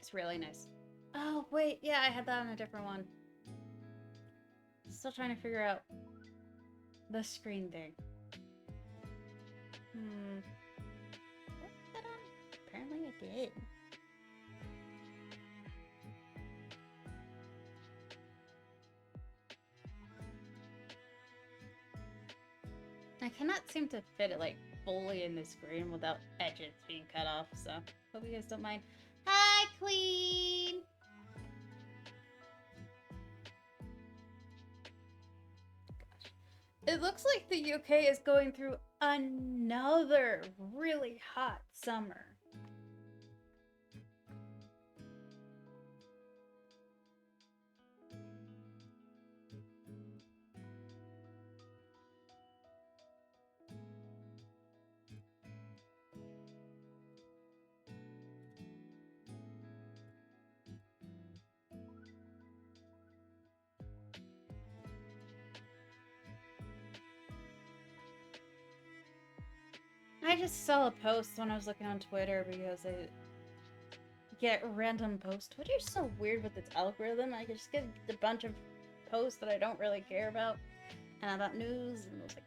It's really nice. Oh, wait. Yeah, I had that on a different one. Still trying to figure out the screen thing. Put that on? Apparently I did. I cannot seem to fit it, like, fully in the screen without edges being cut off, so hope you guys don't mind. Hi, Queen! Gosh. It looks like the UK is going through another really hot summer. I just saw a post when I was looking on Twitter because I get random posts. Twitter's so weird with its algorithm. I just get a bunch of posts that I don't really care about and about news, and I was like,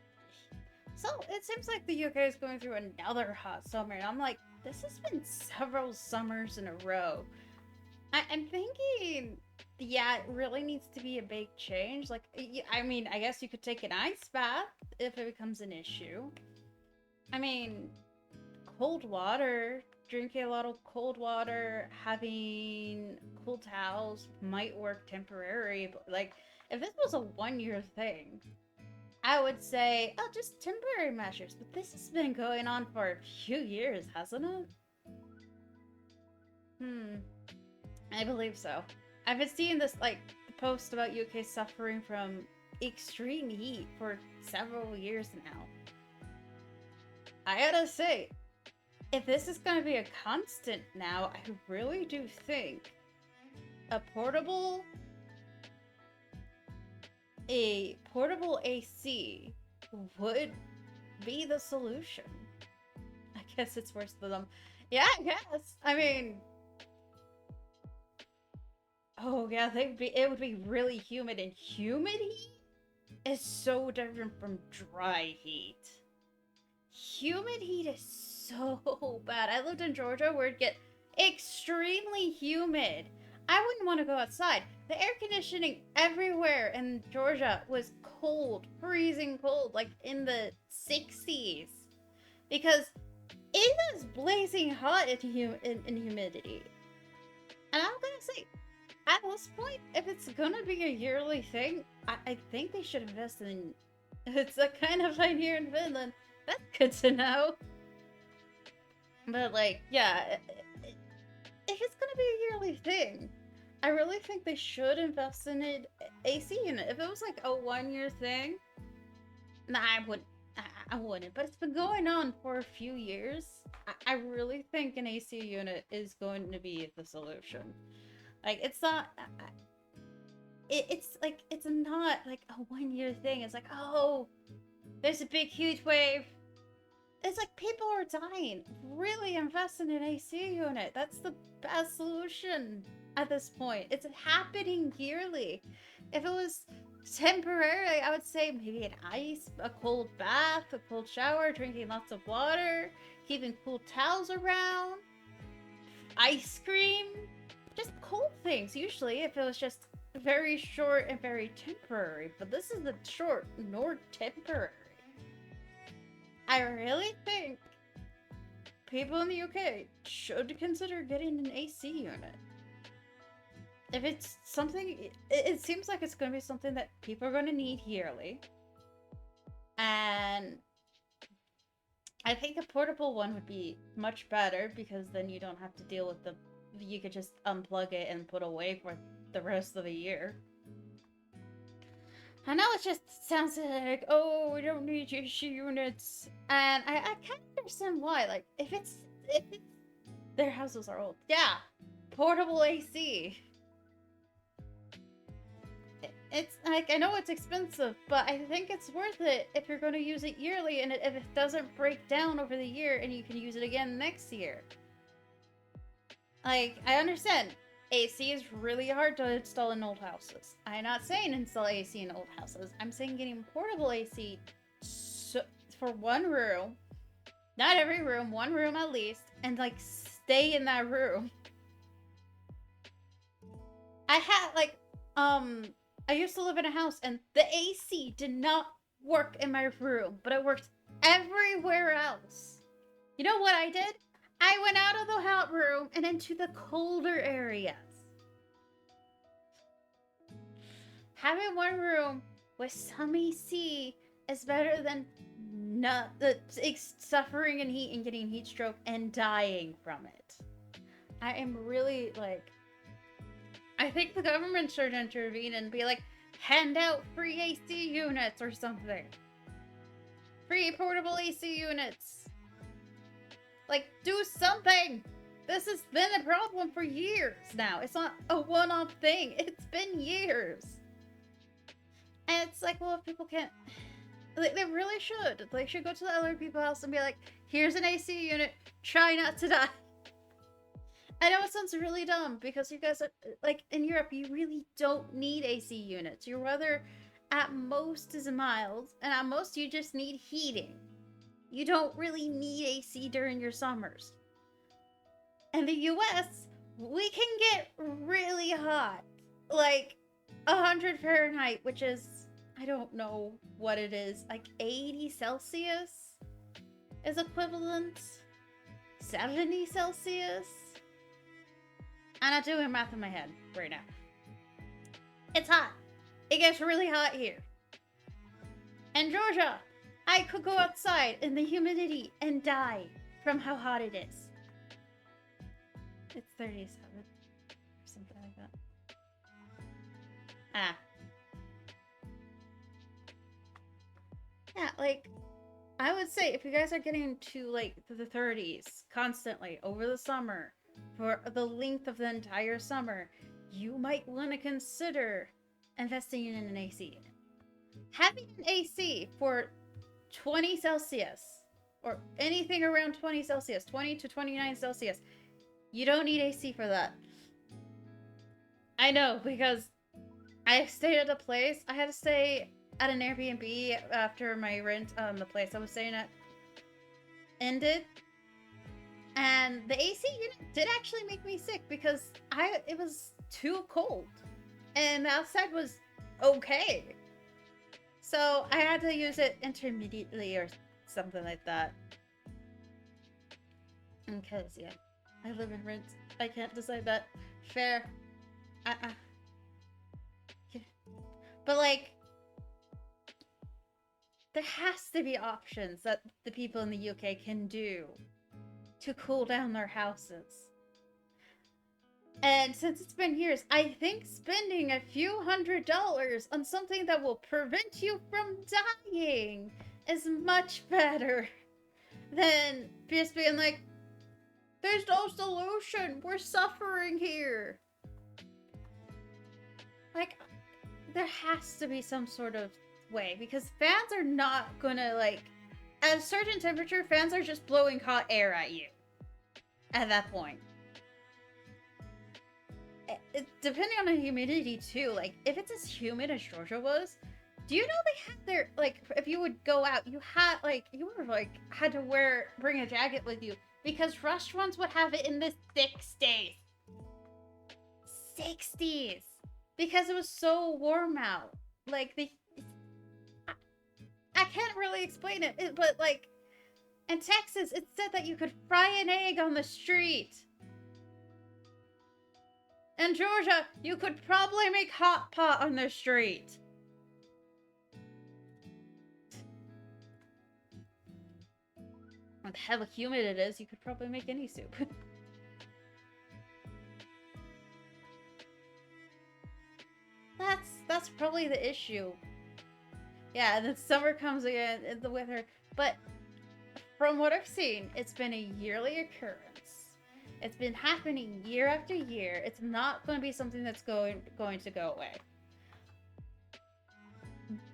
so it seems like the UK is going through another hot summer, and I'm like, this has been several summers in a row. I'm thinking, yeah, it really needs to be a big change. Like, I mean, I guess you could take an ice bath if it becomes an issue. I mean, cold water, drinking a lot of cold water, having cool towels might work temporary, but like, if this was a 1 year thing, I would say, oh, just temporary measures. But this has been going on for a few years, hasn't it? I believe so. I've been seeing this, like, the post about UK suffering from extreme heat for several years now. I gotta say, if this is gonna be a constant now, I really do think a portable AC would be the solution. I guess it's worse than them. Yeah, I guess. I mean, oh yeah, it would be really humid, and humid heat is so different from dry heat. Humid heat is so bad. I lived in Georgia where it'd get extremely humid. I wouldn't want to go outside. The air conditioning everywhere in Georgia was cold, freezing cold, like in the 60s. Because it is blazing hot in humidity. And I'm gonna say, at this point, if it's gonna be a yearly thing, I think they should invest in. It's a kind of fine here in Finland. That's good to know. But like, yeah, if it's gonna be a yearly thing, I really think they should invest in an AC unit. If it was like a 1 year thing, nah, I wouldn't. I wouldn't. But it's been going on for a few years. I really think an AC unit is going to be the solution. Like, it's not. It's like, it's not like a 1 year thing. It's like, oh, there's a big heat wave. It's like people are dying. Really invest in an AC unit. That's the best solution at this point. It's happening yearly. If it was temporary, I would say maybe an ice, a cold bath, a cold shower, drinking lots of water, keeping cool towels around, ice cream, just cold things. Usually, if it was just very short and very temporary, but this isn't short nor temporary. I really think people in the UK should consider getting an AC unit. If it's something, it seems like it's going to be something that people are going to need yearly. And I think a portable one would be much better, because then you don't have to deal with you could just unplug it and put away for the rest of the year. I know it just sounds like, oh, we don't need AC units. And I can't understand why. Like, if it's their houses are old. Yeah, portable AC. It's like, I know it's expensive, but I think it's worth it if you're going to use it yearly, and if it doesn't break down over the year, and you can use it again next year. Like, I understand AC is really hard to install in old houses. I'm not saying install AC in old houses. I'm saying getting portable AC for one room, not every room, one room at least, and like stay in that room. I had like, I used to live in a house and the AC did not work in my room, but it worked everywhere else. You know what I did? I went out of the hot room and into the colder areas. Having one room with some AC is better than not suffering in heat and getting heat stroke and dying from it. I am really like, I think the government should intervene and be like, hand out free AC units or something. Free portable AC units. Like, do something! This has been a problem for years now. It's not a one-off thing. It's been years. And it's like, well, if people can't... They really should. They should go to the other people's house and be like, here's an AC unit. Try not to die. I know it sounds really dumb because you guys are, like, in Europe, you really don't need AC units. Your weather at most is mild, and at most you just need heating. You don't really need AC during your summers. In the US, we can get really hot. Like 100 Fahrenheit, which is, I don't know what it is, like 80 Celsius is equivalent. 70 Celsius? I'm not doing math in my head right now. It's hot. It gets really hot here. In Georgia, I could go outside in the humidity and die from how hot it is. It's 37. Something like that. Ah. Yeah, like, I would say if you guys are getting to, like, the 30s constantly over the summer, for the length of the entire summer, you might want to consider investing in an AC unit. Having an AC for 20 Celsius, or anything around 20 Celsius, 20 to 29 Celsius, you don't need AC for that. I know, because I stayed at a place, I had to stay at an Airbnb after my rent on the place I was staying at ended. And the AC unit did actually make me sick because it was too cold. And the outside was okay. So I had to use it intermittently or something like that. Because, yeah, I live in rent. I can't decide that. Fair. Yeah. But, like, there has to be options that the people in the UK can do to cool down their houses. And since it's been years, I think spending a few $100s on something that will prevent you from dying is much better than just being like, there's no solution, we're suffering here. Like, there has to be some sort of way, because fans are not gonna, like, at a certain temperature, fans are just blowing hot air at you. At that point. Depending on the humidity, too. Like, if it's as humid as Georgia was, do you know they had their, like, if you would go out, you had, like, you were, like, had to bring a jacket with you. Because restaurants would have it in the 60s. 60s! Because it was so warm out. Like, I can't really explain it, but, like, in Texas, it said that you could fry an egg on the street. In Georgia, you could probably make hot pot on the street. With how humid it is, you could probably make any soup. That's probably the issue. Yeah, and then summer comes again, and the winter. But from what I've seen, it's been a yearly occurrence. It's been happening year after year. It's not going to be something that's going to go away.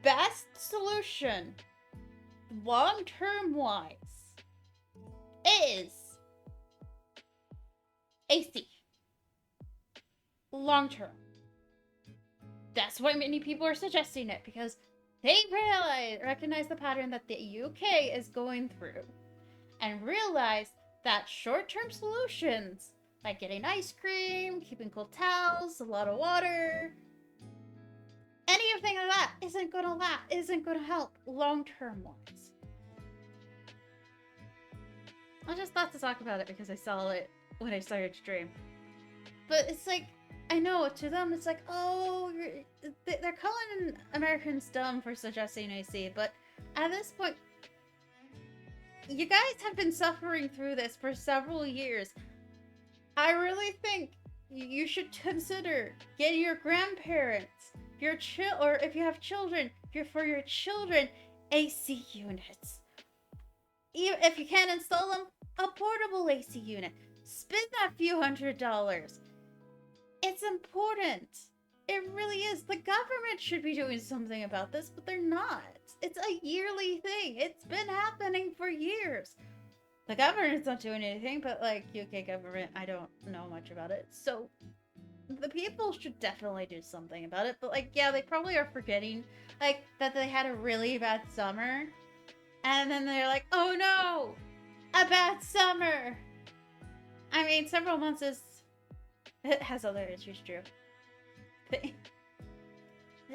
Best solution, long-term wise, is AC. long term. That's why many people are suggesting it, because they recognize the pattern that the UK is going through, and realize that short-term solutions, like getting ice cream, keeping cold towels, a lot of water, anything like that isn't gonna help long-term wise. I just thought to talk about it because I saw it when I started to stream. But it's like, I know, to them it's like, oh, they're calling Americans dumb for suggesting AC, but at this point, you guys have been suffering through this for several years. I really think you should consider getting your grandparents, or if you have children, for your children, AC units. Even if you can't install them, a portable AC unit. Spend that few $100s. It's important. It really is. The government should be doing something about this, but they're not. It's a yearly thing. It's been happening for years. The government's not doing anything, but like UK government, I don't know much about it. So the people should definitely do something about it. But like, yeah, they probably are forgetting like that they had a really bad summer. And then they're like, oh no, a bad summer. I mean, several months it has other issues, true.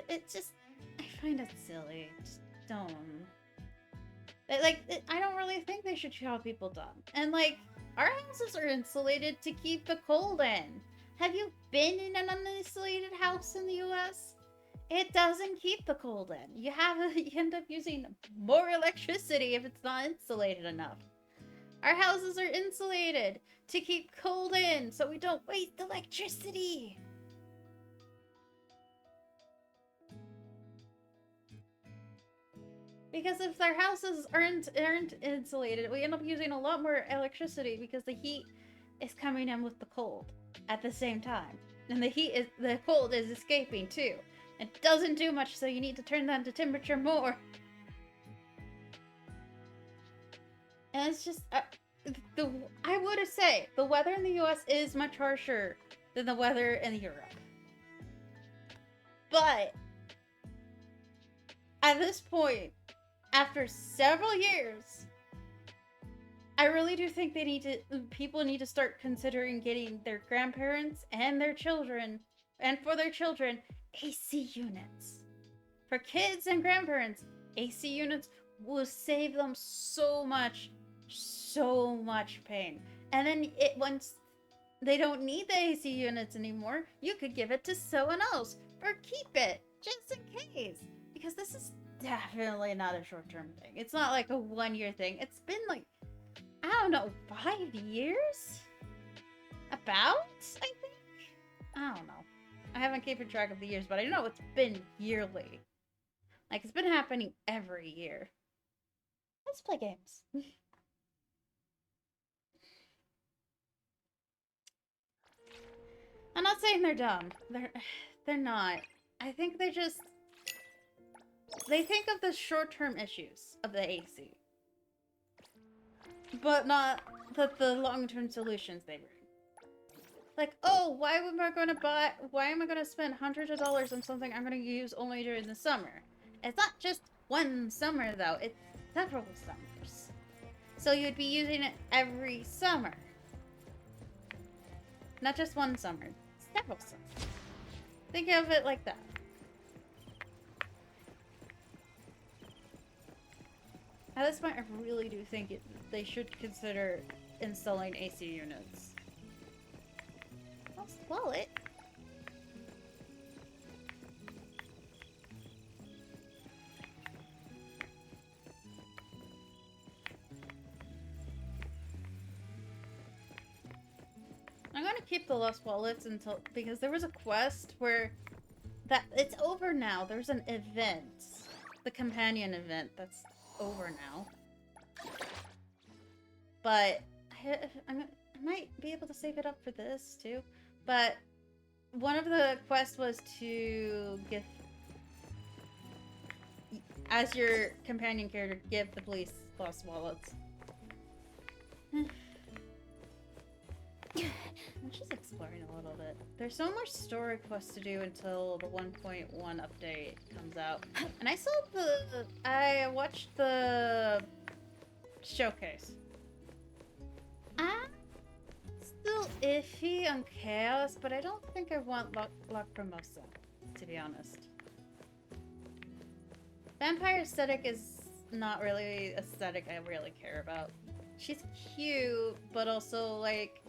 It's just, I find it silly. Just don't. I don't really think they should tell people dumb. And like, our houses are insulated to keep the cold in. Have you been in an uninsulated house in the US? It doesn't keep the cold in. You end up using more electricity if it's not insulated enough. Our houses are insulated to keep cold in, so we don't waste electricity. Because if their houses aren't insulated, we end up using a lot more electricity because the heat is coming in with the cold at the same time. And the cold is escaping too. It doesn't do much, so you need to turn down the temperature more. And it's just, I would say, the weather in the US is much harsher than the weather in Europe. But, at this point, after several years, I really do think people need to start considering getting their grandparents and their children, and for their children, AC units. For kids and grandparents, AC units will save them so much pain. And then once they don't need the AC units anymore, you could give it to someone else or keep it just in case. Because this is definitely not a short-term thing. It's not like a one-year thing. It's been like, I don't know, 5 years? About, I think? I don't know. I haven't kept track of the years, but I know it's been yearly. Like, it's been happening every year. Let's play games. I'm not saying they're dumb. They're not. I think they think of the short-term issues of the AC. But not the long-term solutions they bring. Like, oh, why am I gonna spend hundreds of dollars on something I'm gonna use only during the summer? It's not just one summer, though. It's several summers. So you'd be using it every summer. Not just one summer. Several summers. Think of it like that. At this point, I really do think they should consider installing AC units. I'll swallow it. I'm gonna keep the lost wallets because there was a quest where it's over now. There's an event, the companion event that's over now. But I might be able to save it up for this too. But one of the quests was to give, as your companion character, give the police lost wallets. I'm just exploring a little bit. There's no more story quests to do until the 1.1 update comes out. And I watched the showcase. I'm still iffy on Chaos, but I don't think I want Lacrimosa, to be honest. Vampire aesthetic is not really aesthetic I really care about. She's cute, but also like...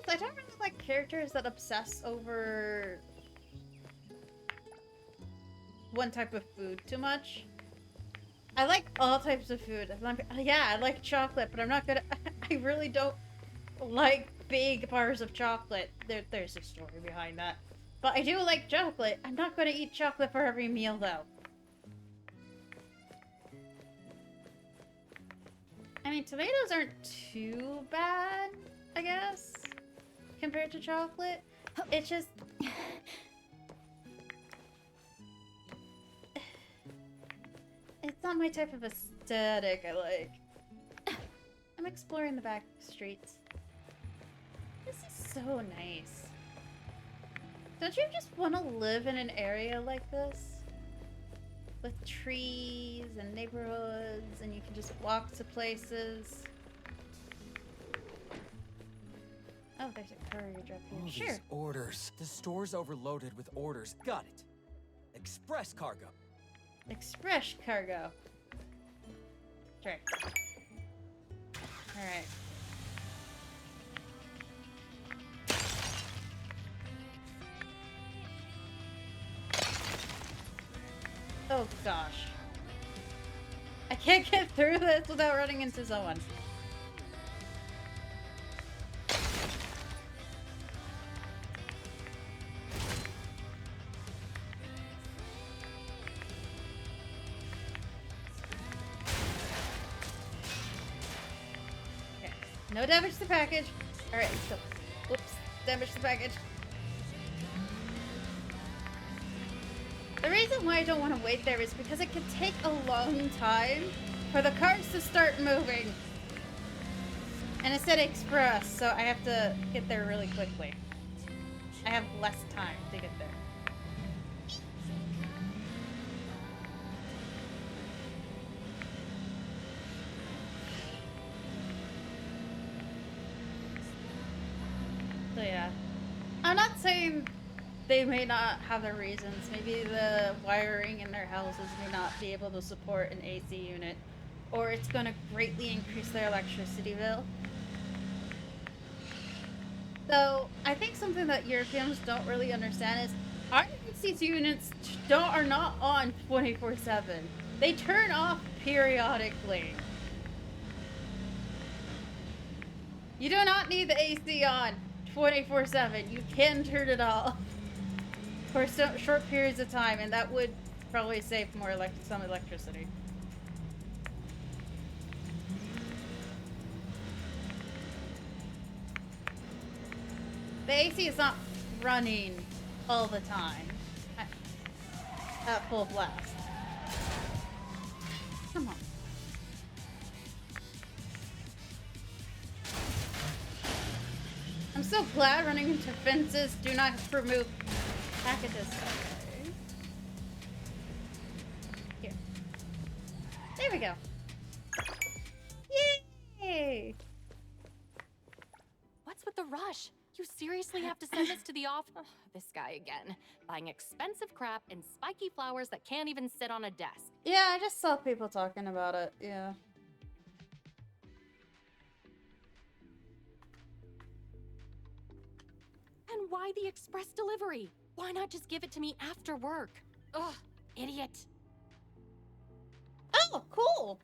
I don't really like characters that obsess over one type of food too much. I like all types of food. Yeah, I like chocolate, but I'm not gonna... I really don't like big bars of chocolate. There's a story behind that. But I do like chocolate. I'm not gonna eat chocolate for every meal, though. I mean, tomatoes aren't too bad, I guess, compared to chocolate. It's just... It's not my type of aesthetic I like. I'm exploring the back streets. This is so nice. Don't you just want to live in an area like this? With trees and neighborhoods, and you can just walk to places. Oh, there's a courier drop here. All these orders. The store's overloaded with orders. Got it. Express cargo. Express cargo. Sure. Alright. Oh gosh. I can't get through this without running into someone. Okay. No damage to the package. Alright, let's go. Whoops. Damage to the package. The reason why I don't want to wait there is because it can take a long time for the carts to start moving. And it said express, so I have to get there really quickly. I have less time to get there. So yeah. I'm not saying they may not have their reasons. Maybe the wiring in their houses may not be able to support an AC unit. Or it's going to greatly increase their electricity bill. So, I think something that Europeans don't really understand is our AC units are not on 24/7. They turn off periodically. You do not need the AC on 24/7. You can turn it off for short periods of time, and that would probably save more some electricity. The AC is not running all the time at full blast. Come on. I'm so glad running into fences do not remove packages. Okay. Here. There we go. Yay! What's with the rush? You seriously have to send this to the off? Ugh, this guy again. Buying expensive crap and spiky flowers that can't even sit on a desk. Yeah, I just saw people talking about it. Yeah. And why the express delivery? Why not just give it to me after work? Ugh, idiot. Oh, cool.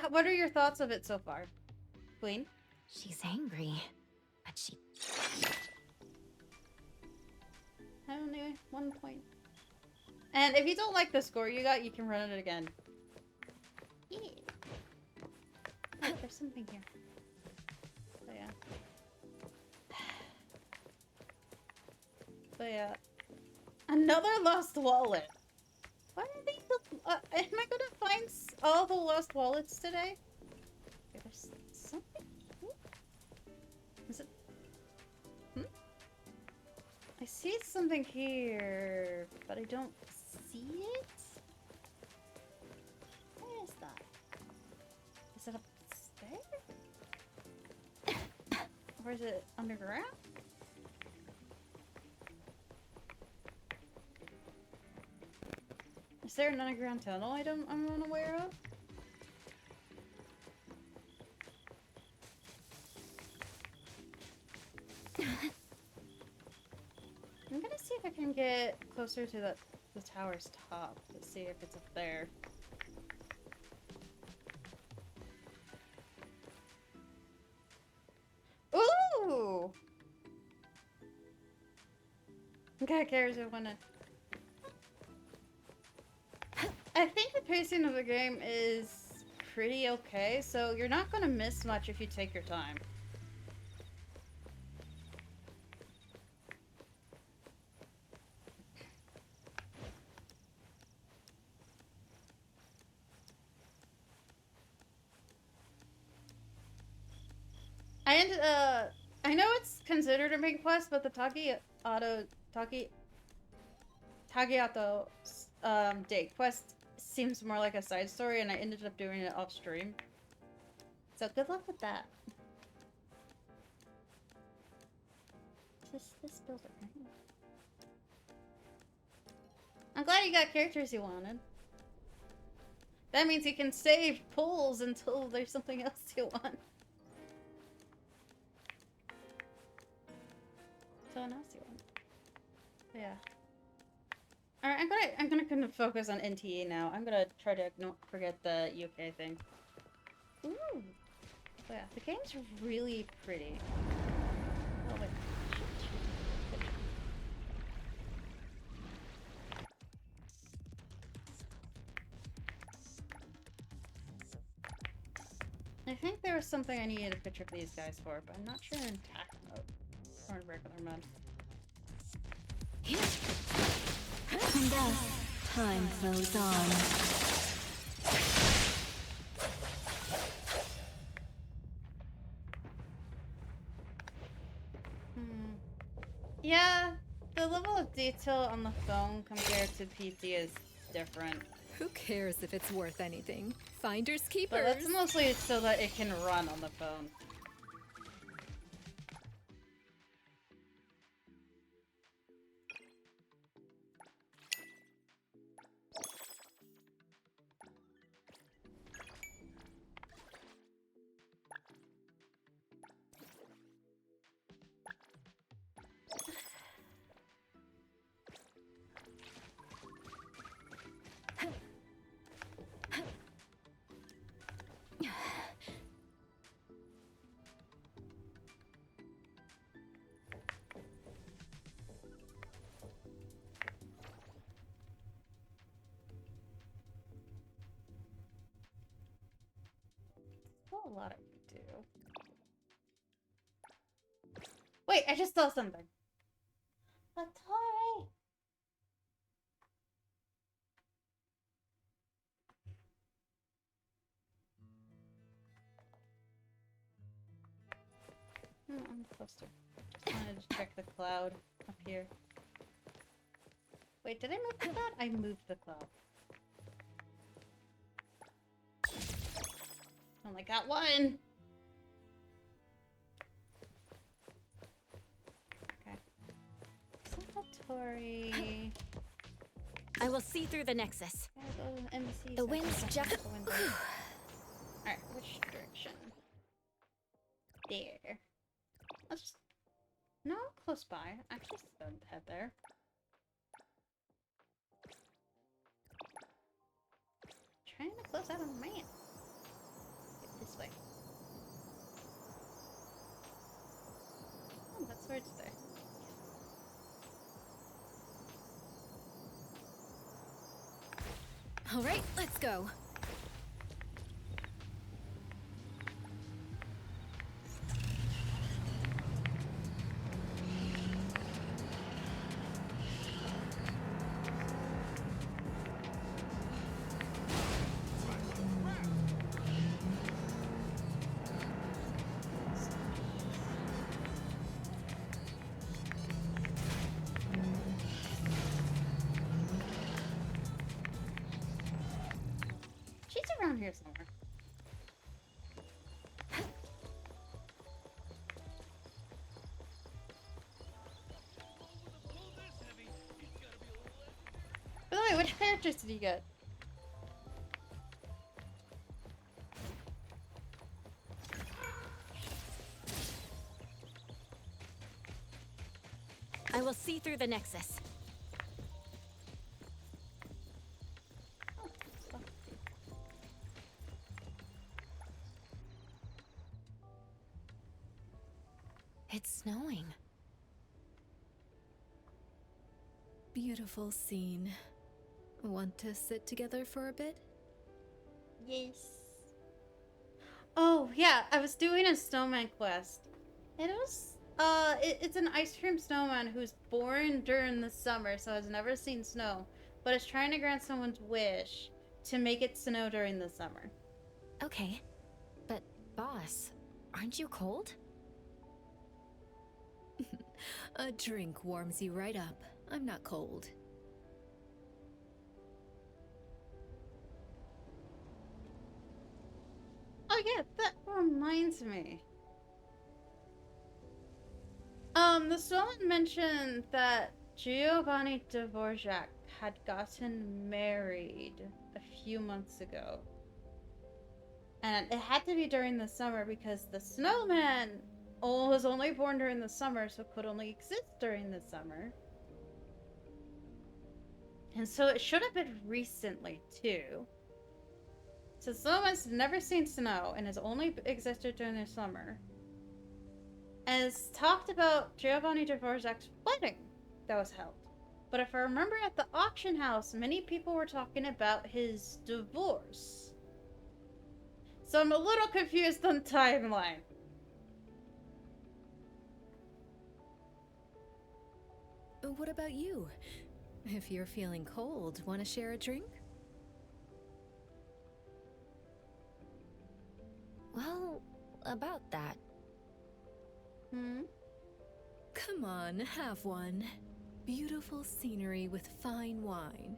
What are your thoughts of it so far, Queen? She's angry, but she... Anyway, 1 point. And if you don't like the score you got, you can run it again. Yeah. Oh, there's something here. So yeah. So yeah. Another lost wallet. Why are they? Am I gonna find all the lost wallets today? Okay, there's something. Is it? I see something here, but I don't see it. Where is that? Is it upstairs? Or is it underground? Is there an underground tunnel I'm unaware of? I'm gonna see if I can get closer to the tower's top to see if it's up there. Ooh! Okay, cares I wanna. I think the pacing of the game is pretty okay, so you're not gonna miss much if you take your time. I know it's considered a main quest, but the Tagiato day quest seems more like a side story, and I ended up doing it off stream. So good luck with that. This builder. I'm glad you got characters you wanted. That means you can save pulls until there's something else you want. Someone else you want. Yeah. Alright, I'm gonna focus on NTE now. I'm gonna try to forget the UK thing. Ooh. Oh yeah, the game's really pretty. Oh wait. I think there was something I needed a picture of these guys for, but I'm not sure in tac mode or in regular mode. And thus, time flows on. Yeah, the level of detail on the phone compared to PC is different. Who cares if it's worth anything? Finders keepers. But that's mostly so that it can run on the phone. A lot I can do. Wait, I just saw something. Atari! I'm closer. Just wanted to check the cloud up here. Wait, did I move the cloud? I moved the cloud. Only got one. Okay. Salvatore. I will see through the nexus. The wind's just. Alright, which direction? There. Let's just. No, close by. Actually, don't head there. Trying to close out on a man. This way. Oh, that's where it's there. All right, let's go. around here somewhere. By the way, which characters did you get? I will see through the Nexus. It's snowing. Beautiful scene. Want to sit together for a bit? Yes. Oh, yeah, I was doing a snowman quest. It was, it's an ice cream snowman who's born during the summer, so has never seen snow, but is trying to grant someone's wish to make it snow during the summer. Okay. But, boss, aren't you cold? A drink warms you right up. I'm not cold. Oh yeah, that reminds me. The snowman mentioned that Giovanni Dvorak had gotten married a few months ago. And it had to be during the summer because the snowman was only born during the summer, so could only exist during the summer. And so it should have been recently, too. So snowman's never seen snow and has only existed during the summer. And it's talked about Giovanni Dvorak's wedding that was held. But if I remember at the auction house, many people were talking about his divorce. So I'm a little confused on timeline. What about you? If you're feeling cold, want to share a drink? Well, about that. Come on, have one. Beautiful scenery with fine wine.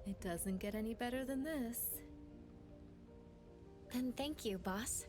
It doesn't get any better than this. Then thank you, boss.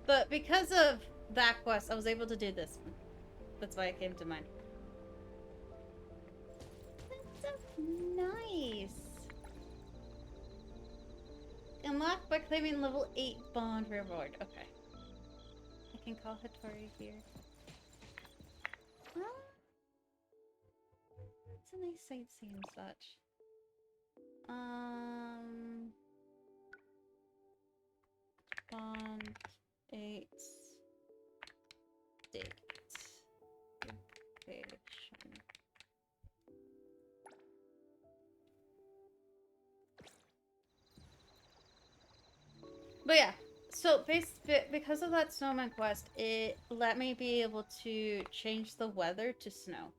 But because of that quest, I was able to do this one. That's why it came to mind. That's so nice. Unlocked by claiming level 8 bond reward. Okay. I can call Hattori here. Well, it's a nice sightsee and such. Bond 8 date. Vacation. But yeah, so because of that snowman quest, it let me be able to change the weather to snow.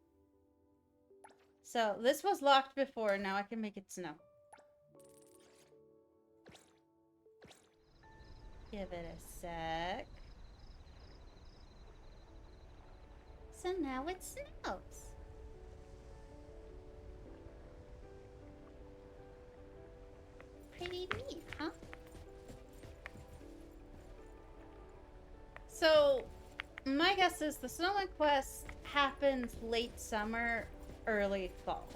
So this was locked before, now I can make it snow. Give it a sec. So now it snows. Pretty neat, huh? So, my guess is the snowman quest happens late summer, early fall.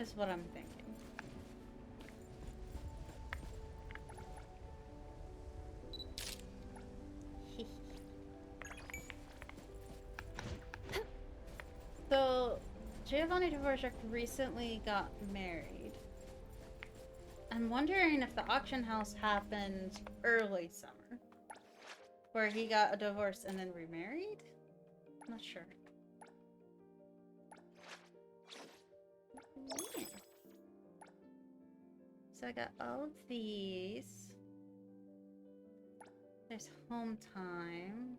Is what I'm thinking. So, Giovanni Dvorak recently got married. I'm wondering if the auction house happened early summer, where he got a divorce and then remarried? I'm not sure. Yeah. So I got all of these. There's home time.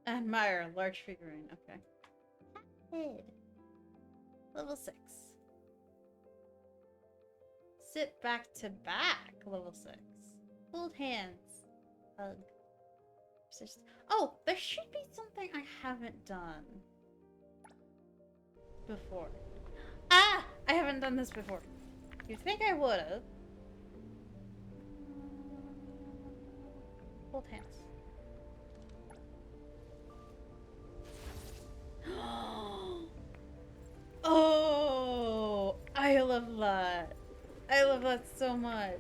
Admire, large figurine, okay. Head. Level 6. Sit back to back, level 6. Hold hands. Hug. Oh, there should be something I haven't done before. Ah! I haven't done this before. You think I would've. Hold hands. Oh, I love that. I love that so much.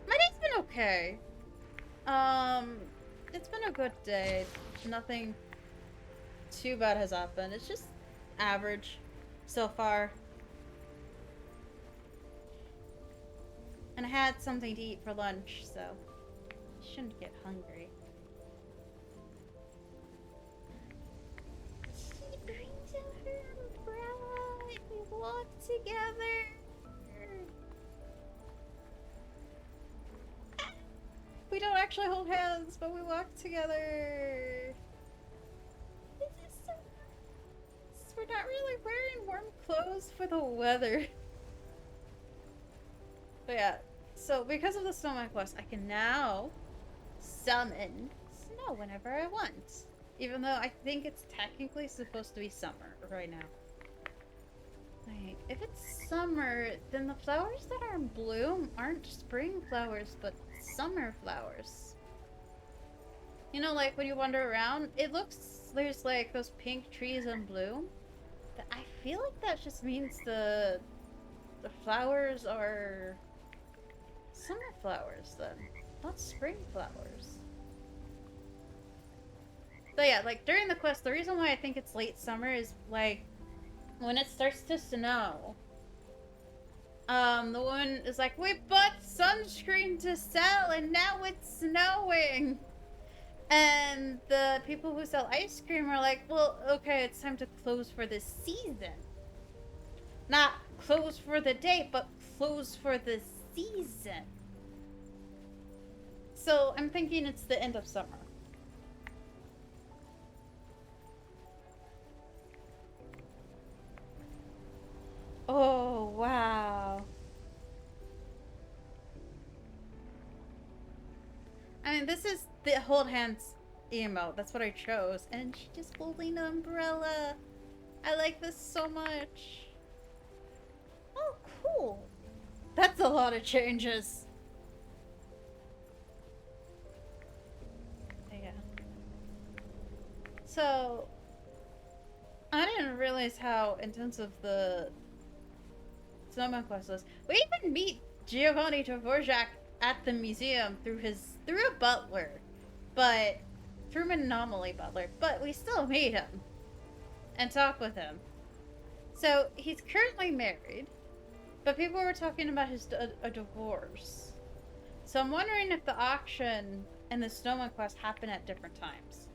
My day's been okay. It's been a good day. Nothing too bad has happened. It's just average so far. And I had something to eat for lunch, so I shouldn't get hungry. She brings out her umbrella and we walk together. We don't actually hold hands, but we walk together. This is so nice. We're not really wearing warm clothes for the weather. But yeah, so because of the Snowman quest, I can now summon snow whenever I want. Even though I think it's technically supposed to be summer right now. Like, if it's summer, then the flowers that are in bloom aren't spring flowers, but summer flowers. You know, like when you wander around, it looks, there's like those pink trees in bloom. But I feel like that just means the flowers are summer flowers then, not spring flowers. But yeah, like during the quest, the reason why I think it's late summer is like when it starts to snow. The woman is like, we bought sunscreen to sell and now it's snowing. And the people who sell ice cream are like, well, okay, it's time to close for this season. Not close for the day, but close for the season. So I'm thinking it's the end of summer. Oh, wow. I mean, this is the hold hands emote. That's what I chose. And she's just holding an umbrella. I like this so much. Oh, cool. That's a lot of changes. Yeah. So, I didn't realize how intensive the Snowman quest was. We even meet Giovanni Dvorak at the museum through a butler, but through an anomaly butler, but we still meet him and talk with him. So he's currently married, but people were talking about a divorce. So I'm wondering if the auction and the Snowman quest happen at different times.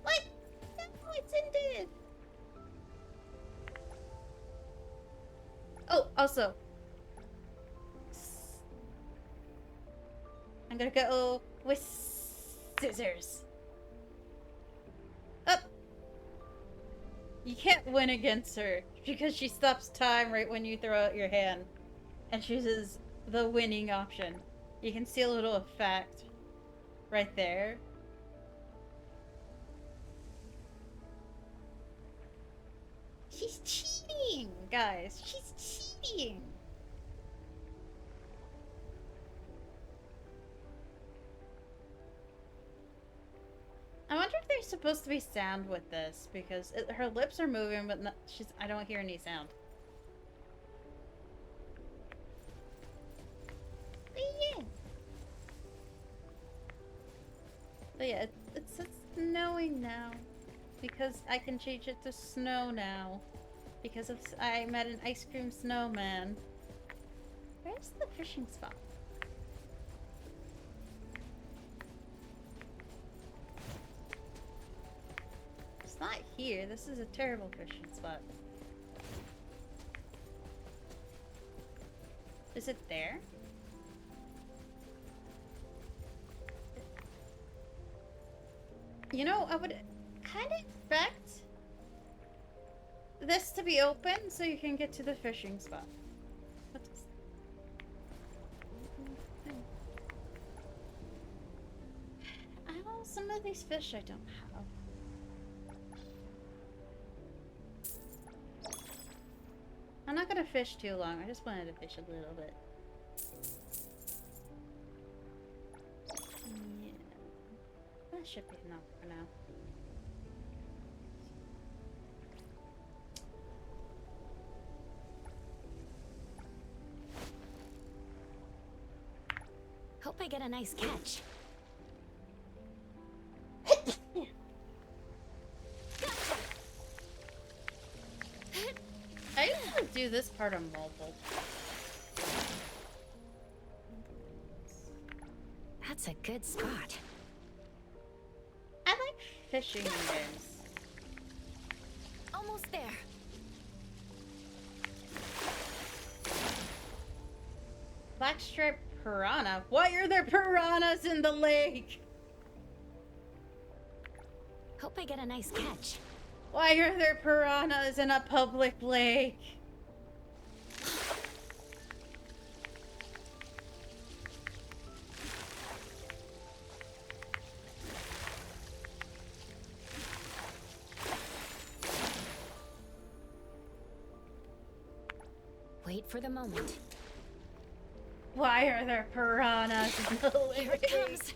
What? No, it's ended. Oh, also, I'm gonna go with scissors. Up. You can't win against her because she stops time right when you throw out your hand and chooses the winning option. You can see a little effect right there. She's cheating, guys. She's cheating. supposed to be sound with this because her lips are moving, but not, I don't hear any sound. Yeah. But yeah, it's snowing now because I can change it to snow now because I met an ice cream snowman. Where's the fishing spot? It's not here. This is a terrible fishing spot. Is it there? You know, I would kind of expect this to be open so you can get to the fishing spot. What is I want some of these fish I don't have. I'm not gonna fish too long. I just wanted to fish a little bit. Yeah. That should be enough for now. Hope I get a nice catch. I usually do this part on mobile. That's a good spot. I like fishing games. Almost there. Blackstripe piranha? Why are there piranhas in the lake? Hope I get a nice catch. Why are there piranhas in a public lake? Wait for the moment. Why are there piranhas in the lake? Here it comes.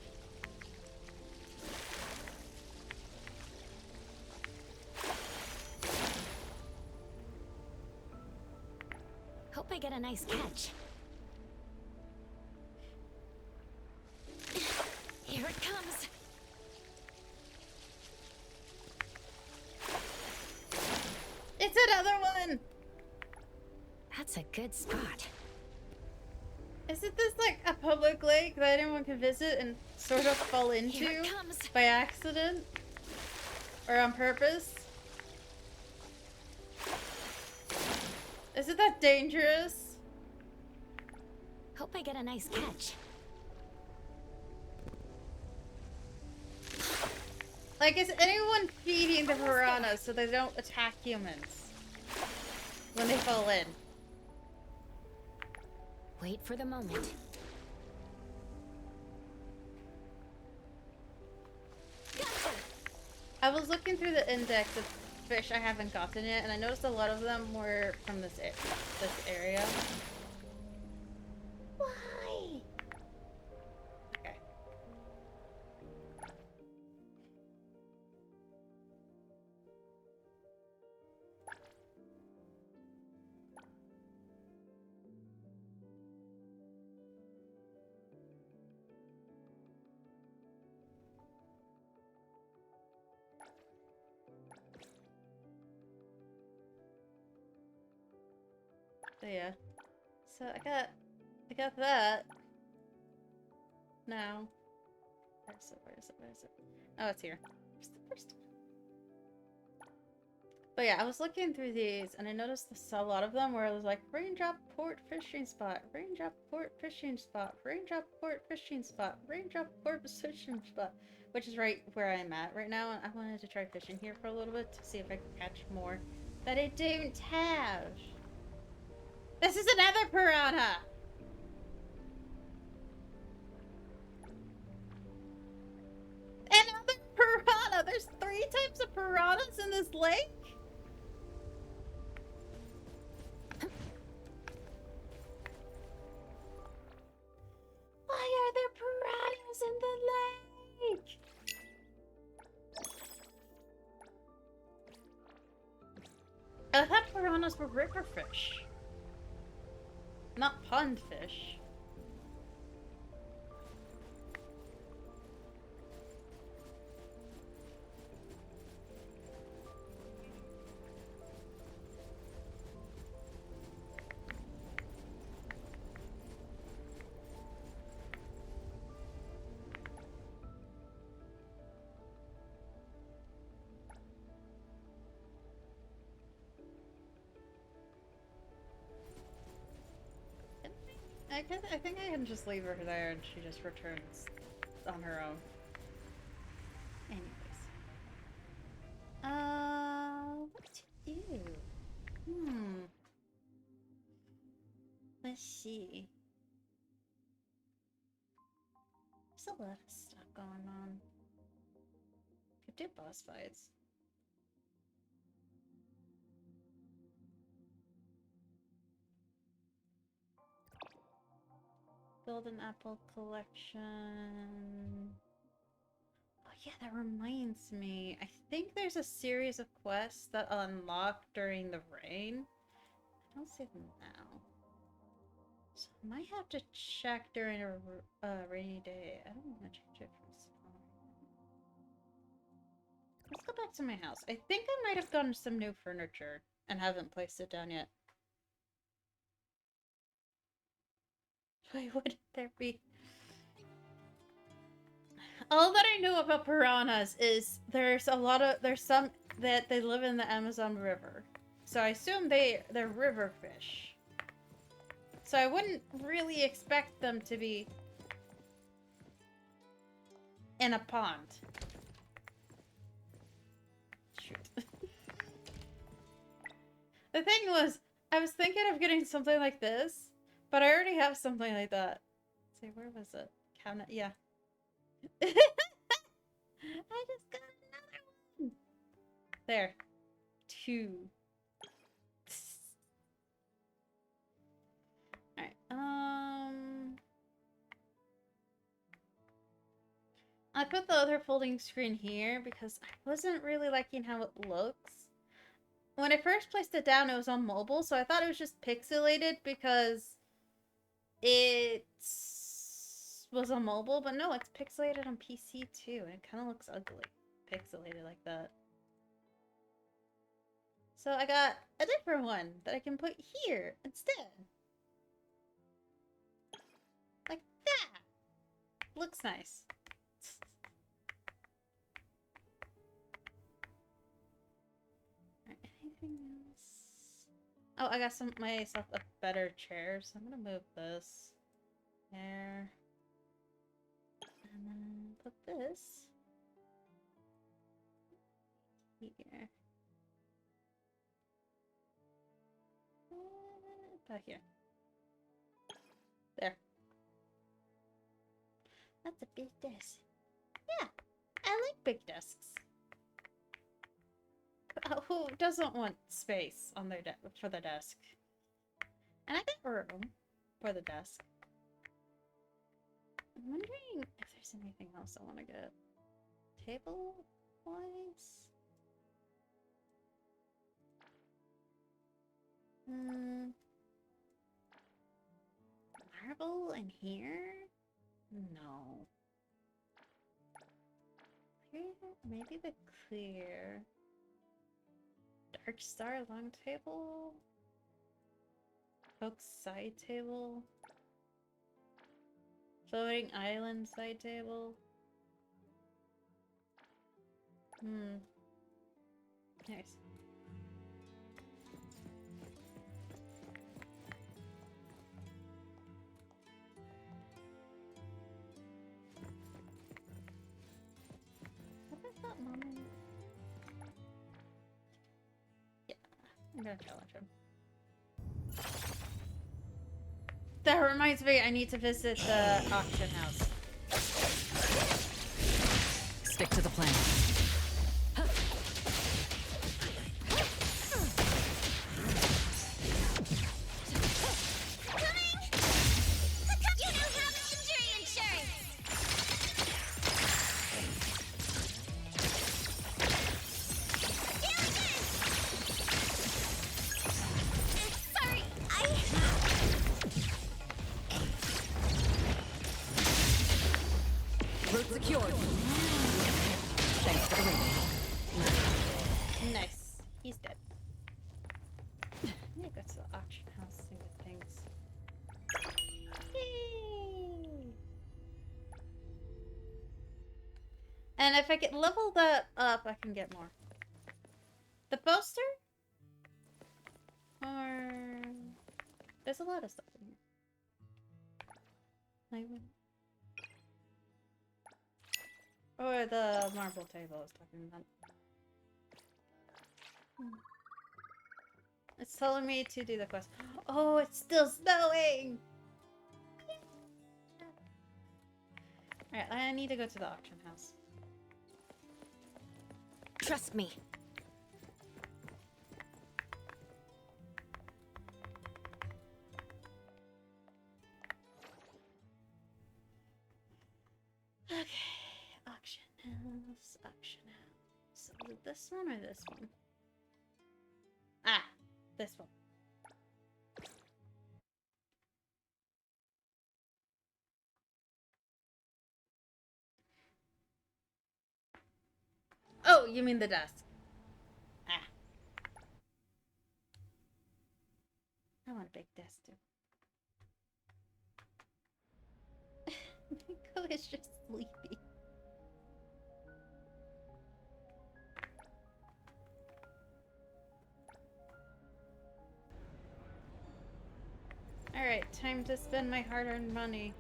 Hope I get a nice catch. Here it comes. It's another one! That's a good spot. Isn't this like a public lake that anyone can visit and sort of fall Here into it comes. by accident? Or on purpose? Is it that dangerous? Hope I get a nice catch. Like, is anyone feeding the piranhas so they don't attack humans when they fall in? Wait for the moment. I was looking through the index of fish I haven't gotten yet, and I noticed a lot of them were from this area. Why? Okay. So yeah. So I got that. Now. Where is it? Oh, it's here. Where's the first one? But yeah, I was looking through these and I noticed a lot of them where it was like Raindrop Port Fishing Spot, Raindrop Port Fishing Spot, Raindrop Port Fishing Spot, Raindrop Port Fishing Spot, which is right where I'm at right now, and I wanted to try fishing here for a little bit to see if I could catch more that I don't have. This is another piranha! Another piranha! There's 3 types of piranhas in this lake? Why are there piranhas in the lake? piranhas were river fish. Not pond fish. I think I can just leave her there and she just returns on her own. Anyways. What to do? Let's see. There's a lot of stuff going on. Could do boss fights. Golden Apple Collection. Oh yeah, that reminds me. I think there's a series of quests that unlock during the rain. I don't see them now. So I might have to check during a rainy day. I don't want to change it from spawn. Let's go back to my house. I think I might have gotten some new furniture and haven't placed it down yet. Why wouldn't there be? All that I know about piranhas is there's some that they live in the Amazon River. So I assume they're river fish. So I wouldn't really expect them to be in a pond. Shoot. The thing was, I was thinking of getting something like this. But I already have something like that. Let's see, where was it? Cabinet, yeah. I just got another one. There. 2. Alright, I put the other folding screen here because I wasn't really liking how it looks. When I first placed it down, it was on mobile, so I thought it was just pixelated because it was on mobile, but no, it's pixelated on PC too, and it kind of looks ugly, pixelated like that. So I got a different one that I can put here instead. Like that! Looks nice. Alright, anything else? Oh, I got myself a better chair, so I'm gonna move this there. And then put this here. About here. There. That's a big desk. Yeah, I like big desks. Who doesn't want space on their for the desk? And I got room for the desk. I'm wondering if there's anything else I want to get. Table-wise? Marble in here? No. Here, maybe the clear. Dark Star long table? Oak side table? Floating island side table? Nice. Have I got Mama? Yeah, I'm gonna challenge him. That reminds me, I need to visit the auction house. Stick to the plan. yours. Thanks for the ring. Nice. He's dead. I need to go to the auction house, see what things. Yay! And if I get leveled that up, I can get more. The poster? Or... There's a lot of stuff in here. Like... Or the marble table I was talking about. It's telling me to do the quest. Oh, it's still snowing! Alright, I need to go to the auction house. Trust me. Okay, auction house, auction house. So is it this one or this one? Ah, this one. Oh, you mean the desk. Ah. I want a big desk too. Nico is just sleepy. Alright, time to spend my hard-earned money.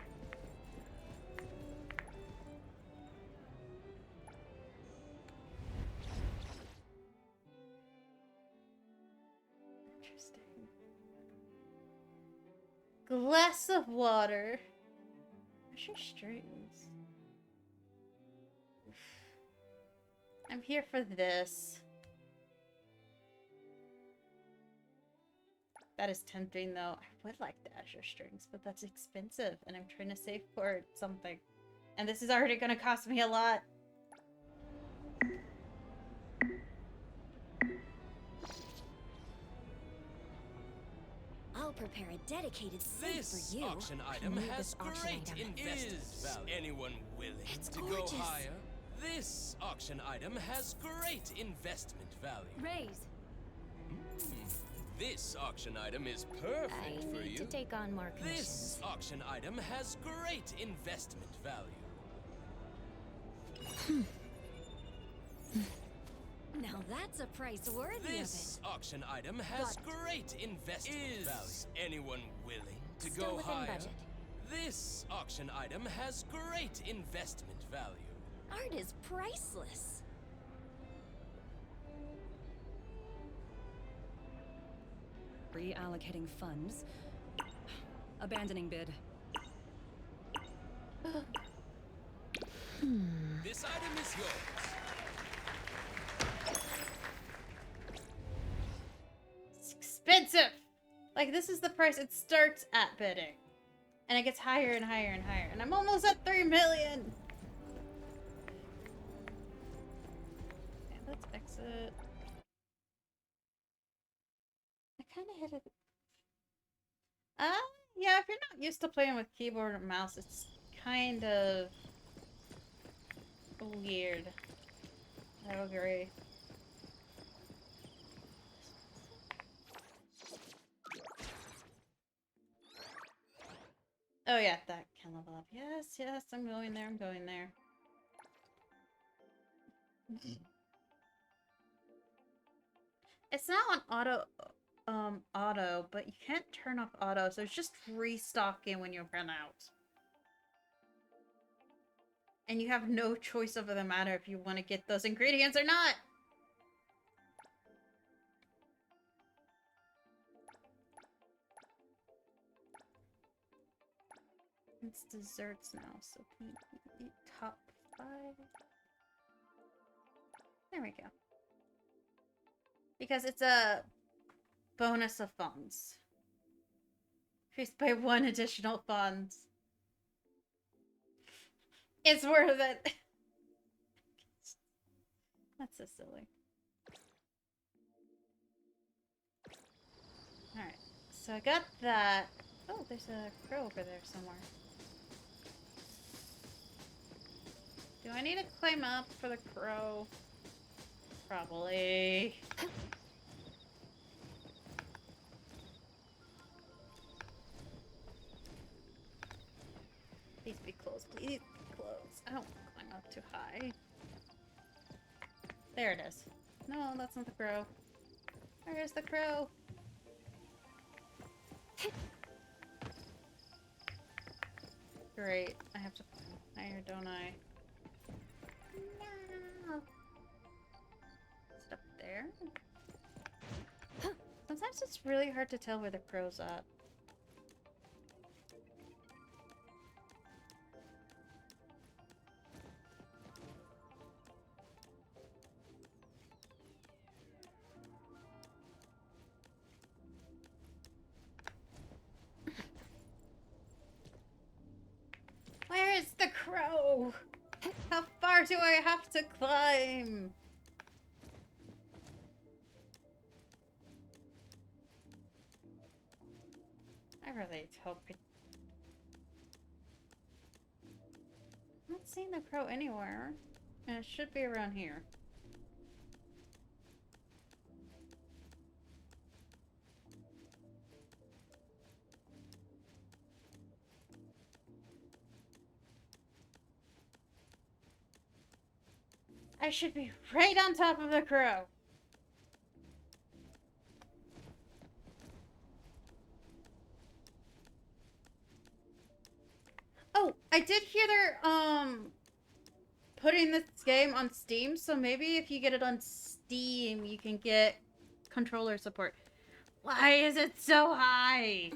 Interesting. Glass of water. Where's your strings? I'm here for this. That is tempting, though. I would like the Azure strings, but that's expensive, and I'm trying to save for something. And this is already going to cost me a lot. I'll prepare a dedicated slate This for you. auction item Need has this auction great item. investment Is value. Anyone willing It's to gorgeous. go higher? This auction item has great investment value. Raise. This auction item is perfect I for need you. to take on more This commissions. auction item has great investment value. Now that's a price worthy This auction item has Got it. great investment value. Anyone willing to Still go within higher? budget. This auction item has great investment value. of it. Art is priceless. Reallocating funds. Abandoning bid. This item is yours. It's expensive! Like, this is the price it starts at bidding. And it gets higher and higher and higher. And I'm almost at 3 million! Okay, let's exit. I kind of hit it. Yeah, if you're not used to playing with keyboard and mouse, it's kind of weird. I agree. Oh yeah, that can level up. Yes, yes, I'm going there, I'm going there. It's now on auto, but you can't turn off auto, so it's just restocking when you run out. And you have no choice over the matter if you want to get those ingredients or not! It's desserts now, so can we eat top 5? There we go. Because it's a bonus of funds. Increased by 1 additional funds. It's worth it. That's so silly. Alright, so I got that. Oh, there's a crow over there somewhere. Do I need to climb up for the crow? Probably. Please be close. Please be close. I don't want to climb up too high. There it is. No, that's not the crow. Where is the crow? Great. I have to climb higher, don't I? No. Is it up there? Sometimes it's really hard to tell where the crow's at. Where is the crow? How far do I have to climb? I really hope it... I'm not seeing the crow anywhere. And it should be around here. I should be right on top of the crow. Oh, I did hear they're putting this game on Steam, so maybe if you get it on Steam, you can get controller support. Why is it so high?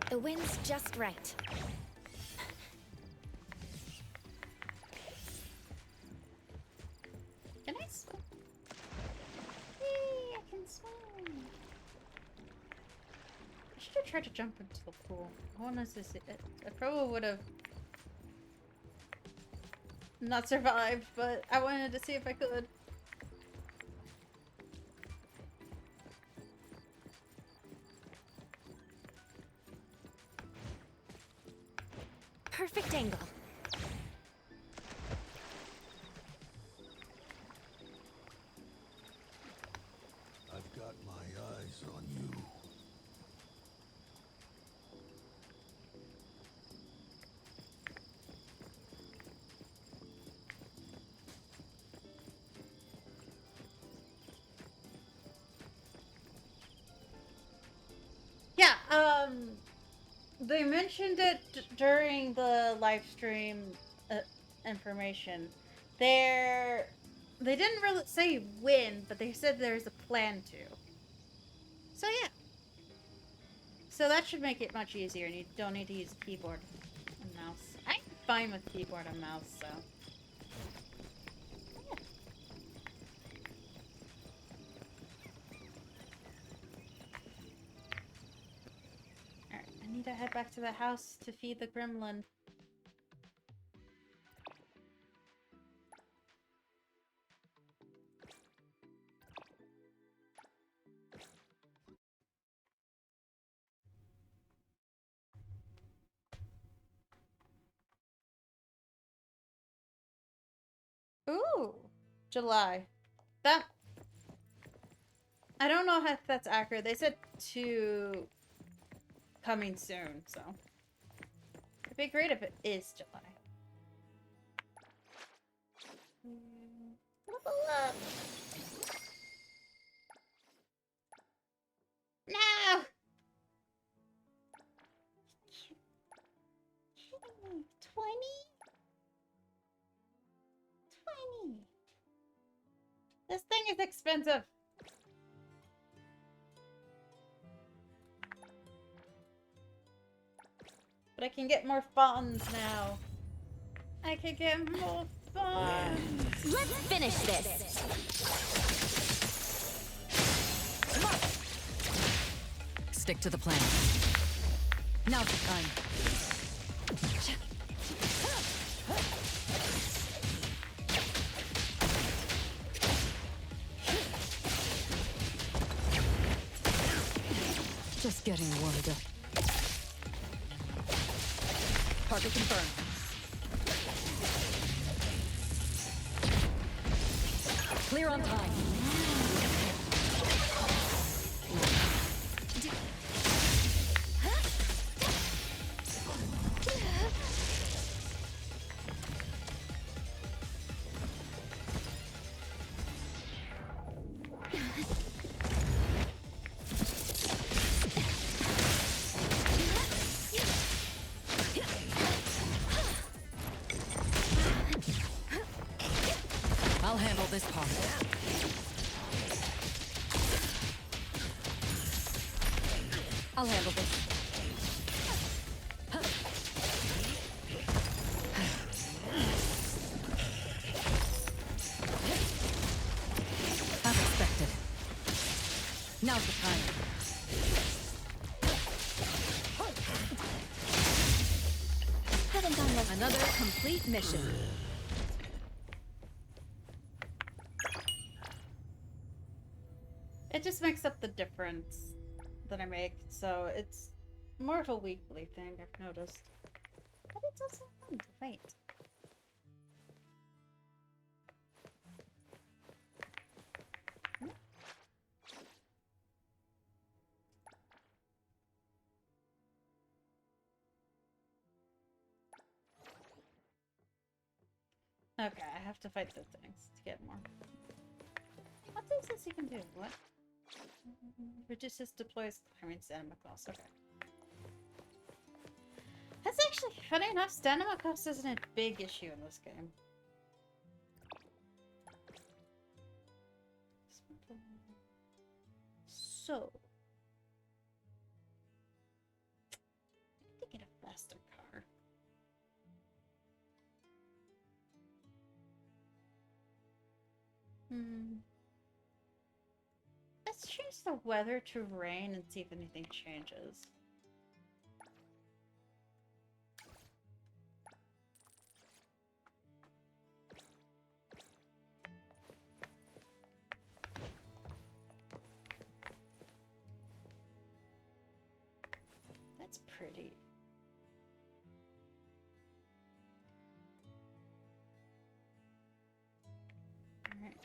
The wind's just right. Can I swim? Yay, I can swim. I should have tried to jump into the pool. I want to see it. I probably would have not survived, but I wanted to see if I could. Perfect angle. I've got my eyes on you. Yeah, they mentioned it during the live stream information. They didn't really say when, but they said there's a plan to. So yeah. So that should make it much easier, and you don't need to use a keyboard and mouse. I'm fine with keyboard and mouse, so. Alright, I need to head back to the house to feed the gremlin. Ooh, July. That... I don't know if that's accurate. They said coming soon, so. It'd be great if it is July. Level up! No! 20? 20. This thing is expensive. But I can get more funds now. I can get more funds. Let's finish this. Stick to the plan. Now's the time. Just getting warmed up. Target confirmed. Clear on time. I'll handle this part. I'll handle this. As expected. Now's the time. Haven't done this. Another complete mission. It just makes up the difference that I make, so it's more of a weekly thing, I've noticed. But it's also fun to fight. Okay, I have to fight the things to get more. What things does he can do? What? Reduces deploys climbing stamina cost. Okay. That's actually funny enough. Stamina cost isn't a big issue in this game. So, I need to get a faster car. Let's change the weather to rain and see if anything changes. That's pretty. Alright.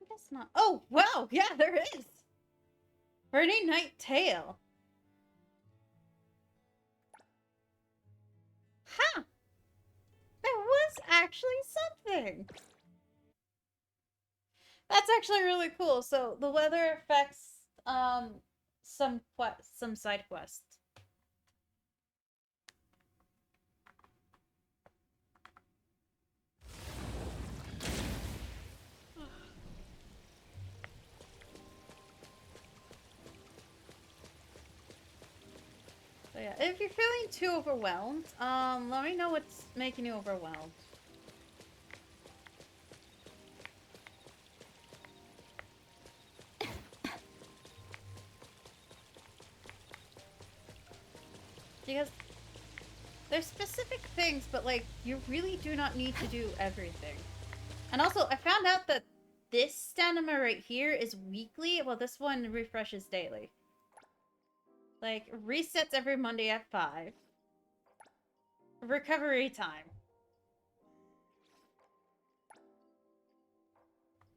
I guess not. Oh, wow! Yeah, there is! Burning Night Tail. Huh! There was actually something! That's actually really cool. So, the weather affects, some side quests. So yeah, if you're feeling too overwhelmed, let me know what's making you overwhelmed. Because there's specific things, but like, you really do not need to do everything. And also, I found out that this stamina right here is weekly, while this one refreshes daily. Like, resets every Monday at 5. Recovery time.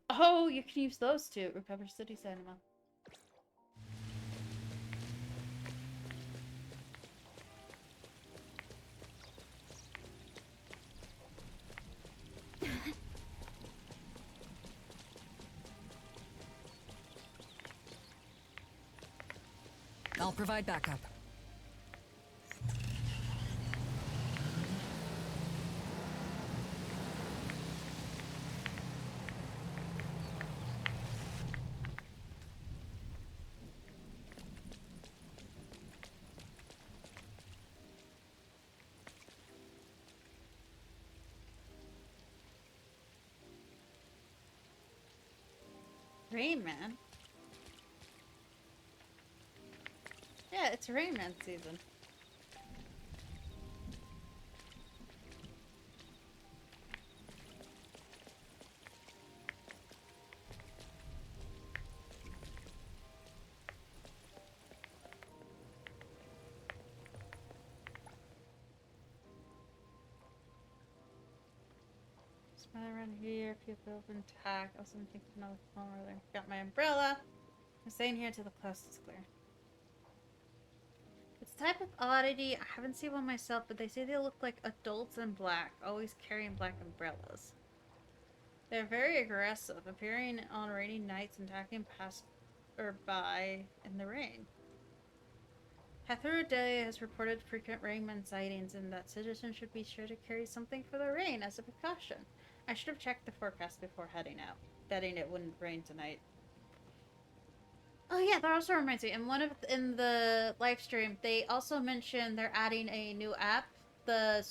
Oh, you can use those too. Recover city stamina. I'll provide backup. Rain Man? Yeah, it's Rain Man season. Smile around here, people open tack. Also, I'm thinking another phone earlier. Got my umbrella. I'm staying here until the coast is clear. It's a type of oddity. I haven't seen one myself, but they say they look like adults in black, always carrying black umbrellas. They're very aggressive, appearing on rainy nights and attacking past or by in the rain. Heterodelia has reported frequent rainman sightings and that citizens should be sure to carry something for the rain as a precaution. I should have checked the forecast before heading out, betting it wouldn't rain tonight. Oh yeah, that also reminds me. In the live stream, they also mentioned they're adding a new app. The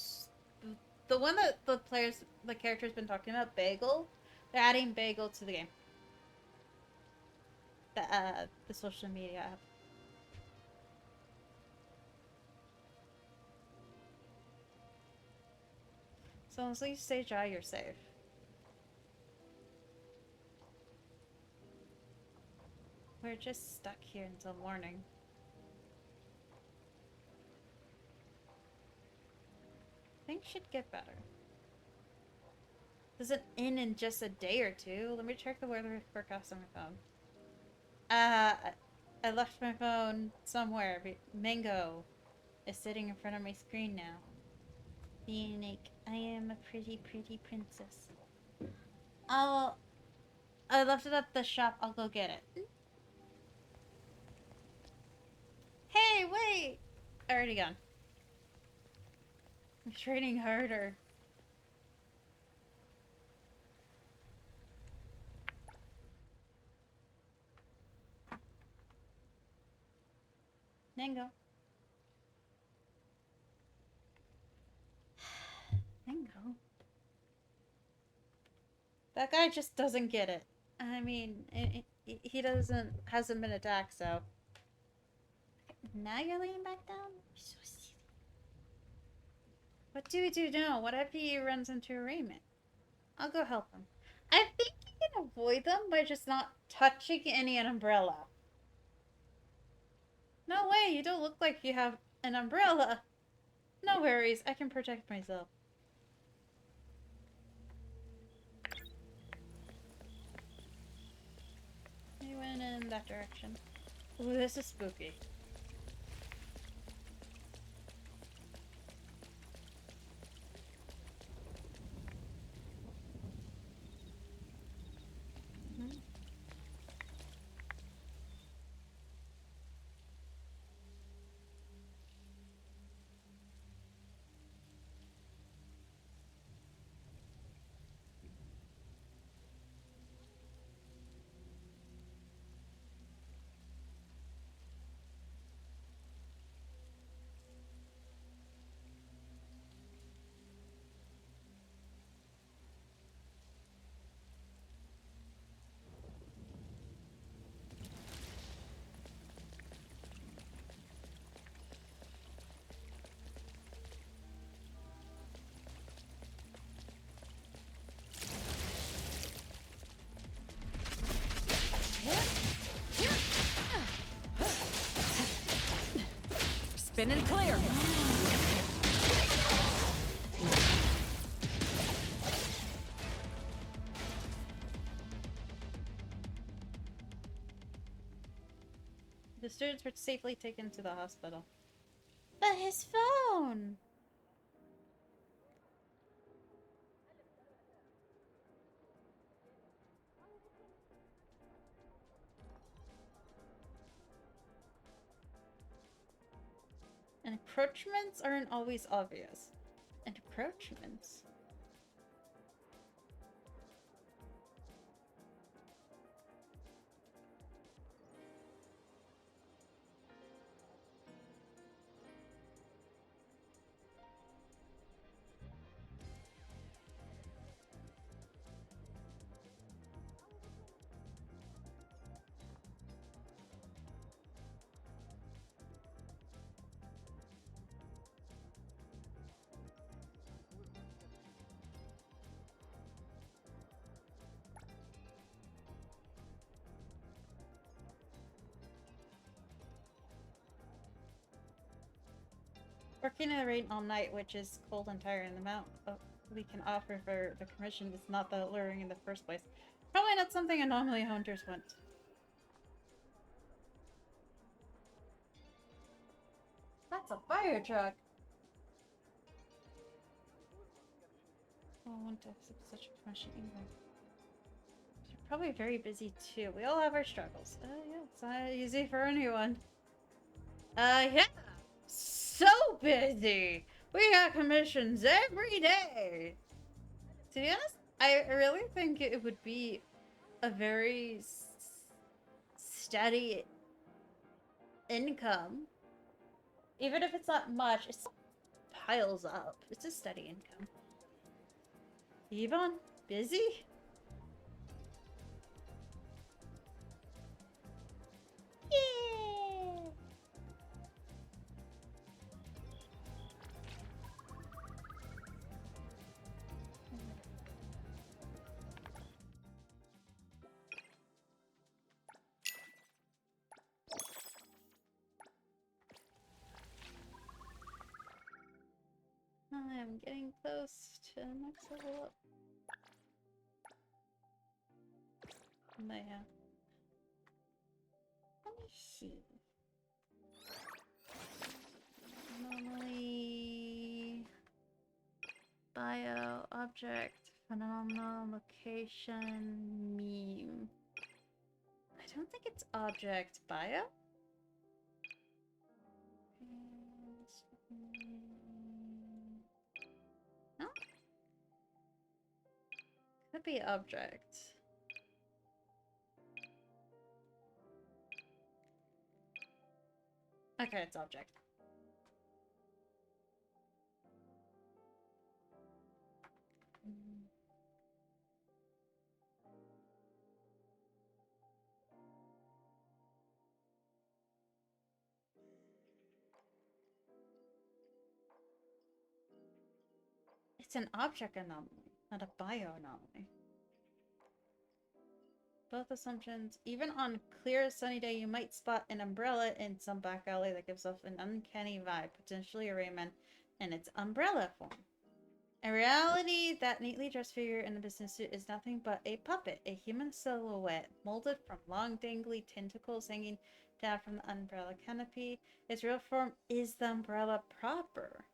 one that the character's been talking about, Bagel. They're adding Bagel to the game. The social media app. So as long as you stay dry, you're safe. We're just stuck here until morning. Things should get better. Does it end in just a day or two? Let me check the weather forecast on my phone. I left my phone somewhere. Mango is sitting in front of my screen now. Be unique. I am a pretty, pretty princess. I left it at the shop. I'll go get it. Hey, wait! Already gone. I'm training harder. Mango. Mango. That guy just doesn't get it. I mean, he hasn't been attacked, so. Now you're laying back down? You're so silly. What do we do now? What if he runs into a Raymond? I'll go help him. I think you can avoid them by just not touching any umbrella. No way, you don't look like you have an umbrella. No worries, I can protect myself. He went in that direction. Ooh, this is spooky. Spin and clear. The students were safely taken to the hospital. But his phone! Encroachments aren't always obvious. Encroachments? Working in the rain all night, which is cold and tiring. The amount we can offer for the commission is not that alluring in the first place. Probably not something anomaly hunters want. That's a fire truck! Oh, I want to accept such a commission either. You're probably very busy too. We all have our struggles. Yeah, it's not easy for anyone. Yeah! So busy! We got commissions every day! To be honest, I really think it would be a very steady income. Even if it's not much, it piles up. It's a steady income. Yvonne, busy? Yeah! I'm getting close to the next level up. But yeah. Let me see. Anomaly. Bio, object, phenomenal, location, meme. I don't think it's object. Bio? No? Could be object. Okay, it's object. It's an object anomaly, not a bio anomaly. Both assumptions. Even on clear sunny day, you might spot an umbrella in some back alley that gives off an uncanny vibe, potentially a Rayman in its umbrella form. In reality, that neatly dressed figure in the business suit is nothing but a puppet, a human silhouette, molded from long dangly tentacles hanging down from the umbrella canopy. Its real form is the umbrella proper.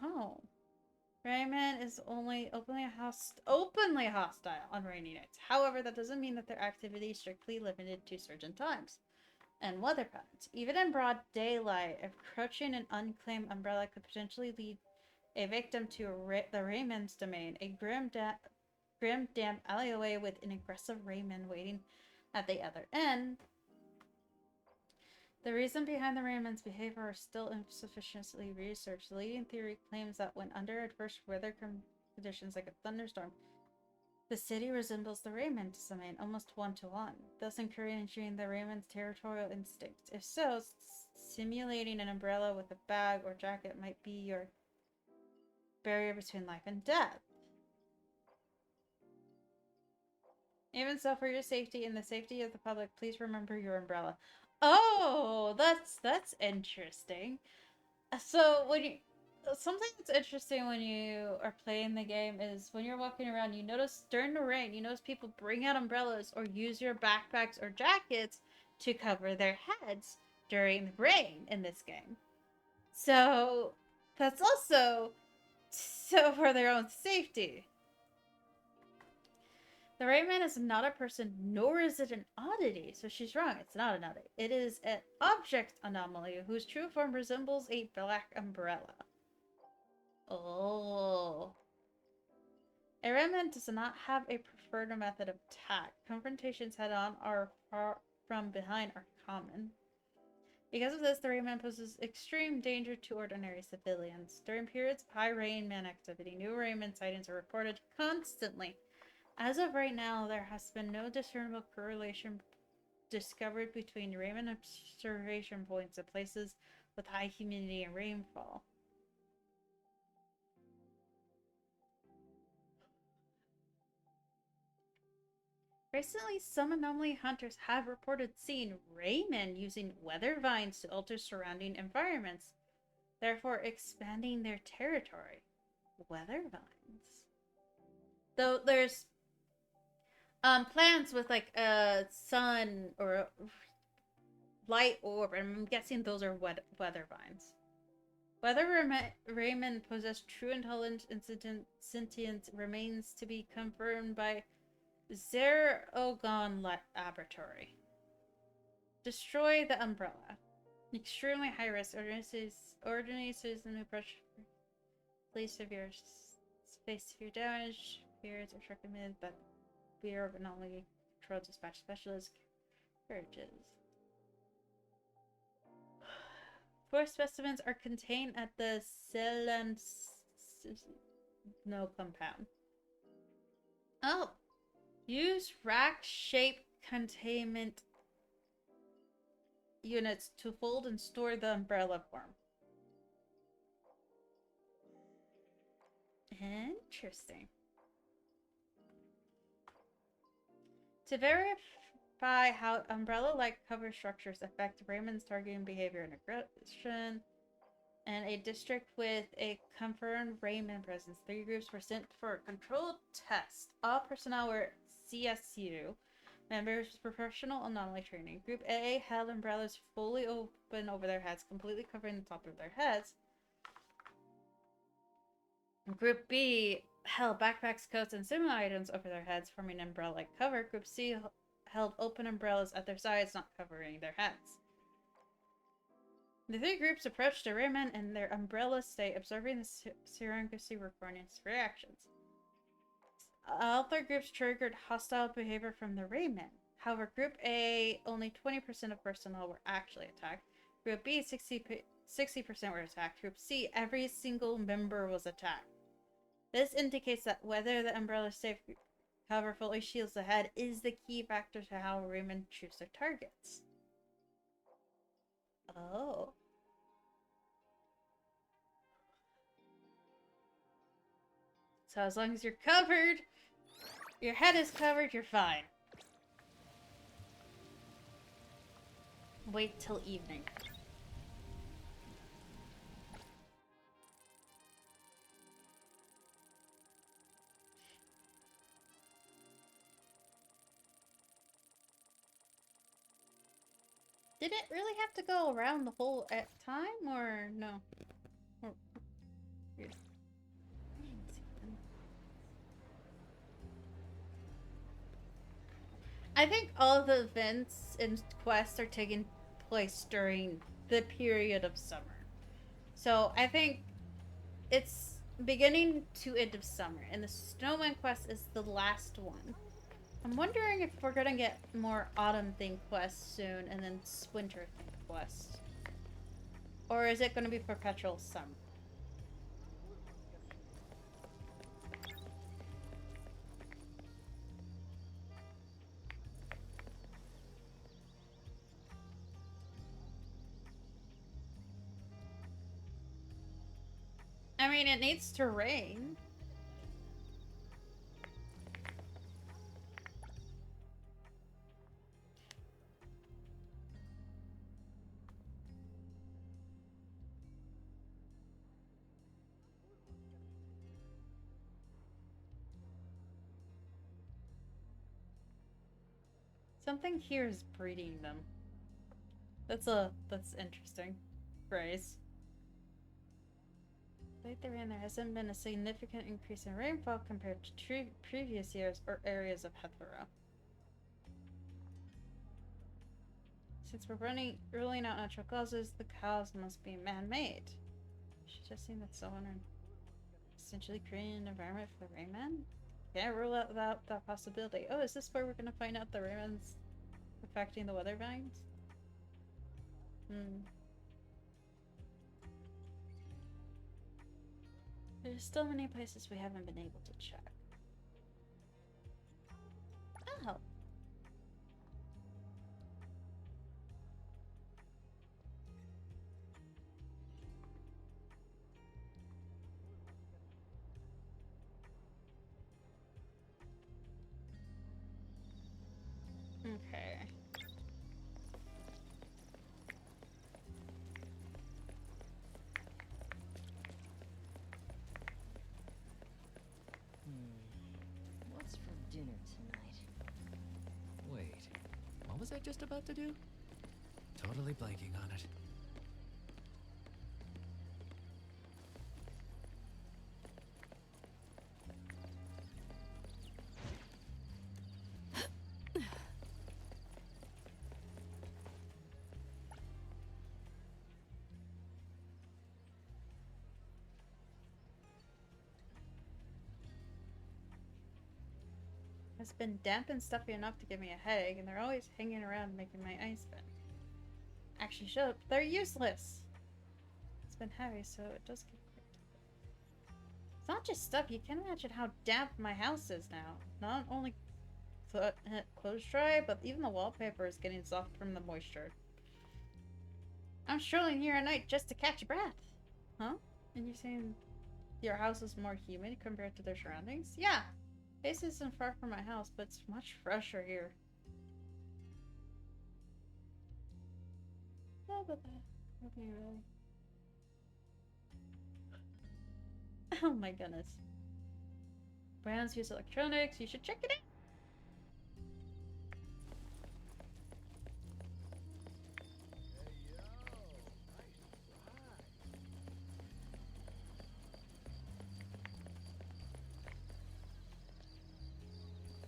Oh. Rayman is only openly hostile on rainy nights. However, that doesn't mean that their activity is strictly limited to certain times and weather patterns. Even in broad daylight, approaching an unclaimed umbrella could potentially lead a victim to the Rayman's domain, a grim, damp alleyway with an aggressive Rayman waiting at the other end. The reason behind the Rayman's behavior is still insufficiently researched. The leading theory claims that when under adverse weather conditions like a thunderstorm, the city resembles the Rayman's domain almost one-to-one, thus encouraging the Rayman's territorial instincts. If so, simulating an umbrella with a bag or jacket might be your barrier between life and death. Even so, for your safety and the safety of the public, please remember your umbrella. Oh, that's interesting. So when you something that's interesting when you are playing the game is when you're walking around, you notice during the rain, you notice people bring out umbrellas or use your backpacks or jackets to cover their heads during the rain in this game. So that's also so for their own safety. The Rayman is not a person, nor is it an oddity. So she's wrong. It's not an oddity. It is an object anomaly whose true form resembles a black umbrella. Oh. A Rayman does not have a preferred method of attack. Confrontations head-on or from behind are common. Because of this, the Rayman poses extreme danger to ordinary civilians. During periods of high Rayman activity, new Rayman sightings are reported constantly. As of right now, there has been no discernible correlation discovered between Rayman observation points at places with high humidity and rainfall. Recently, some anomaly hunters have reported seeing Raymen using weather vines to alter surrounding environments, therefore expanding their territory. Weather vines. Though there's plants with like a sun or a light orb, and I'm guessing those are weather vines. Whether Raymen possess true intelligence and sentience remains to be confirmed by Zer-Ogon Laboratory. Destroy the umbrella. Extremely high risk. Ordinances and approach. Place severe space severe damage. Fears are recommended, but Bureau of Anomaly Control dispatch specialist courages. 4 specimens are contained at the no compound. Oh! Use rack-shaped containment units to fold and store the umbrella form. Interesting. To verify how umbrella-like cover structures affect Raymen's targeting behavior and aggression, and a district with a confirmed Rayman presence, 3 groups were sent for a controlled test. All personnel were CSU members with professional anomaly training. Group A held umbrellas fully open over their heads, completely covering the top of their heads. Group B held backpacks, coats, and similar items over their heads, forming an umbrella-like cover. Group C held open umbrellas at their sides, not covering their heads. The 3 groups approached the Raymen in their umbrella state, observing the Serengeti recording its reactions. All 3 groups triggered hostile behavior from the Raymen. However, Group A, only 20% of personnel were actually attacked. Group B, 60% were attacked. Group C, every single member was attacked. This indicates that whether the umbrella safe cover fully shields the head is the key factor to how Raymen choose their targets. Oh. So as long as you're covered, your head is covered, you're fine. Wait till evening. Did it really have to go around the whole time, or no? Weird. I think all of the events and quests are taking place during the period of summer. So I think it's beginning to end of summer, and the Snowman quest is the last one. I'm wondering if we're gonna get more autumn-themed quests soon, and then winter-themed quests. Or is it gonna be perpetual summer? I mean, it needs to rain. Something here is breeding them. That's interesting. Phrase. Lately, there hasn't been a significant increase in rainfall compared to previous years or areas of Hethera. Since we're ruling out natural causes, the cause must be man-made. Suggesting that someone essentially creating an environment for Rayman? Can't rule out that possibility. Oh, is this where we're gonna find out the Rayman's affecting the weather vines? There's still many places we haven't been able to check. Oh. I just about to do? Totally blanking on it. It's been damp and stuffy enough to give me a headache, and they're always hanging around making my eyes spin. Actually, shut up. They're useless. It's been heavy, so it does get picked up. It's not just stuff. You can't imagine how damp my house is now. Not only clothes dry, but even the wallpaper is getting soft from the moisture. I'm strolling here at night just to catch a breath. Huh? And you're saying your house is more humid compared to their surroundings? Yeah. This isn't far from my house, but it's much fresher here. Oh, but that would be really... Oh my goodness. Brands use electronics. You should check it out.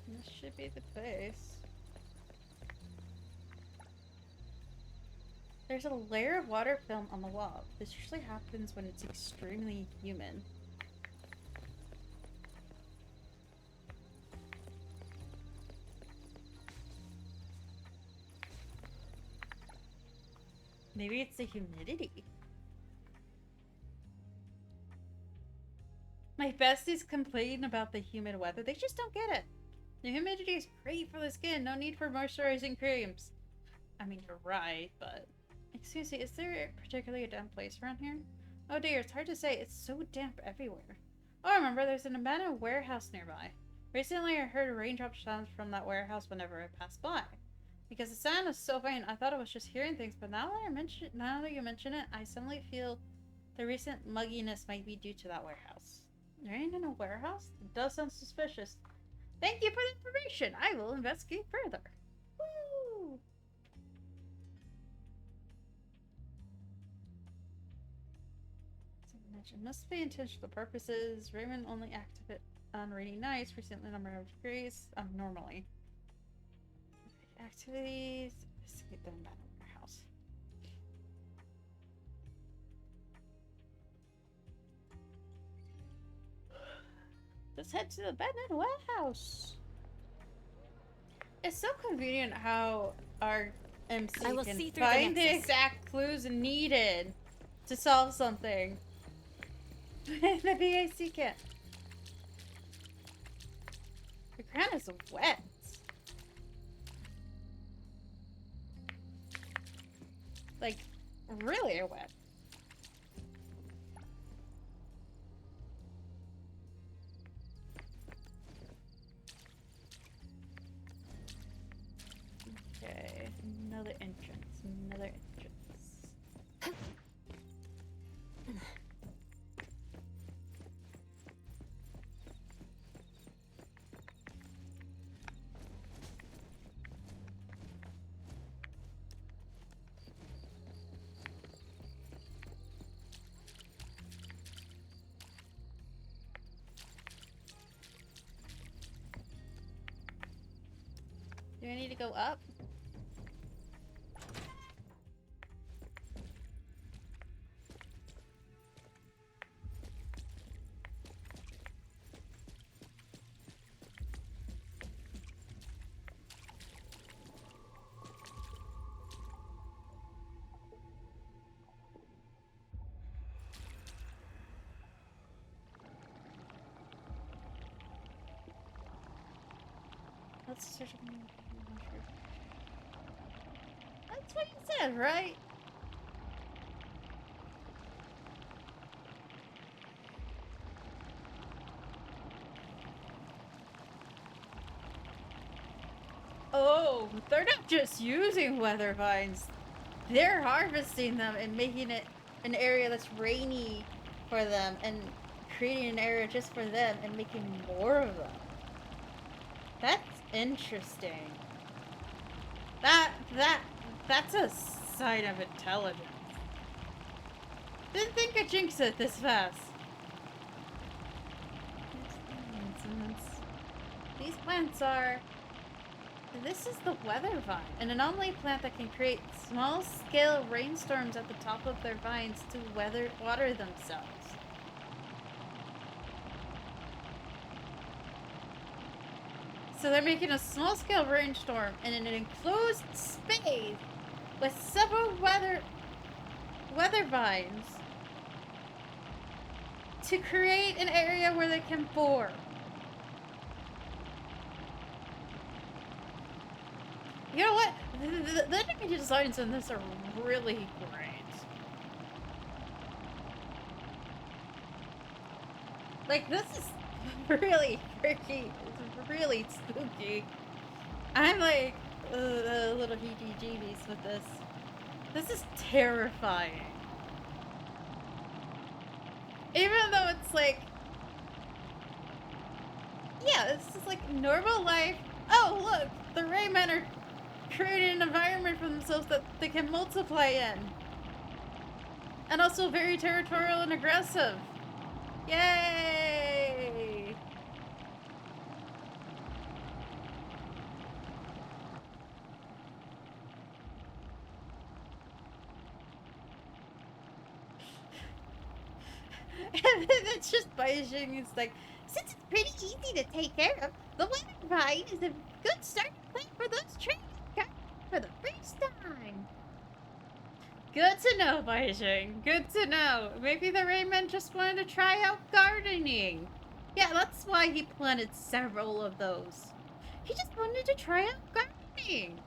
This should be the place. There's a layer of water film on the wall. This usually happens when it's extremely humid. Maybe it's the humidity. My besties complain about the humid weather. They just don't get it. The humidity is great for the skin. No need for moisturizing creams. I mean, you're right, but... Excuse me, is there a particularly damp place around here? Oh dear, it's hard to say. It's so damp everywhere. Oh, I remember there's an abandoned warehouse nearby. Recently, I heard raindrop sounds from that warehouse whenever I passed by. Because the sound is so faint, I thought I was just hearing things, but now that you mention it, I suddenly feel the recent mugginess might be due to that warehouse. Rain in a warehouse? It does sound suspicious. Thank you for the information. I will investigate further. Woo! It must be intentional purposes. Raymond only active it on rainy nights. Recently, number of degrees. Normally. Activities. Investigate the abandoned warehouse. Let's head to the abandoned warehouse. It's so convenient how our MC can find the exact clues needed to solve something. The BAC can't. The ground is wet. Like, really wet. Okay, another entrance, another entrance. Do I need to go up? Let's search. That's what you said, right? Oh, they're not just using weather vines. They're harvesting them and making it an area that's rainy for them and creating an area just for them and making more of them. That's interesting. That's a sign of intelligence. Didn't think I'd jinx it this fast. These plants are... This is the weather vine, an anomaly plant that can create small-scale rainstorms at the top of their vines to water themselves. So they're making a small-scale rainstorm in an enclosed space with several weather vines to create an area where they can bore. You know what? The enemy designs in this are really great. Like, this is really freaky. It's really spooky. I'm like a little heebie-jeebies with this. This is terrifying. Even though it's like... Yeah, this is like normal life. Oh, look! The Raymen are creating an environment for themselves that they can multiply in. And also very territorial and aggressive. Yay! And it's just Baizhing. It's like, since it's pretty easy to take care of, the weather vine is a good starting point for those trees for the first time. Good to know, Baizhing. Good to know. Maybe the Rayman just wanted to try out gardening. Yeah, that's why he planted several of those. He just wanted to try out gardening.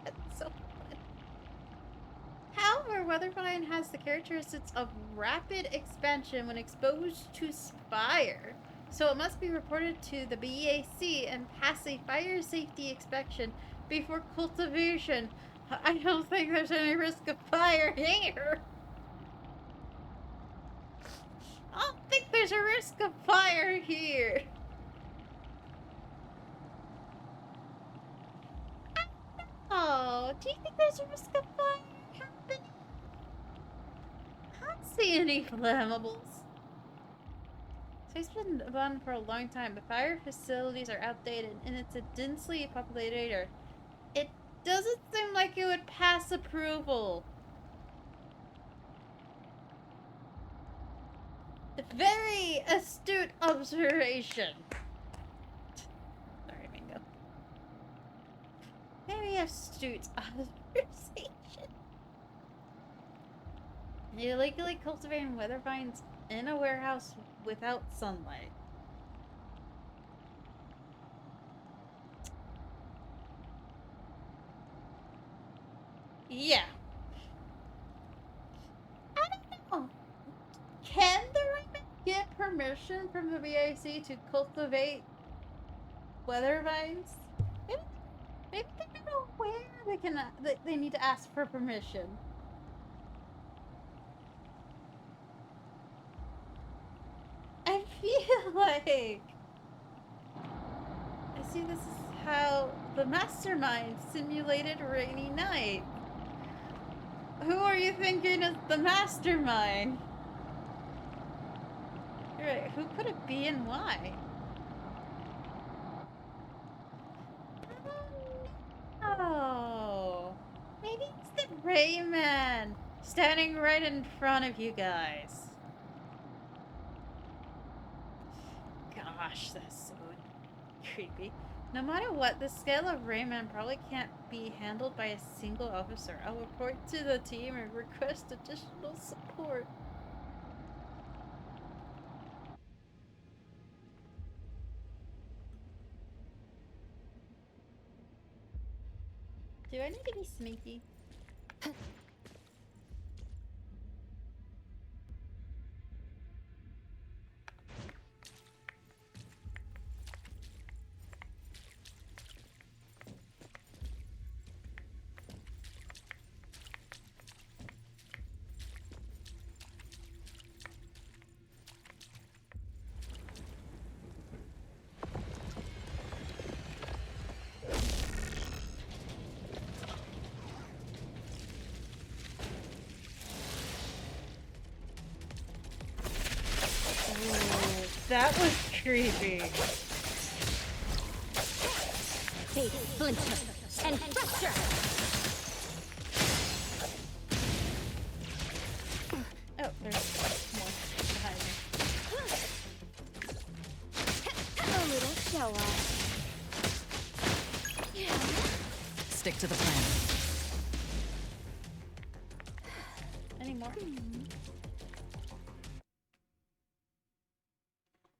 That's so fun. However, Weathervine has the characteristics of rapid expansion when exposed to fire. So it must be reported to the BAC and pass a fire safety inspection before cultivation. I don't think there's any risk of fire here. I don't think there's a risk of fire here. Oh, do you think there's a risk of fire happening? I don't see any flammables. So it's been run for a long time. The fire facilities are outdated and it's a densely populated area. It doesn't seem like it would pass approval. Very astute observation. Sorry, Mingo. Very astute observation. Illegally cultivating weather vines in a warehouse without sunlight. Yeah. I don't know. Can the Rayman get permission from the BAC to cultivate weather vines? Maybe they're not aware they need to ask for permission. I feel like I see this is how the mastermind simulated a rainy night. Who are you thinking is the mastermind? You're right, who could it be and why? Oh, maybe it's the Rayman standing right in front of you guys. Gosh, that's so creepy. No matter what, the scale of Rayman probably can't be handled by a single officer. I'll report to the team and request additional support. Do I need to be sneaky? That was creepy. Fade, splinter, and fracture! Oh, there's more behind me. A little show off. Stick to the plan. Any more?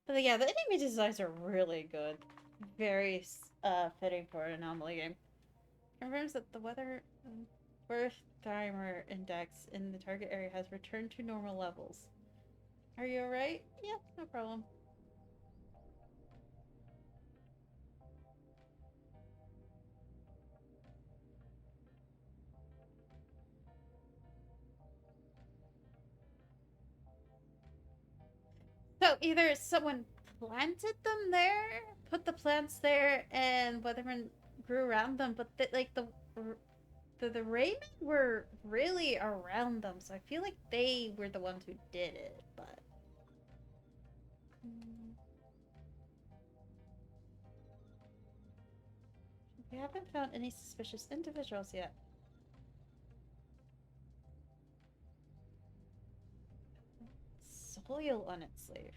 But yeah, the enemy designs are really good. Very fitting for an anomaly game. Confirms that the weather Wertheimer index in the target area has returned to normal levels. Are you alright? Yeah, no problem. So either someone planted them there, put the plants there, and Weatherman grew around them, but like the Raymen were really around them, so I feel like they were the ones who did it, but... We haven't found any suspicious individuals yet. Soil on its sleeve.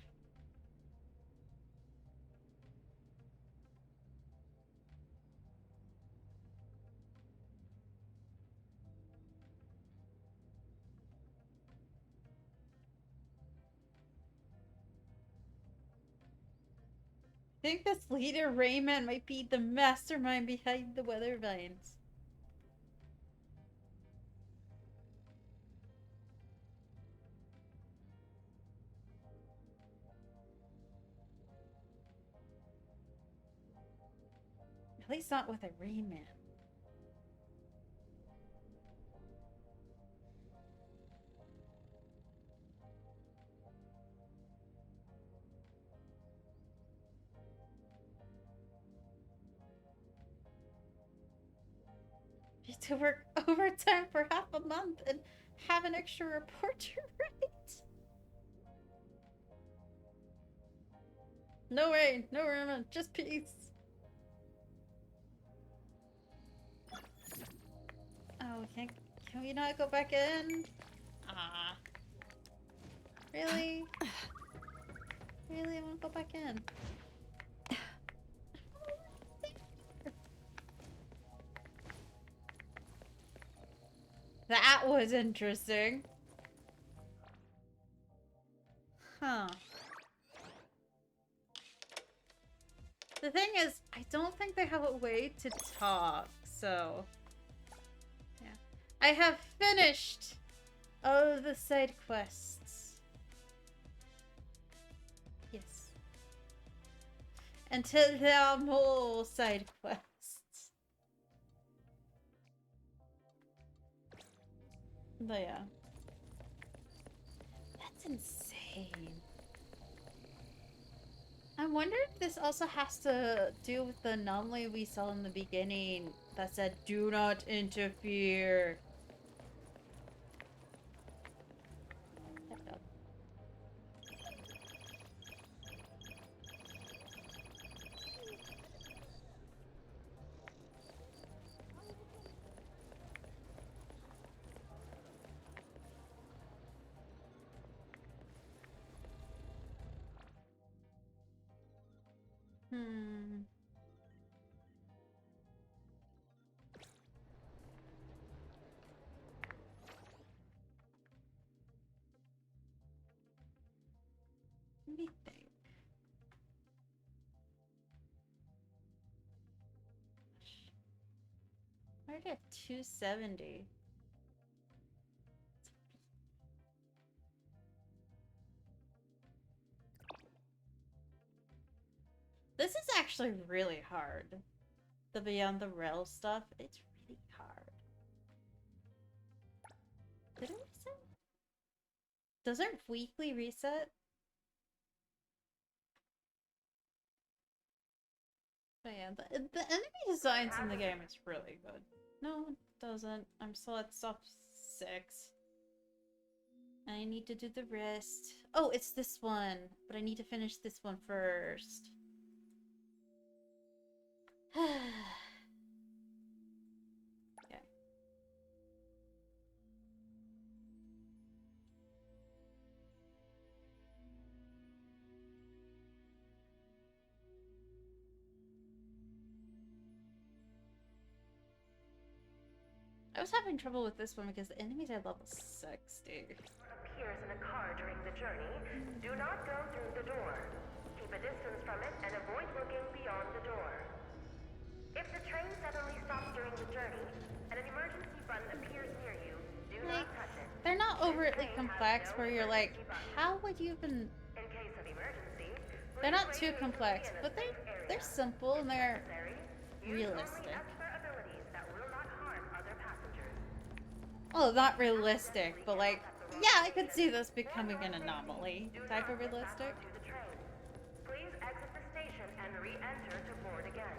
I think this leader Rayman might be the mastermind behind the weather vines. At least not with a Rayman. You have to work overtime for half a month and have an extra report to write. No rain, no Rayman, just peace. Oh, can we not go back in? Ah. Really? Really? I want to go back in. That was interesting. Huh. The thing is, I don't think they have a way to talk, so... Yeah. I have finished all of the side quests. Yes. Until there are more side quests. But yeah. That's insane. I wonder if this also has to do with the anomaly we saw in the beginning that said, "Do not interfere." Hmm. Let me think. I already have 270. This is actually really hard. The Beyond the Rail stuff, it's really hard. Did it reset? Does it weekly reset? But yeah, the enemy designs in the game is really good. No, it doesn't. I'm still at stop 6. I need to do the rest. Oh, it's this one. But I need to finish this one first. Okay. I was having trouble with this one because the enemies are level 60. Appears in a car during the journey, do not go through the door. Keep a distance from it and avoid looking beyond the door. If the train suddenly stops during the journey and an emergency button appears near you, do not touch it. They're not overtly complex where you're like, how would you even... In case of emergency, They're not too complex, but they're simple and they're realistic. extra abilities that will not harm other passengers. Well, not realistic, but like, yeah, I could see this becoming an anomaly type of realistic. To the train. Please exit the station and re-enter to board again.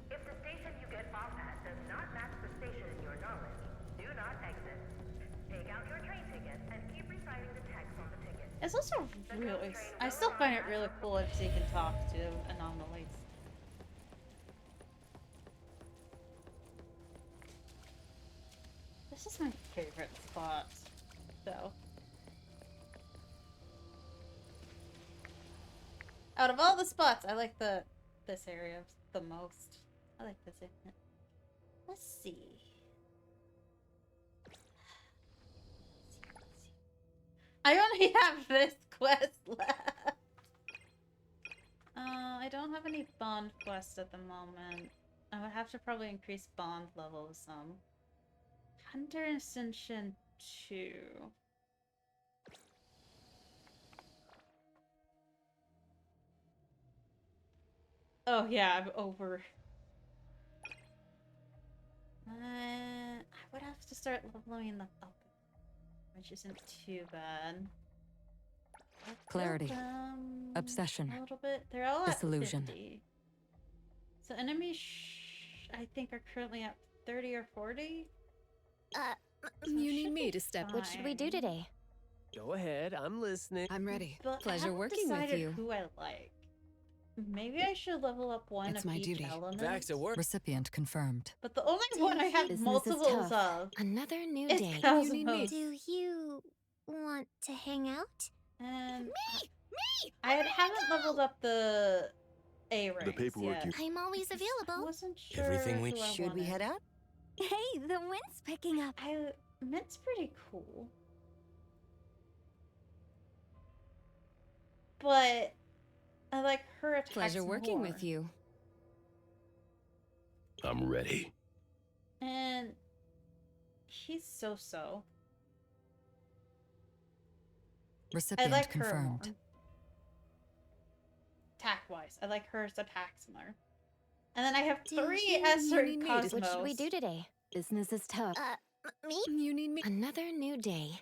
If the station you get off at does not match the station in your knowledge, do not exit. Take out your train ticket and keep reciting the text on the ticket. It's also really, I still find it really cool if you can talk to anomalies. This is my favorite spot, though. Out of all the spots, I like this area the most. I like this area. Let's see. I only have this quest left. I don't have any bond quests at the moment. I would have to probably increase bond levels some. Hunter Ascension 2. Oh yeah, I'm over. I would have to start leveling them up, which isn't too bad. Clarity. Obsession. A little bit. They're all Disillusion. at 50. So enemies, I think, are currently at 30 or 40. You need me to step in. What should we do today? Go ahead, I'm listening. I'm ready. But I Pleasure haven't working with decided you. Who I like. Maybe I should level up one It's of my each duty. element. Vax at work. Recipient confirmed. But the only one I have Business is multiples tough. of Another new is day. You need me. Cosmos. Do you want to hang out? And I haven't leveled up the A ranks paperwork yet. you- I'm always I available. wasn't sure Everything we- who I Should we wanted. head out? Hey, the wind's picking up. Mint's pretty cool. But I like her attacks Pleasure working more. with you. I'm ready. And he's so-so. I Recipient like her more. confirmed. Attack-wise, I like her attacks more. And then I have Do 3 you Esser need me to- Cosmos. What should we do today? Business is tough. Me? You need me. Another new day.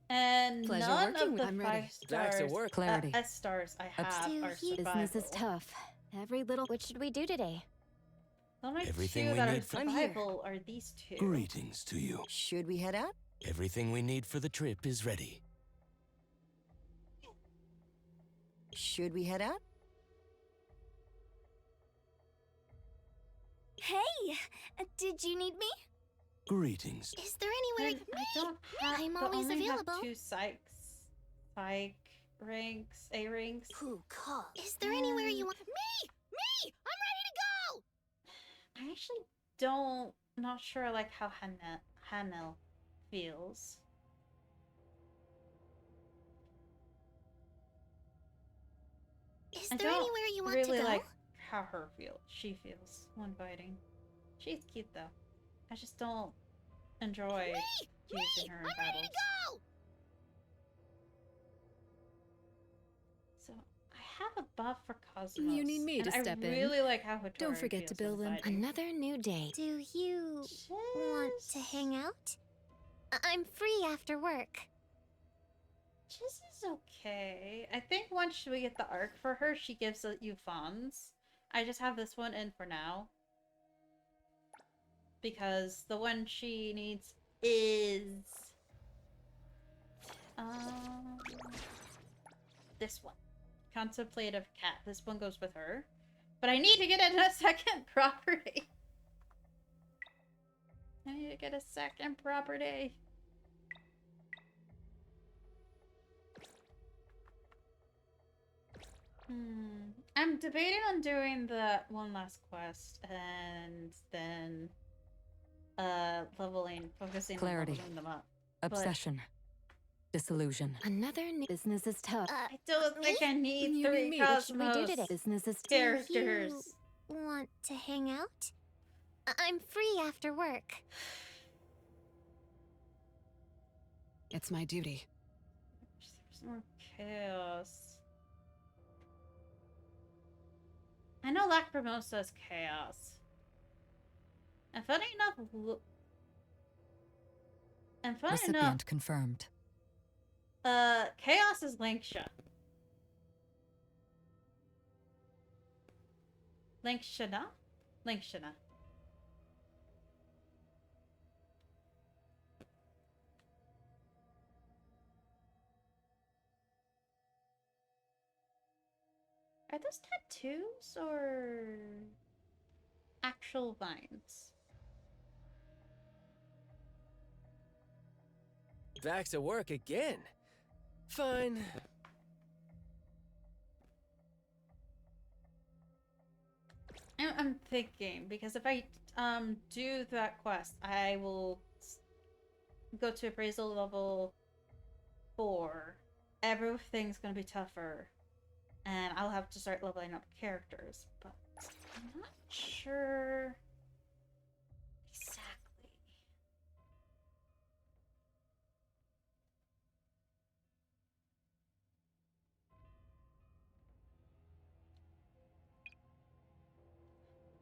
And Pleasure none working of with- the I'm 5 ready. stars, Vax at work. Clarity. S stars I have Do are you- survival. Business is tough. Every little. What should we do today? The only Everything 2 we that are need for- I'm here. survival are these 2. Greetings to you. Should we head out? Everything we need for the trip is ready. Should we head out? Hey, did you need me? Greetings. Is there anywhere? And I don't have. I'm but always only available. Have 2 psych ranks, A ranks. Who called? Is there anywhere you want? Me! Me! I'm ready to go! I actually don't. Not sure I like how Hanel feels. Is I there don't anywhere you want really to go? like how she feels when fighting. She's cute though. I just don't enjoy using her in I'm ready battles. to go! So I have a buff for Cosmos. You need me to and step in. I really like how Hattori Don't forget to feels build when them. fighting. Another new day. Do you want to hang out? I'm free after work. This is okay. I think once we get the arc for her, she gives you funds. I just have this one in for now. Because the one she needs is This one. Contemplative cat. This one goes with her. But I need to get a second property. I need to get a second property. I'm debating on doing the one last quest and then focusing Clarity. on leveling them up. Obsession. Disillusion. Another business is tough. I don't think I need you three and me, what should we do Cosmos today? Business is characters. Want to hang out? I'm free after work. It's my duty. There's more chaos. I know Lacrimosa is chaos. And funny enough, Recipient confirmed. chaos is Lanksha. Lankshana? Lankshana. Are those tattoos or actual vines? Back to work again. Fine. I'm thinking, because if I do that quest, I will go to appraisal level 4. Everything's gonna be tougher, and I'll have to start leveling up characters. But I'm not sure exactly.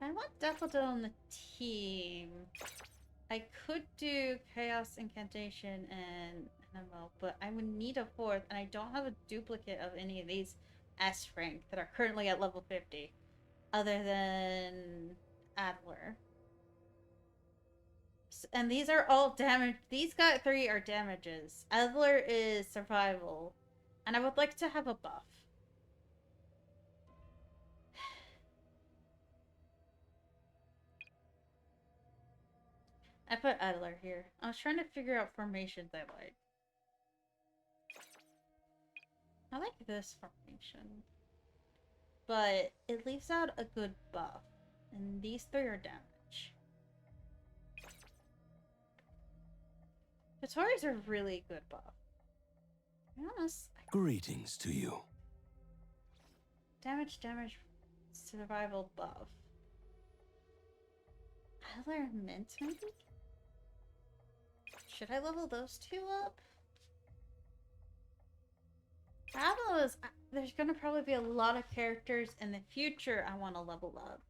I want Daffodil on the team. I could do Chaos Incantation and MMO, but I would need a 4th, and I don't have a duplicate of any of these S rank that are currently at level 50, other than Adler. And these are all damage. These 3 are damages. Adler is survival, and I would like to have a buff. I put Adler here. I was trying to figure out formations I like. I like this formation. But it leaves out a good buff. And these 3 are damage. The Tories are really good buff. To be honest, Greetings to you. damage, survival buff. Adler Mint, maybe? Should I level those 2 up? Problem is, there's gonna probably be a lot of characters in the future I want to level up.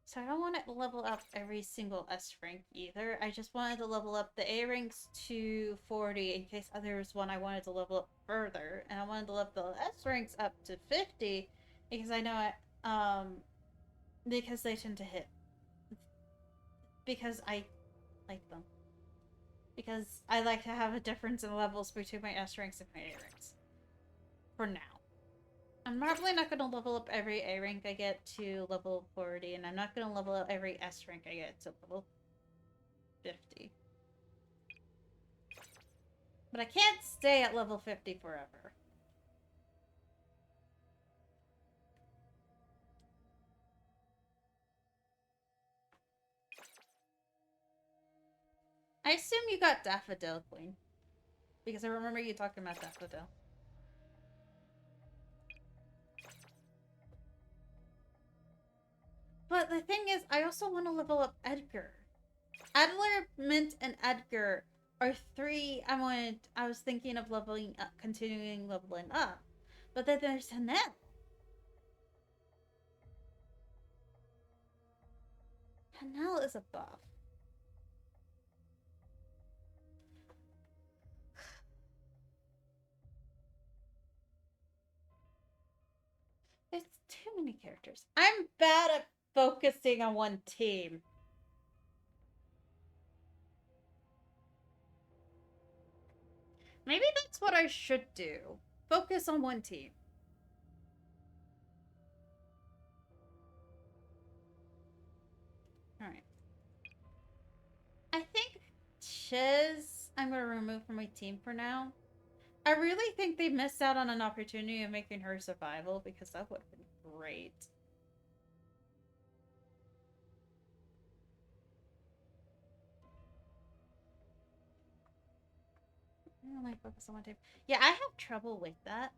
So I don't want to level up every single S rank either. I just wanted to level up the A ranks to 40 in case there was one I wanted to level up further. And I wanted to level the S ranks up to 50 because I know because they tend to hit. Because I like them. Because I like to have a difference in levels between my S ranks and my A ranks. For now. I'm probably not going to level up every A rank I get to level 40, and I'm not going to level up every S rank I get to level 50. But I can't stay at level 50 forever. I assume you got Daffodil, Queen. Because I remember you talking about Daffodil. But the thing is, I also want to level up Edgar. Adler, Mint, and Edgar are 3 I was thinking of leveling up, continuing leveling up. But then there's Hanel. Hanel is a buff. There's too many characters. I'm bad at focusing on one team. Maybe that's what I should do. Focus on one team. Alright. I think Chiz I'm going to remove from my team for now. I really think they missed out on an opportunity of making her survival because that would have been great. I only focus on one team. Yeah, I have trouble with that.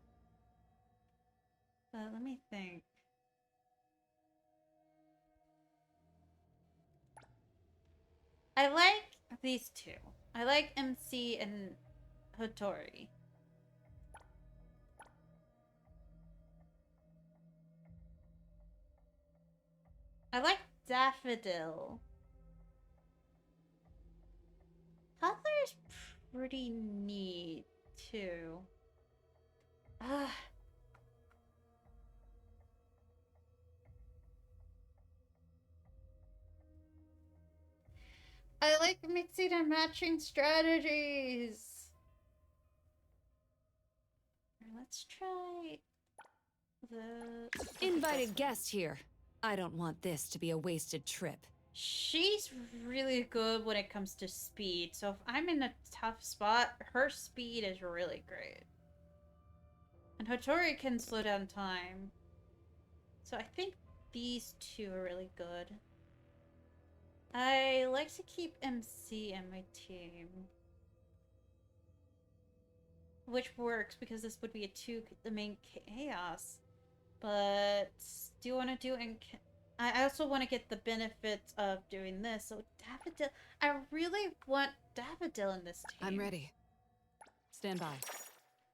But let me think. I like these two. I like MC and Hattori. I like Daffodil. Toddler's pretty neat, too. Ah. I like mixing and matching strategies. Let's try the Invited guest here. I don't want this to be a wasted trip. She's really good when it comes to speed. So if I'm in a tough spot, her speed is really great. And Hattori can slow down time. So I think these two are really good. I like to keep MC in my team. Which works because this would be the main chaos. But do you want to do I also want to get the benefits of doing this. So Daffodil, I really want Daffodil in this team. I'm ready. Stand by.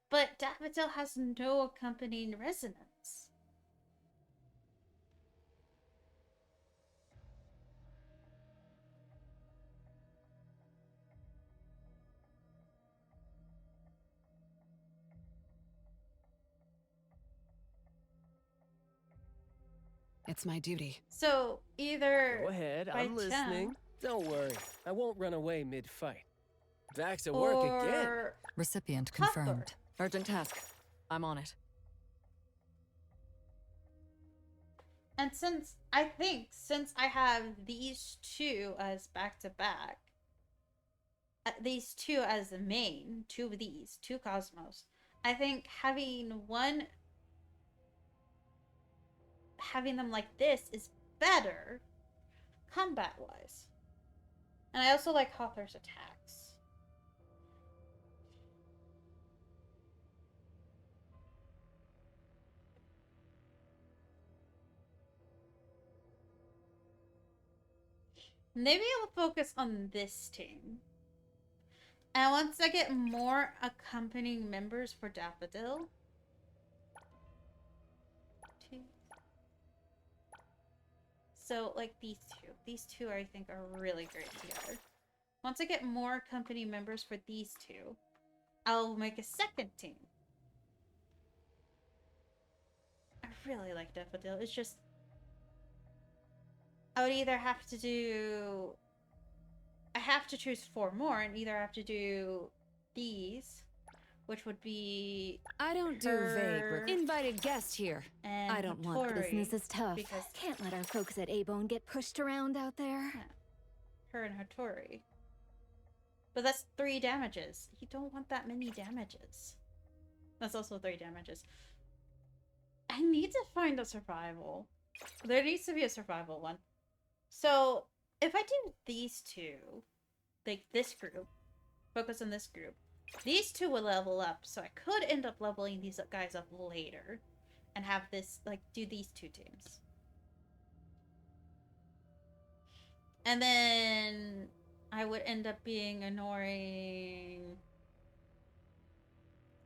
But Daffodil has no accompanying resonance. It's my duty. So either Go ahead, by I'm listening. Don't worry, I won't run away mid-fight. Back to work again. Recipient Cuthbert. confirmed. Urgent task. I'm on it. And since I have these two as back-to-back, these two as the main, two of these, two Cosmos, I think having them like this is better combat-wise. And I also like Hawthorne's attacks. Maybe I'll focus on this team. And once I get more accompanying members for Daffodil. So, like these two. These two I think are really great together. Once I get more company members for these two, I'll make a second team. I really like Daffodil. It's just I would either have to do... I have to choose 4 more and either have to do these, which would be... I don't do vague. Invited guest here. And I don't want Hattori, Business is tough. because Can't let our folks at A-Bone get pushed around out there. yeah, her and Hattori. But that's 3 damages. You don't want that many damages. That's also 3 damages. I need to find a survival. There needs to be a survival one. So, if I do these two, like this group, focus on this group, these two will level up, so I could end up leveling these guys up later and have this, like, do these 2 teams. And then I would end up being annoying.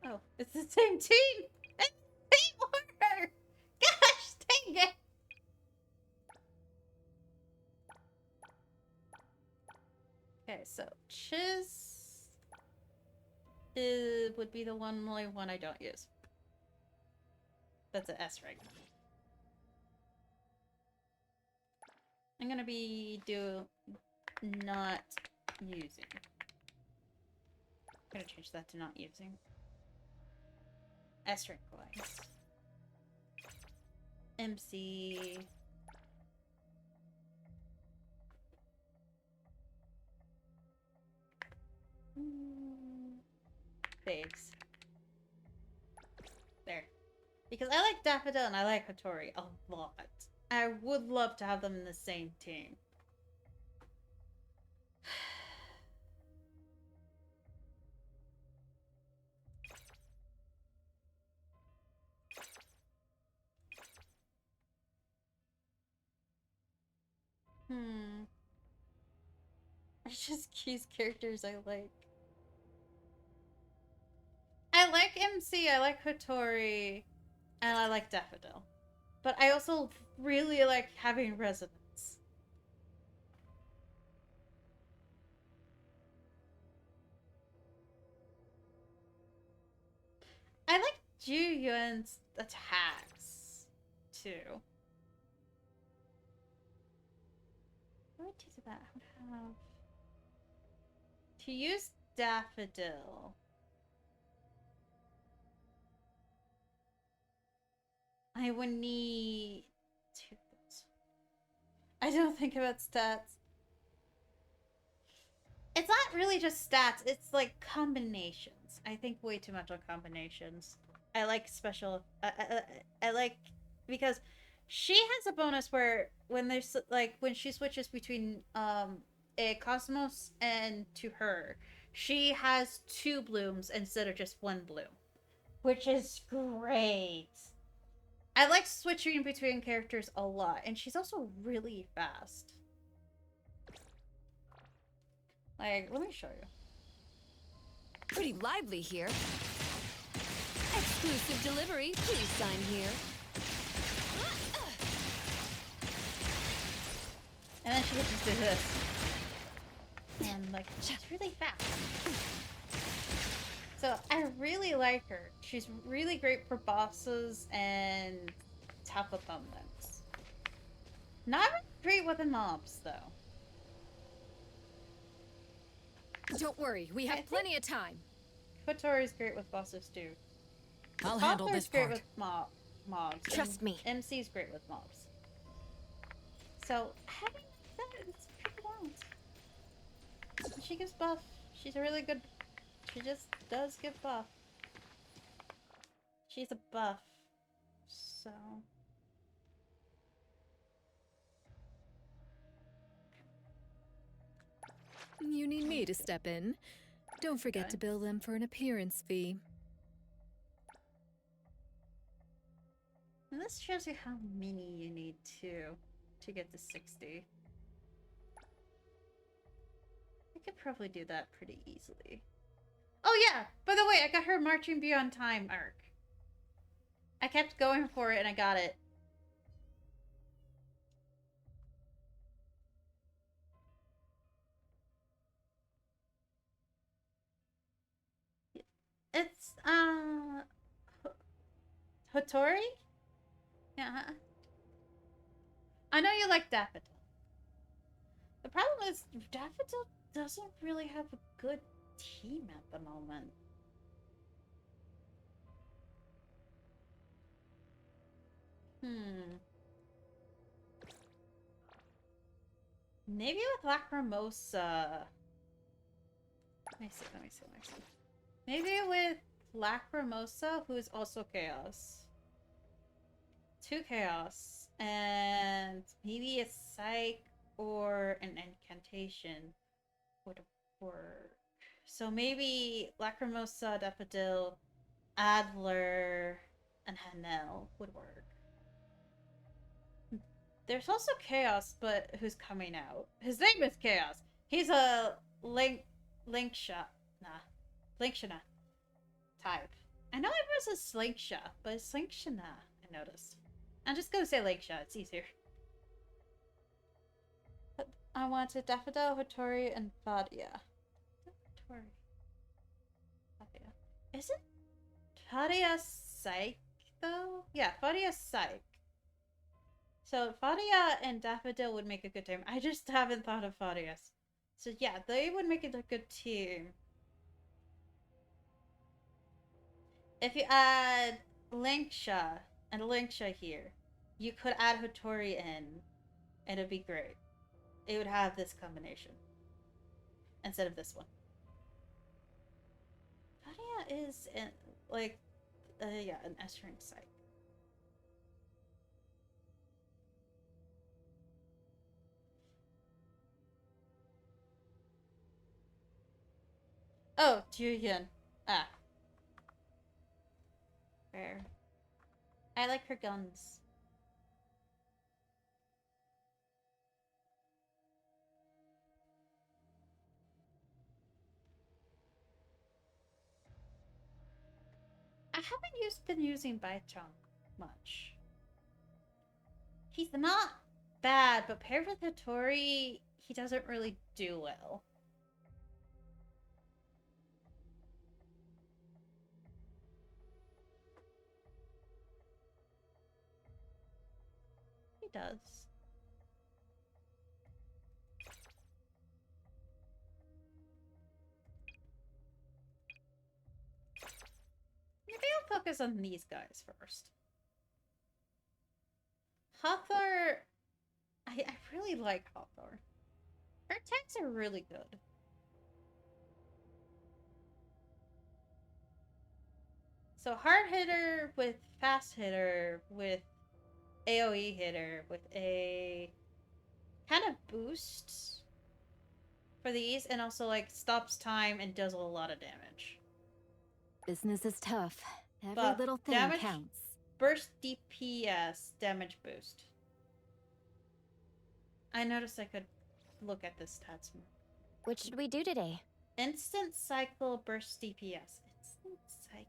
Oh, it's the same team! It's the same order! Gosh, dang it! Okay, so Chiz would be the only one I don't use. That's an S rank. I'm gonna be not using. gonna change that to not using. S rank wise. MC. Babes. There. Because I like Daffodil and I like Hattori a lot. I would love to have them in the same team. I just choose characters I like. I like MC, I like Hattori, and I like Daffodil. But I also really like having Resonance. I like Ju Yuan's attacks, too. What would do that? I would have... To use Daffodil... I would need... two things. I don't think about stats. It's not really just stats, it's like combinations. I think way too much on combinations. I like special... I like... Because she has a bonus where when there's like when she switches between a Cosmos and to her, she has 2 blooms instead of just 1 bloom, which is great. I like switching between characters a lot, and she's also really fast. Like, let me show you. Pretty lively here. Exclusive delivery. Please sign here. And then she gets to do this. And, like, she's really fast. So, I really like her. She's really great for bosses and tough opponents. Not great with the mobs, though. Don't worry, we have plenty of time. Hattori's great with bosses, too. I'll handle this great part. with mobs. Trust me. MC's great with mobs. So, having that, it's pretty wild. She gives buff. She's a really good... She just does give buff. She's a buff. So... You need me to step in. Don't forget to bill them for an appearance fee. And this shows you how many you need to get to 60. I could probably do that pretty easily. Oh yeah! By the way, I got her Marching Beyond Time arc. I kept going for it and I got it. It's, Hattori? Yeah. I know you like Daffodil. The problem is, Daffodil doesn't really have a good team at the moment. Maybe with Lacrimosa. Let me see. Maybe with Lacrimosa, who is also Chaos. 2 Chaos. And maybe a Psych or an Incantation would work. So maybe Lacrimosa, Daffodil, Adler, and Hanel would work. There's also Chaos, but who's coming out. His name is Chaos. He's a Linkshana type. I know it was a Slingshot, but it's Linkshana, I noticed. I'm just gonna say Linkshot, it's easier. But I wanted Daffodil, Hattori, and Fadia. Hattori. Fadia. Is it Fadia Psych, though? Yeah, Fadia Psych. So Fadia and Daffodil would make a good team. I just haven't thought of Fadia's. So yeah, they would make it a good team. If you add Linksha and Linksha here, you could add Hattori in, and it'd be great. It would have this combination instead of this one. Nadia is in, like, yeah, an S-rank site. Oh, Juhyun. Ah. Fair. I like her guns. I haven't been using Baichang much. He's not bad, but paired with Hattori, he doesn't really do well. He does. Maybe I'll focus on these guys first. Hathor, I really like Hathor. Her attacks are really good. So hard hitter with fast hitter with AoE hitter with a kind of boost for these, and also like stops time and does a lot of damage. Business is tough. Every But little thing damage- counts. Burst DPS damage boost. I noticed I could look at the stats more. What should we do today? Instant cycle burst DPS. Instant cycle.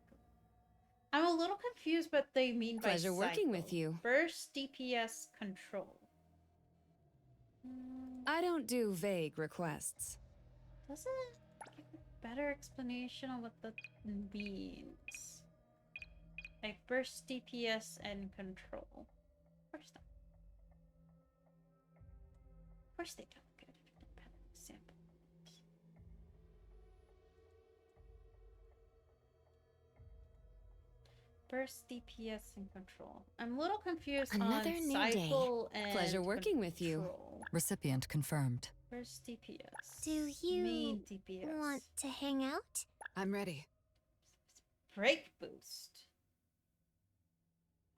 I'm a little confused what they mean by Pleasure working with cycle. you. Burst DPS control. I don't do vague requests. Doesn't give a better explanation on what that means. Like burst DPS and control. Of course not. Of course they don't get an independent sample. Burst DPS and control. I'm a little confused Another on new cycle day. and Pleasure working with you. control. Recipient confirmed. Burst DPS. Do you Main DPS. want to hang out? I'm ready. Break boost.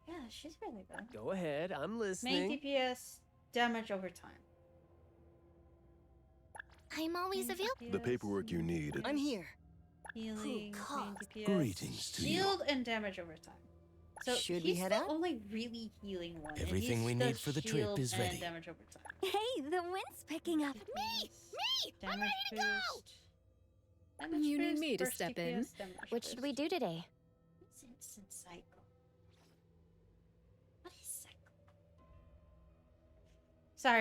Yeah, she's really good. Go ahead, I'm Main listening. DPS, damage over time. I'm always Main available. The DPS, paperwork you need. I'm here. Healing, Oh, main God. DPS, Greetings to you. shield and damage over time. So Should we he's head the out? only really healing one. and Everything he we does need for the trip shield is and ready. damage over time. Hey, the wind's picking up. Me! I'm Damage ready to go! boost. Damage You need boost, me to burst step DPS, in. damage What should we boost. do today? What's instant cycle? What is cycle?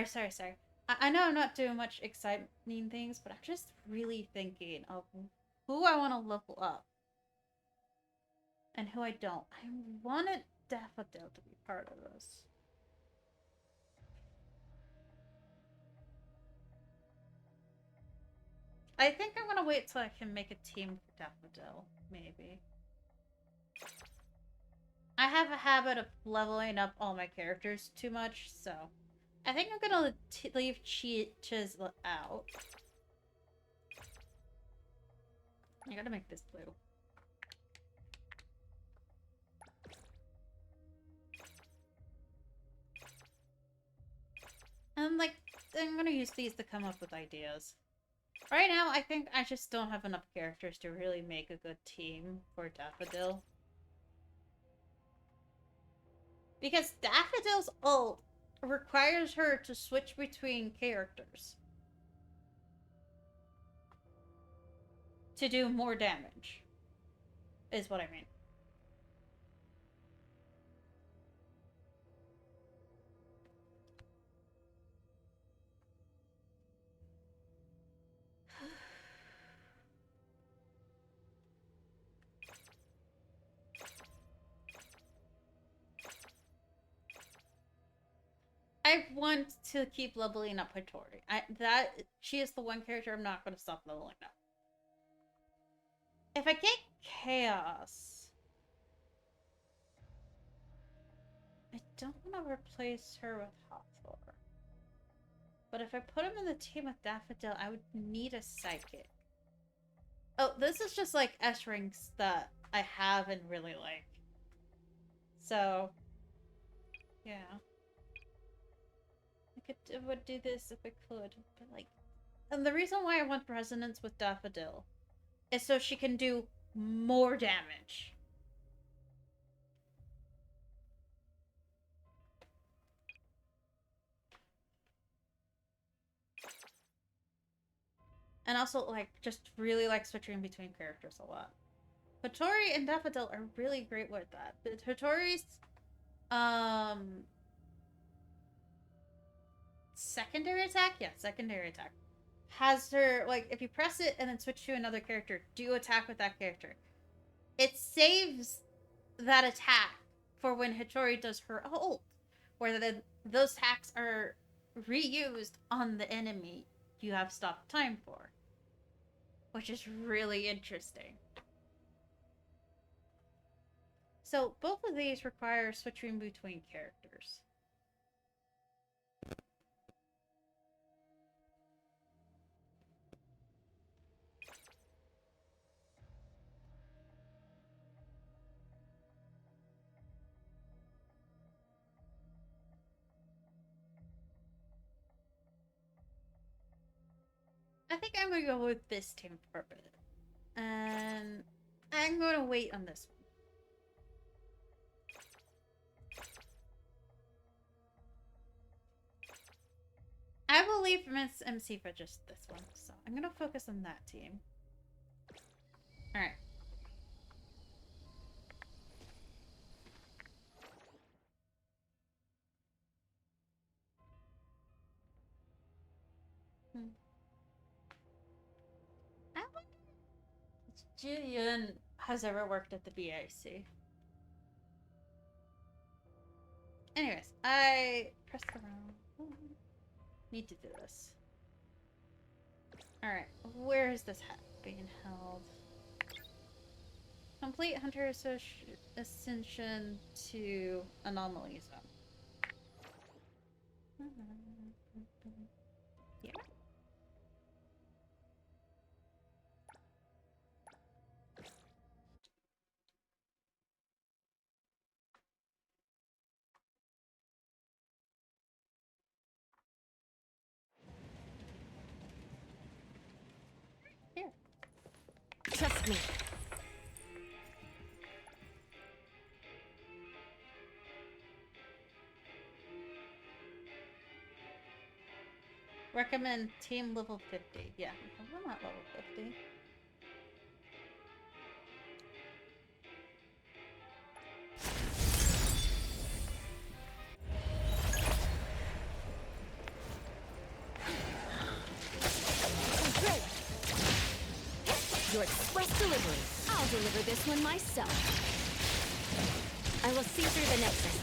Sorry. I know I'm not doing much exciting things, but I'm just really thinking of who I want to level up and who I don't. I wanted Daffodil to be part of this. I think I'm gonna wait till I can make a team for Daffodil, maybe. I have a habit of leveling up all my characters too much, so I think I'm gonna leave Chisel out. I gotta make this blue. And like, I'm gonna use these to come up with ideas. Right now, I think I just don't have enough characters to really make a good team for Daffodil. Because Daffodil's ult requires her to switch between characters to do more damage, is what I mean. I want to keep leveling up Hattori. She is the one character I'm not going to stop leveling up. If I get Chaos, don't want to replace her with Hathor. But if I put him in the team with Daffodil, I would need a psychic. Oh, this is just like S-Rings that I have and really like. So, yeah. I would do this if I could, but like... And the reason why I want Resonance with Daffodil is so she can do more damage. And also, like, just really like switching between characters a lot. Hattori and Daffodil are really great with that. But Hattori's, secondary attack? Yeah, secondary attack. Has her, like, if you press it and then switch to another character, do attack with that character. It saves that attack for when Hattori does her ult, where those attacks are reused on the enemy you have stopped time for. Which is really interesting. So, both of these require switching between characters. I think I'm going to go with this team for a bit. And I'm going to wait on this one. I will leave Miss MC for just this one, so I'm going to focus on that team. Alright. I wonder if Jillian has ever worked at the BIC. Anyways, I pressed the wrong... Need to do this. Alright, where is this hat being held? Complete Hunter Ascension to Anomaly Zone. Yeah. Here. Trust me. Recommend team level 50. Yeah, I'm not level 50. Great. Your express delivery. I'll deliver this one myself. I will see through the nexus.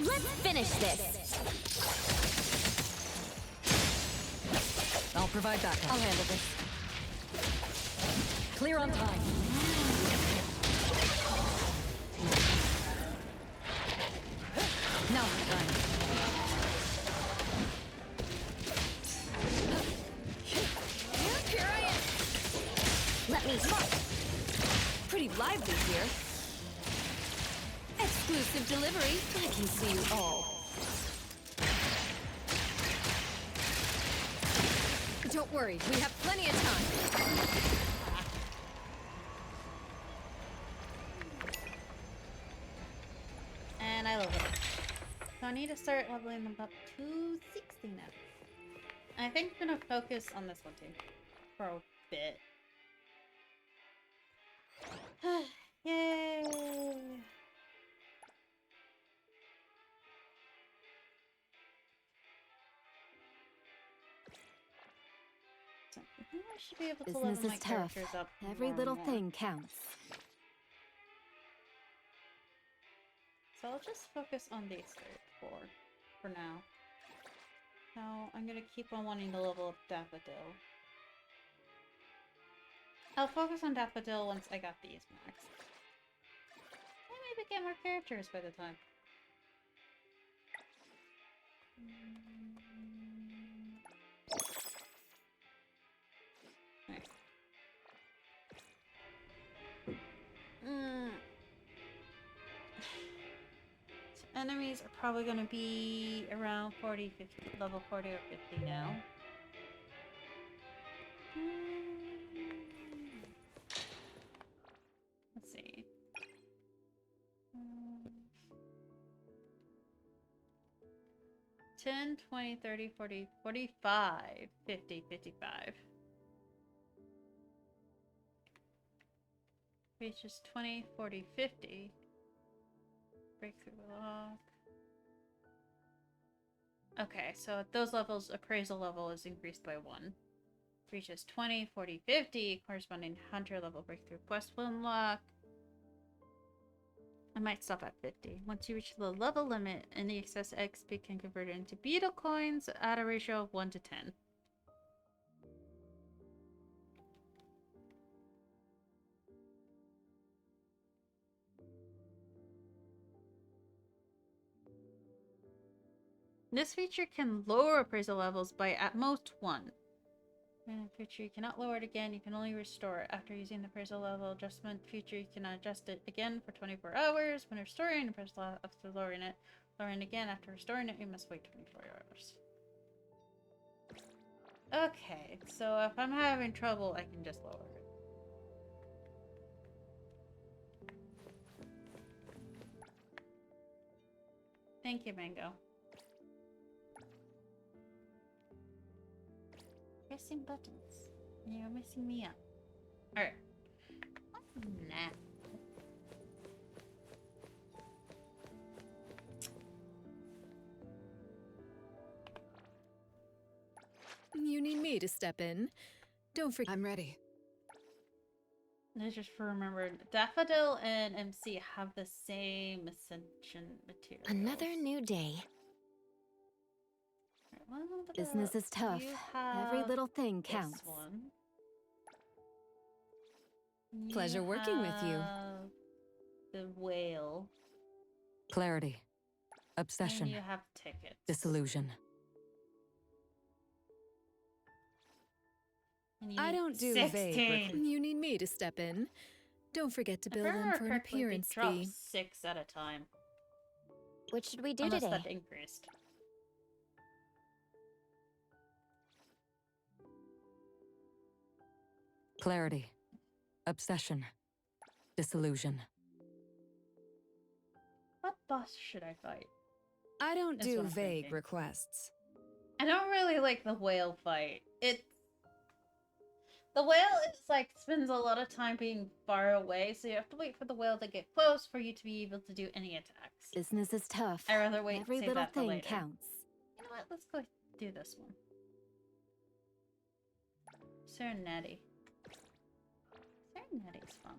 Let's finish this. I'll provide backup. I'll handle this. Clear on time. Now it's time. Here I am. Let me mark. Pretty lively here. Exclusive delivery. I can see you all. Don't worry, we have plenty of time. And I level it. So I need to start leveling them up to 60 now. I think I'm gonna focus on this one too. For a bit. Yay! So, I think I should be able to level Business my is tough. characters up Every more and little more. thing counts. So I'll just focus on these three for now. Now I'm gonna keep on wanting to level up Daffodil. I'll focus on Daffodil once I got these maxed. And maybe get more characters by the time. Alright. So enemies are probably going to be around 40, 50, level 40 or 50 now. Let's see. 10, 20, 30, 40, 45, 50, 55. Reaches 20, 40, 50. Breakthrough lock. Okay, so at those levels, appraisal level is increased by 1. Reaches 20, 40, 50, corresponding hunter level breakthrough quest will unlock. I might stop at 50. Once you reach the level limit, any excess XP can convert it into beetle coins at a ratio of 1 to 10. This feature can lower appraisal levels by at most 1. In the future, you cannot lower it again. You can only restore it. After using the appraisal level adjustment feature, you can adjust it again for 24 hours. When restoring, press after lowering it. Lowering again after restoring it, you must wait 24 hours. Okay, so if I'm having trouble, I can just lower it. Thank you, Mango. Pressing buttons. You're messing me up. Alright. Nah. You need me to step in. Don't forget. I'm ready. I just remembered Daffodil and MC have the same ascension material. Another new day. Business is tough. Every little thing counts. Pleasure working with you. The whale. Clarity. Obsession. And you have tickets. Disillusion. I don't do 16. vague. You need me to step in. Don't forget to bill them for an appearance fee. 6 at a time. What should we do Unless today? that increased. Clarity. Obsession. Disillusion. What boss should I fight? I don't That's do what I'm vague thinking. requests. I don't really like the whale fight. The whale is like spends a lot of time being far away, so you have to wait for the whale to get close for you to be able to do any attacks. Business is tough. I rather wait. Every save little that for thing later. counts. You know what? Let's go do this one. Serenity. Serenity's fun.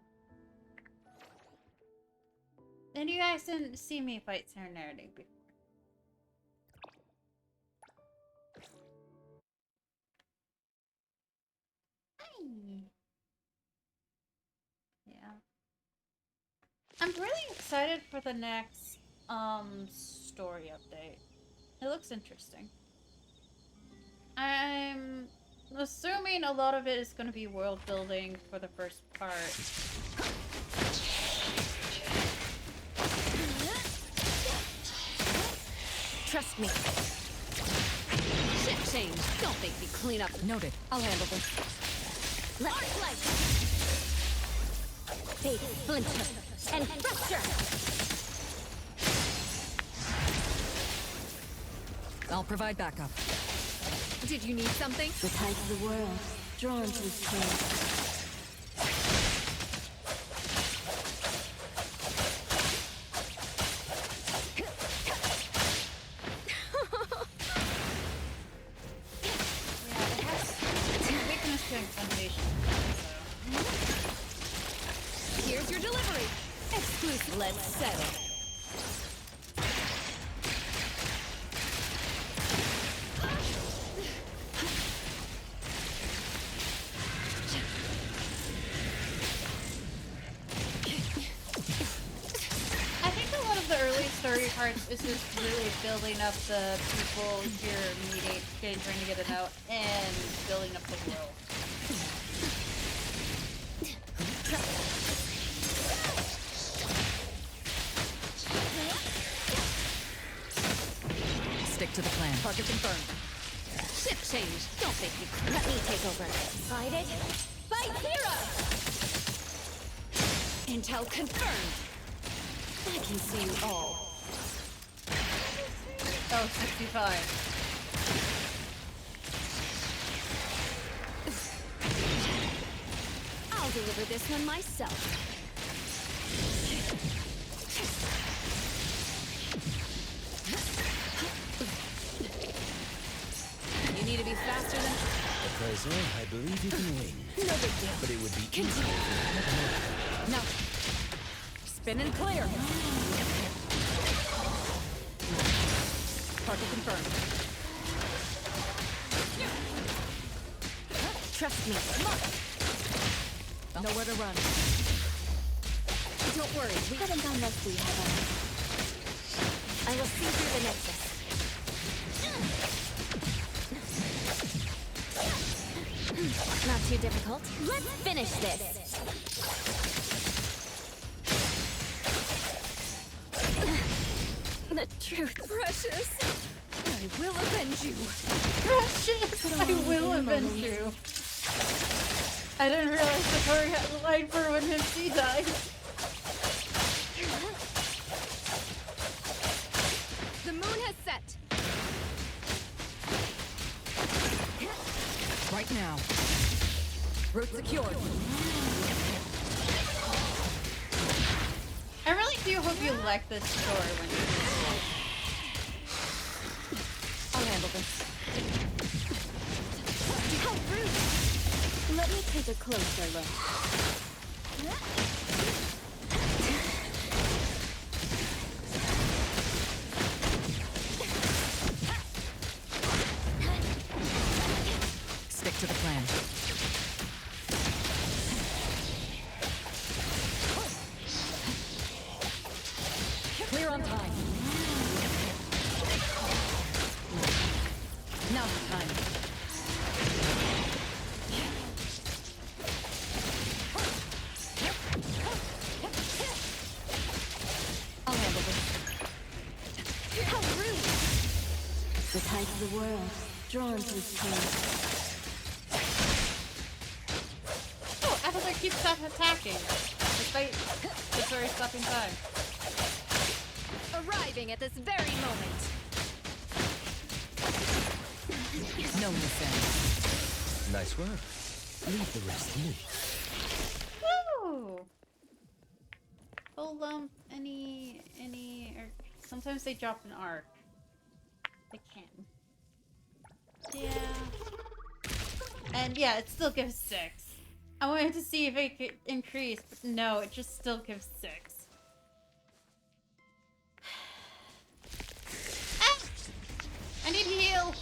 And you guys didn't see me fight Serenity before. Yeah. I'm really excited for the next story update. It looks interesting. I'm assuming a lot of it is going to be world building for the first part. Trust me. Shift change. Don't make me clean up. Noted. I'll handle this. Let's like Fade, splinter, and fracture. I'll provide backup. Did you need something? The tides of the world, drawn to this place. Here's your delivery. Exclusive. Let's settle. parts is just really building up the people you're meeting, trying to get it out, and building up the world. Stick to the plan. Target confirmed. Ship change. Don't think you can. Let me take over. Decided. By Hero! Intel confirmed. I can see you all. Oh, 65. I'll deliver this one myself. You need to be faster than... Appraisal, I believe you can win. No big deal. But it would be Continue. easier. No. Spin and clear. Target confirmed. Trust me. Nowhere to run. Don't worry, we haven't done this we have. I will see through the nexus. Not too difficult. Let's finish this. The truth, Precious. I will avenge you. Precious, I will avenge you. I didn't realize the Tori had a line for when MC died. The moon has set. Right now. Route secured. I really do hope you like this story when you do it. I'll handle this. How rude! Let me take a closer look. Stick to the plan. Clear on time. Now's the time. I'll handle this. How rude! The tides of the world, drawn to this place. Oh, Avatar keeps attacking, despite the story stopping time. Arriving at this very moment. No missing. Nice work. Leave the rest to me. Woo! Full lump, or sometimes they drop an arc. They can. Yeah. And yeah, it still gives 6. I wanted to see if it could increase, but no, it just still gives 6. Ah! I need heal!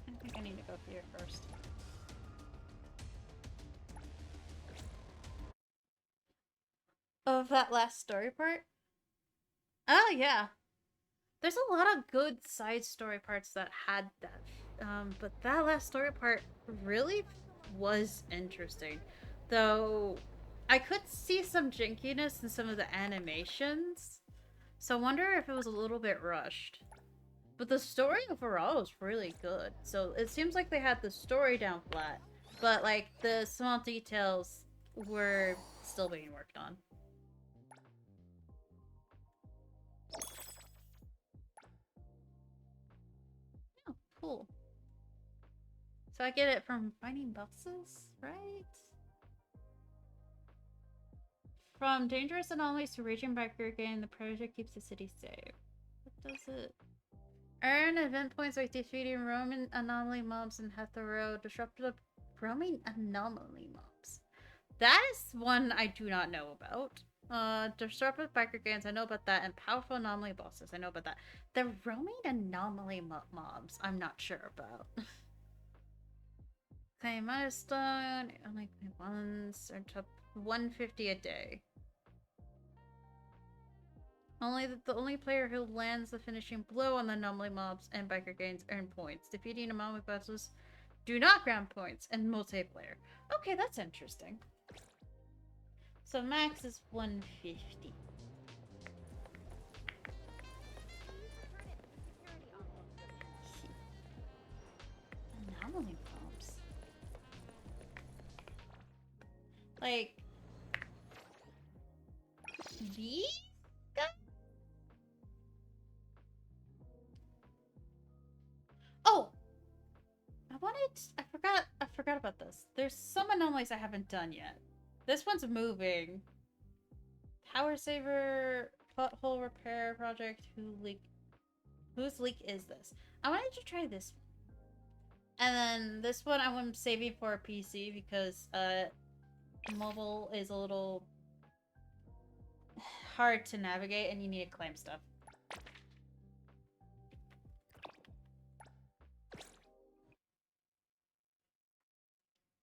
I think I need to go here first. Of that last story part? Oh, yeah. There's a lot of good side story parts that had that. But that last story part really was interesting. Though, I could see some jankiness in some of the animations. So I wonder if it was a little bit rushed. But the story overall was really good. So it seems like they had the story down flat. But like the small details were still being worked on. Oh, cool. So I get it from finding buses, right? From dangerous anomalies to raging bacteria, the project keeps the city safe. What does it? Earn event points by defeating roaming anomaly mobs and Hetero disrupted roaming anomaly mobs. That is one I do not know about. Disruptive biker gangs, I know about that, and powerful anomaly bosses, I know about that. The roaming anomaly mobs, I'm not sure about. Okay, milestone, only once, or top 150 a day. The only player who lands the finishing blow on the anomaly mobs and biker gangs earn points. Defeating anomaly bosses do not grant points in multiplayer. Okay, that's interesting. So max is 150. Anomaly mobs. Like these guys? Oh! I forgot about this. There's some anomalies I haven't done yet. This one's moving. Power saver, pothole repair project, whose leak is this? I wanted to try this one. And then this one I'm saving for a PC because mobile is a little hard to navigate and you need to claim stuff.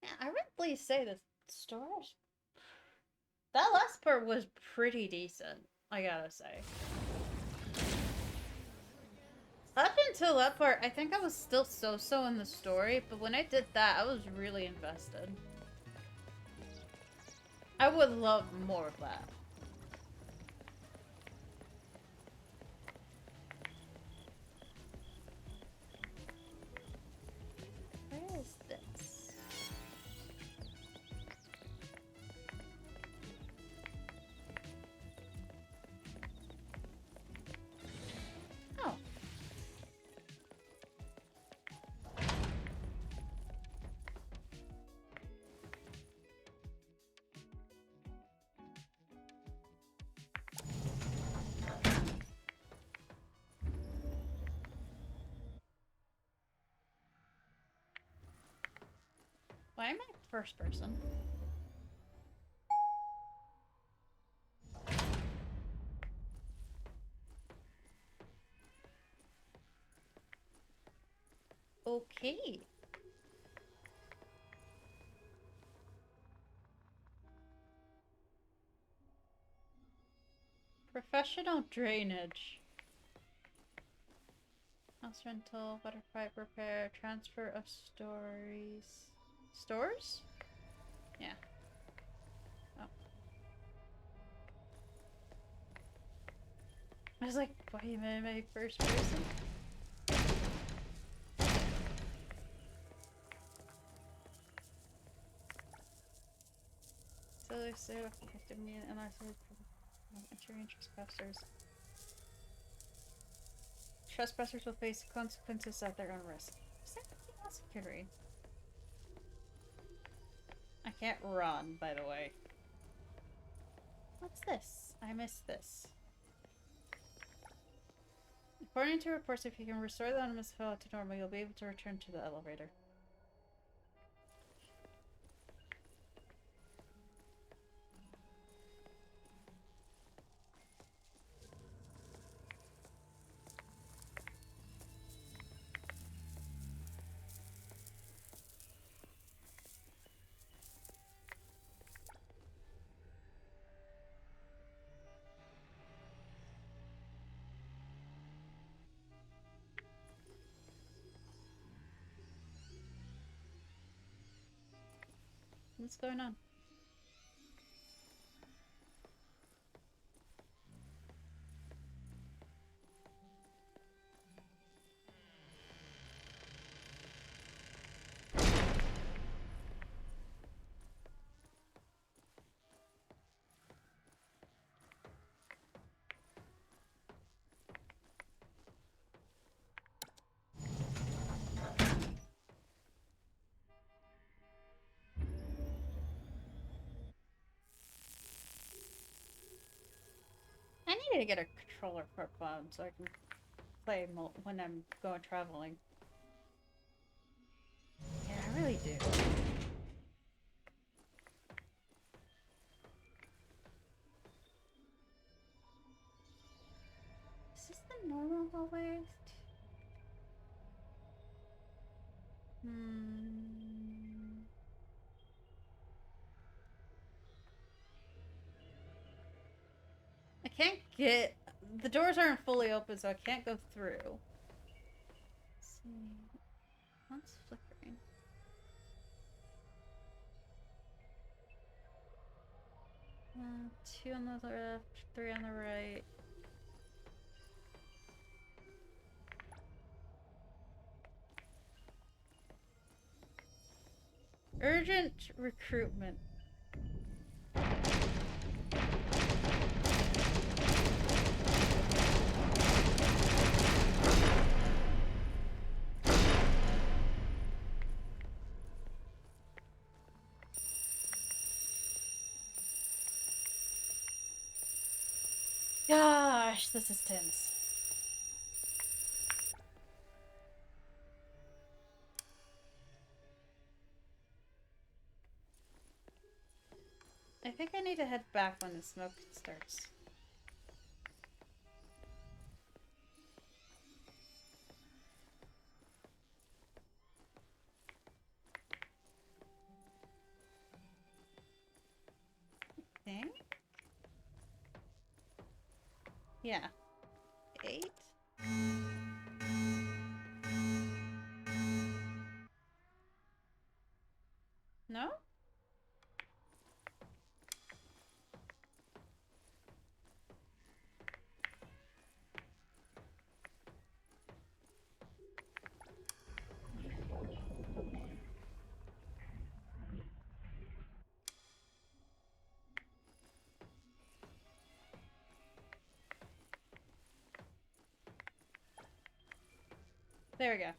Yeah, I really say the stores. That last part was pretty decent, I gotta say. Up until that part, I think I was still so-so in the story, but when I did that, I was really invested. I would love more of that. Where is this? Oh. Why am I first person? Okay. Professional drainage. House rental, water pipe repair, transfer of stories. Stores? Yeah. Oh. I was like, why am I my first person? So they say effective me unless entering trespassers. Trespassers will face consequences at their own risk. Is that anything else I could read? I can't run, by the way. What's this? I missed this. According to reports, if you can restore the animus fellow to normal, you'll be able to return to the elevator. What's going on? I need to get a controller for phone so I can play when I'm going traveling. Yeah, I really do. normal hallways? I can't get... The doors aren't fully open, so I can't go through. Let's see. One's flickering. Two on the left, three on the right. Urgent recruitment. Gosh, this is tense. I think I need to head back when the smoke starts. I think? Yeah. 8? No? There we go.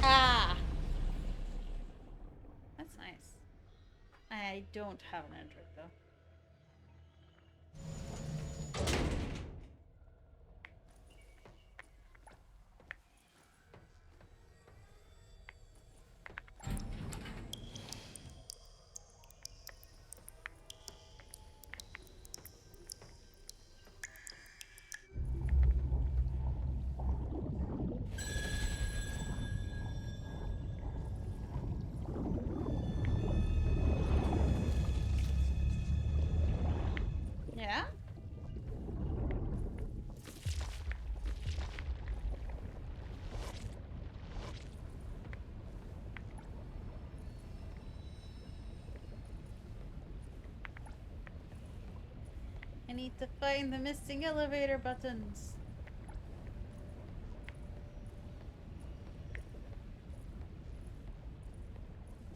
Ah! That's nice. I don't have an Android though. Yeah? I need to find the missing elevator buttons.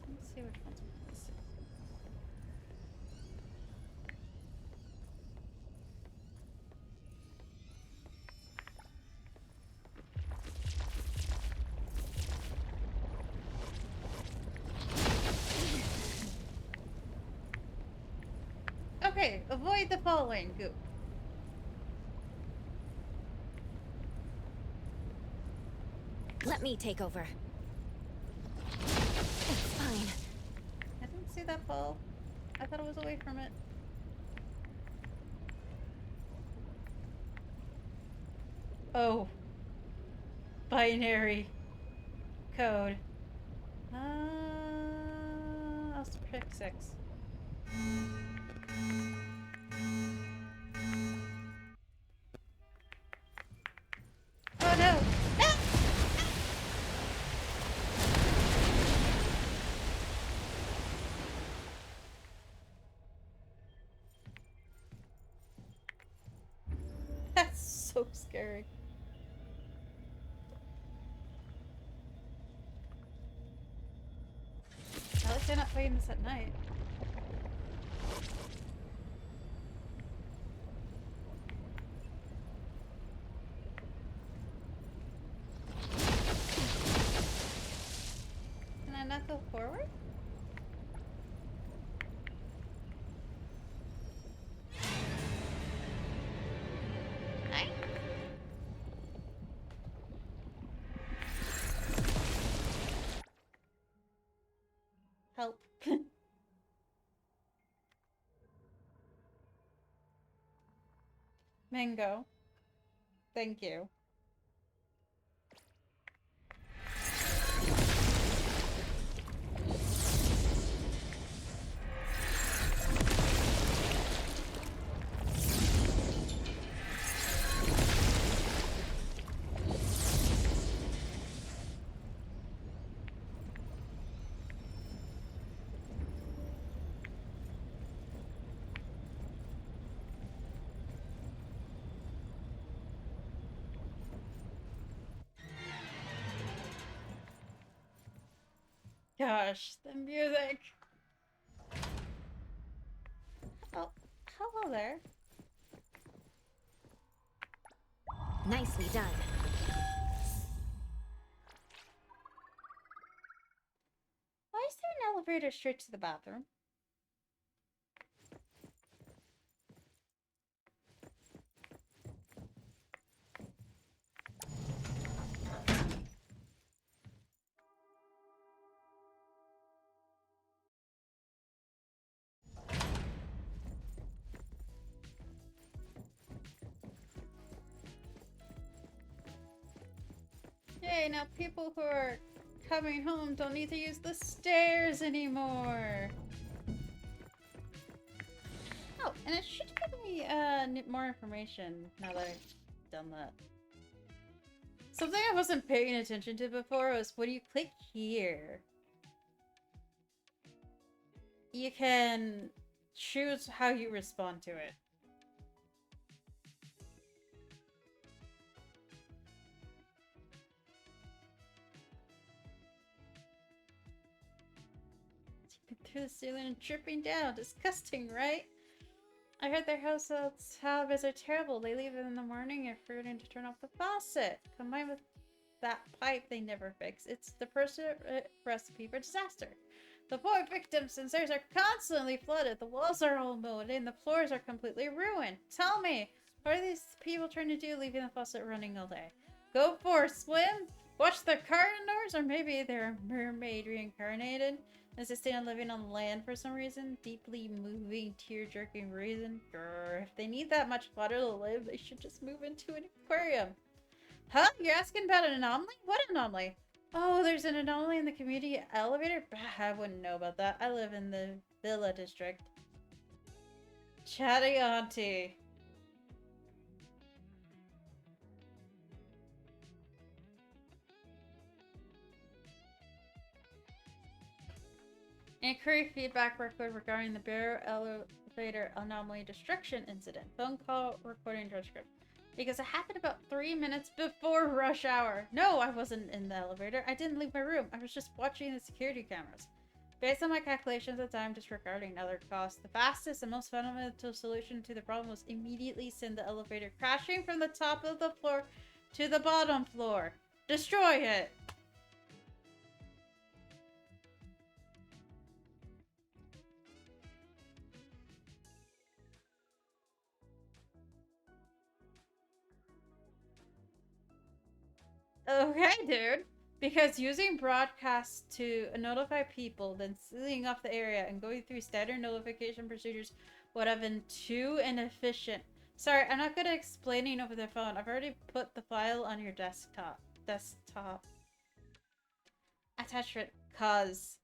Let's see which ones are missing. Okay, avoid the following goop. Let me take over. It's fine. I didn't see that ball. I thought it was away from it. Oh. Binary code. I'll pick 6. Oh no! Ah! That's so scary. At least I'm not playing this at night. Can I not go forward? Hi. Help. Mango. Thank you. Gosh, the music. Oh, hello there. Nicely done. Why is there an elevator straight to the bathroom? Yay, now people who are coming home don't need to use the stairs anymore. Oh, and it should give me more information now that I've done that. Something I wasn't paying attention to before was when you click here, you can choose how you respond to it. Through the ceiling and dripping down. Disgusting, right? I heard their households habits are terrible. They leave it in the morning and forgetting to turn off the faucet. Combined with that pipe they never fix, it's the recipe for disaster. The poor victims and stairs are constantly flooded. The walls are all mowed and the floors are completely ruined. Tell me, what are these people trying to do leaving the faucet running all day? Go for a swim? Watch their car indoors? Or maybe they're a mermaid reincarnated? As they stay on living on land for some reason, deeply moving, tear-jerking reason. Grr, if they need that much water to live, they should just move into an aquarium. Huh? You're asking about an anomaly? What anomaly? Oh, there's an anomaly in the community elevator? Bah, I wouldn't know about that. I live in the Villa District. Chatty auntie. Inquiry feedback record regarding the Barrow elevator anomaly destruction incident. Phone call recording transcript. Because it happened about 3 minutes before rush hour. No, I wasn't in the elevator. I didn't leave my room. I was just watching the security cameras. Based on my calculations at the time, disregarding other costs, the fastest and most fundamental solution to the problem was immediately send the elevator crashing from the top of the floor to the bottom floor. Destroy it! Okay, dude. Because using broadcast to notify people, then sealing off the area and going through standard notification procedures would have been too inefficient. Sorry, I'm not good at explaining over the phone. I've already put the file on your desktop. Attachment, cause.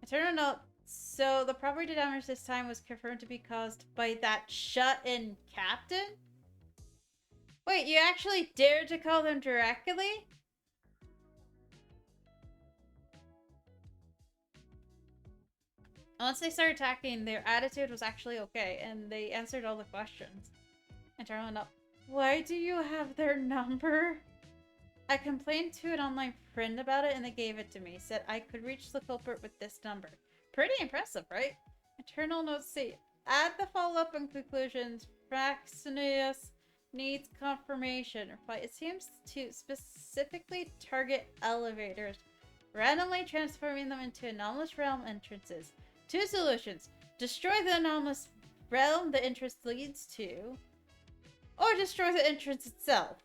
Internal note. So the property damage this time was confirmed to be caused by that shut-in captain? Wait, you actually dared to call them directly? Once they started attacking, their attitude was actually okay, and they answered all the questions. Internal note. Why do you have their number? I complained to an online friend about it, and they gave it to me. Said I could reach the culprit with this number. Pretty impressive, right? Internal note C. Add the follow-up and conclusions. Praxeus needs confirmation. It seems to specifically target elevators, randomly transforming them into anomalous realm entrances. 2 solutions. Destroy the anomalous realm the entrance leads to, or destroy the entrance itself.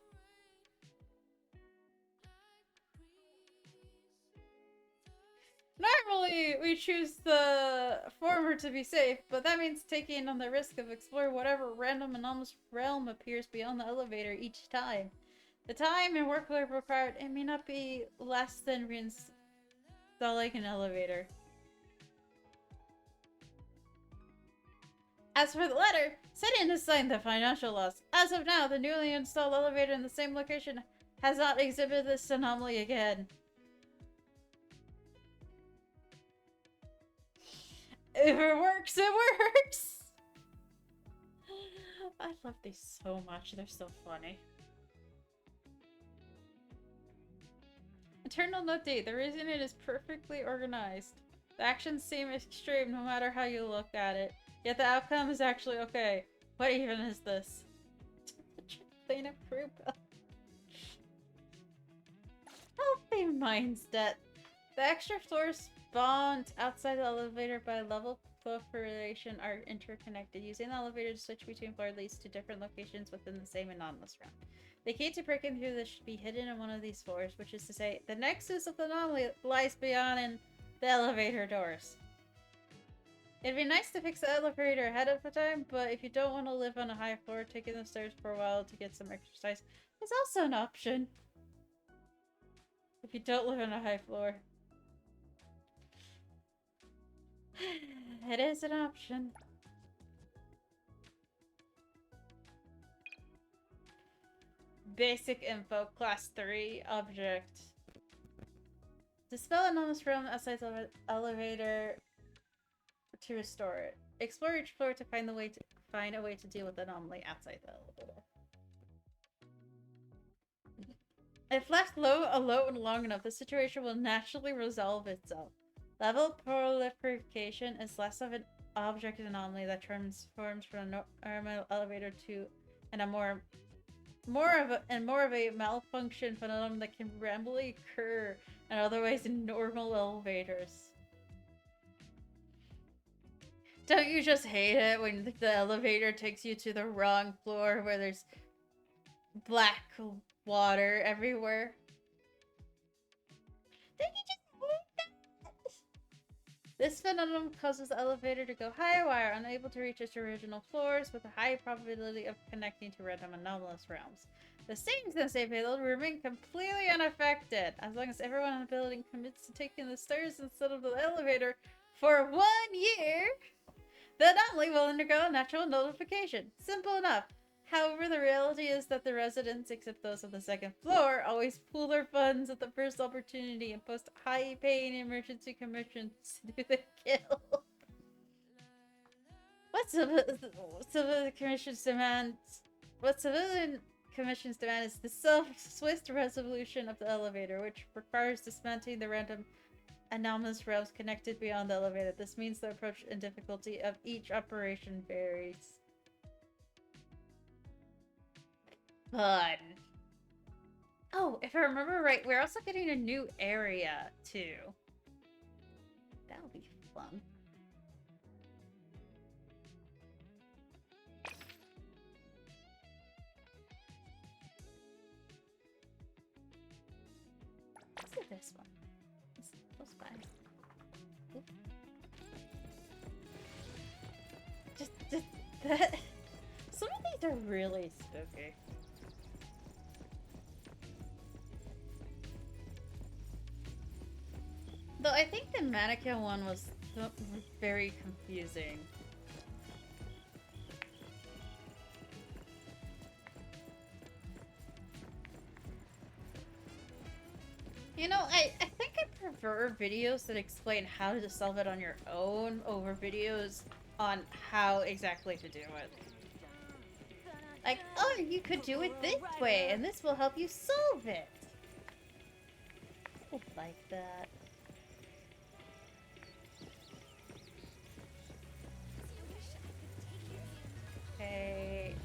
Normally, we choose the former to be safe, but that means taking on the risk of exploring whatever random anomalous realm appears beyond the elevator each time. The time and workload required, it may not be less than reinstalling an elevator. As for the letter, Sidian has signed the financial loss. As of now, the newly installed elevator in the same location has not exhibited this anomaly again. If it works, it works! I love these so much, they're so funny. Internal note date, the reason it is perfectly organized. The actions seem extreme no matter how you look at it. Yet the outcome is actually okay. What even is this? Clean up crew. Healthy mindset. The extra floors spawned outside the elevator by level proliferation are interconnected. Using the elevator to switch between floor leads to different locations within the same anomalous realm. The key to breaking through this should be hidden in one of these floors, which is to say, the nexus of the anomaly lies beyond the elevator doors. It'd be nice to fix the elevator ahead of the time, but if you don't want to live on a high floor, taking the stairs for a while to get some exercise is also an option. If you don't live on a high floor. It is an option. Basic info, class 3, object. Dispel anomalous realm outside the elevator to restore it. Explore each floor to find a way to deal with the anomaly outside the elevator. If left alone long enough, the situation will naturally resolve itself. Level proliferation is less of an object anomaly that transforms from a normal elevator to more of a malfunction phenomenon that can randomly occur in otherwise normal elevators. Don't you just hate it when the elevator takes you to the wrong floor where there's black water everywhere? Don't you just hate that? This phenomenon causes the elevator to go higher while unable to reach its original floors with a high probability of connecting to random anomalous realms. The same sensei payload will remain completely unaffected as long as everyone in the building commits to taking the stairs instead of the elevator for 1 year. The anomaly will undergo a natural nullification. Simple enough. However, the reality is that the residents, except those of the second floor, always pool their funds at the first opportunity and post high-paying emergency commissions to do the kill. What civilian commissions demand is the swift resolution of the elevator, which requires dismantling the random anomalous realms connected beyond the elevator. This means the approach and difficulty of each operation varies. Fun. Oh, if I remember right, we're also getting a new area, too. That'll be fun. Let's do this one. Let's fine. Just that. Some of these are really spooky. Though I think the mannequin one was very confusing. You know, I think I prefer videos that explain how to solve it on your own over videos on how exactly to do it. Like, oh, you could do it this way, and this will help you solve it. I like that. Okay,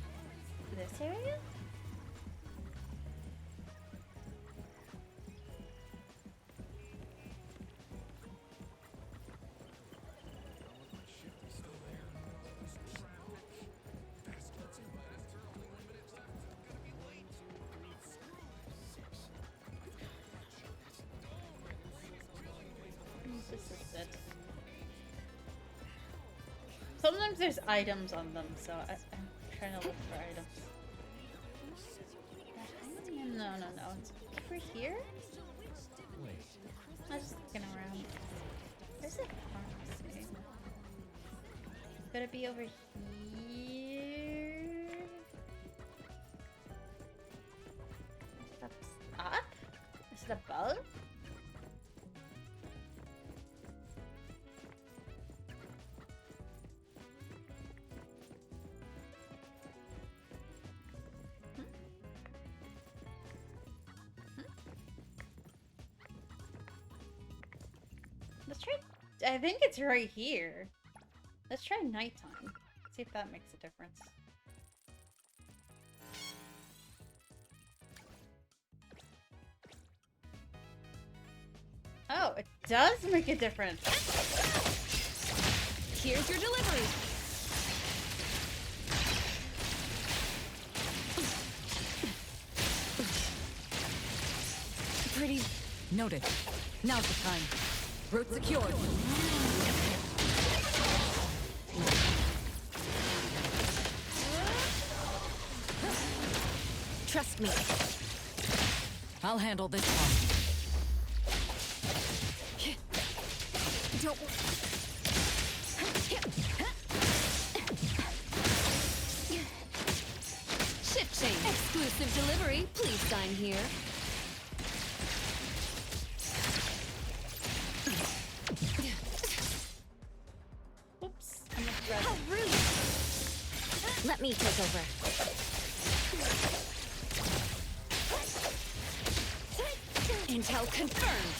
this area? this is it. Sometimes there's items on them, so I'm trying to look for items. No. It's over here? I'm just looking around. There's a pharmacy. Could it be over here? Up? Is it above? Let's try. I think it's right here. Let's try nighttime. See if that makes a difference. Oh, it does make a difference. Here's your delivery. Pretty. Noted. Now's the time. Route secured. Trust me. I'll handle this one. Don't. Shift change. Exclusive delivery. Please sign here. Oops. How rude! Let me take over. Intel confirmed.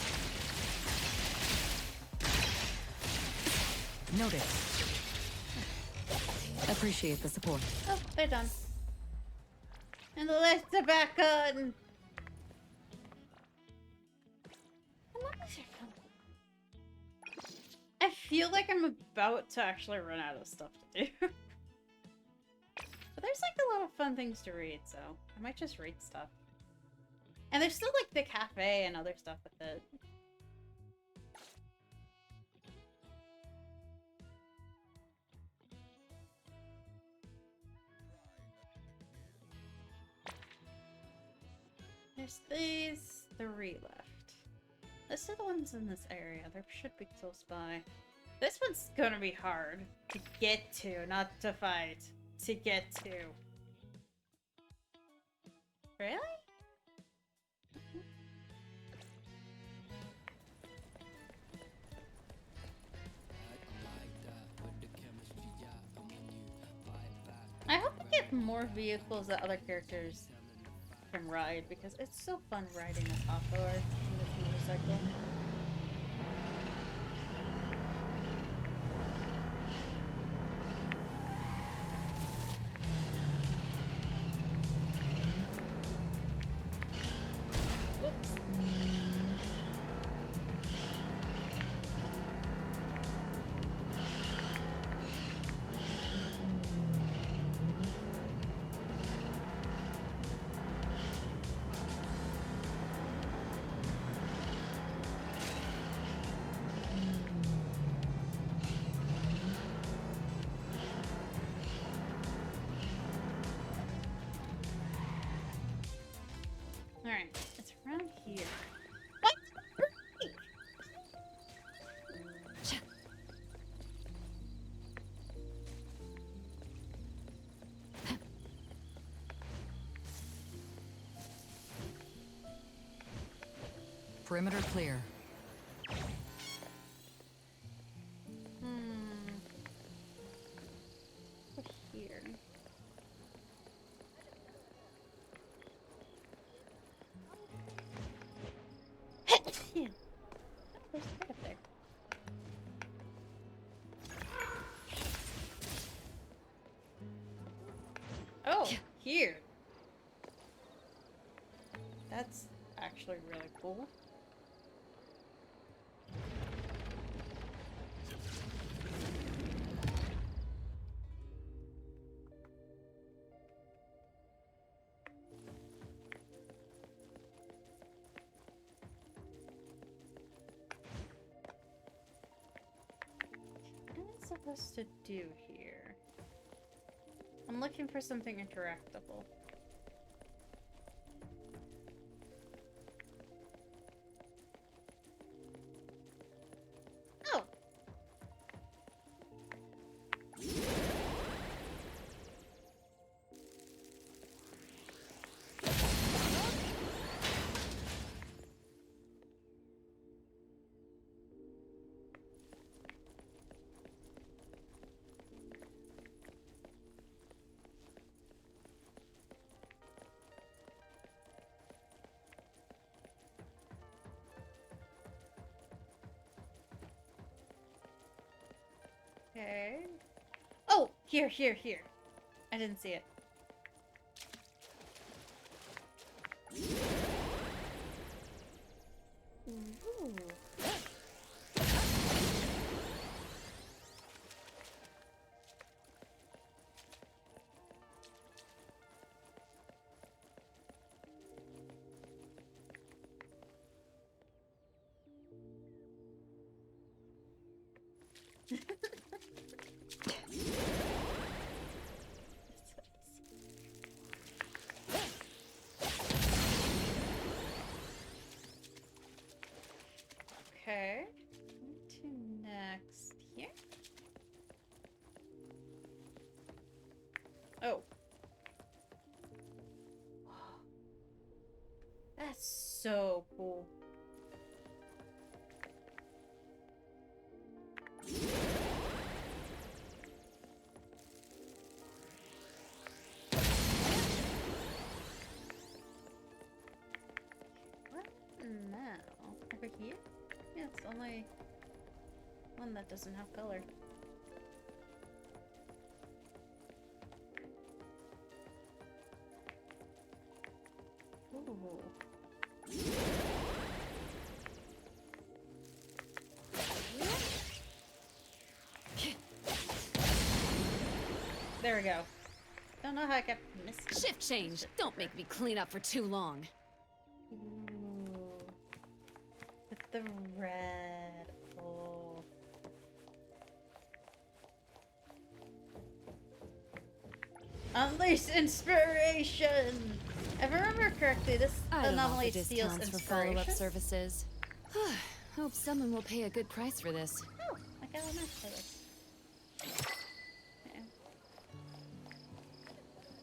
Noted. Appreciate the support. Oh, they're done. And the list are back on. I feel like I'm about to actually run out of stuff to do. But there's like a lot of fun things to read, so I might just read stuff. And there's still like the cafe and other stuff with it. There's these 3 left. These are the ones in this area. There should be close by. This one's gonna be hard to get to, not to fight. To get to. Really? I hope we get more vehicles that other characters can ride, because it's so fun riding this Hawthorne and this motorcycle. Whoops. Alright, it's around here. What? Perimeter clear. Over here. Yeah. There's a bit up there. Oh, here. That's actually really cool. supposed to do here? I'm looking for something interactable. Oh! Okay. Oh, here. I didn't see it. Ooh. Okay. To next here. Oh. That's so cool. What now? Over here? Yeah, it's the only one that doesn't have color. Ooh. There we go. Don't know how I kept missing. Shift change. Don't make me clean up for too long. Ooh. With the red. Oh. Unleash inspiration! If I remember correctly, this I don't anomaly offer steals discounts for inspiration. follow-up services. Hope someone will pay a good price for this. Oh, I got a match for this. Okay.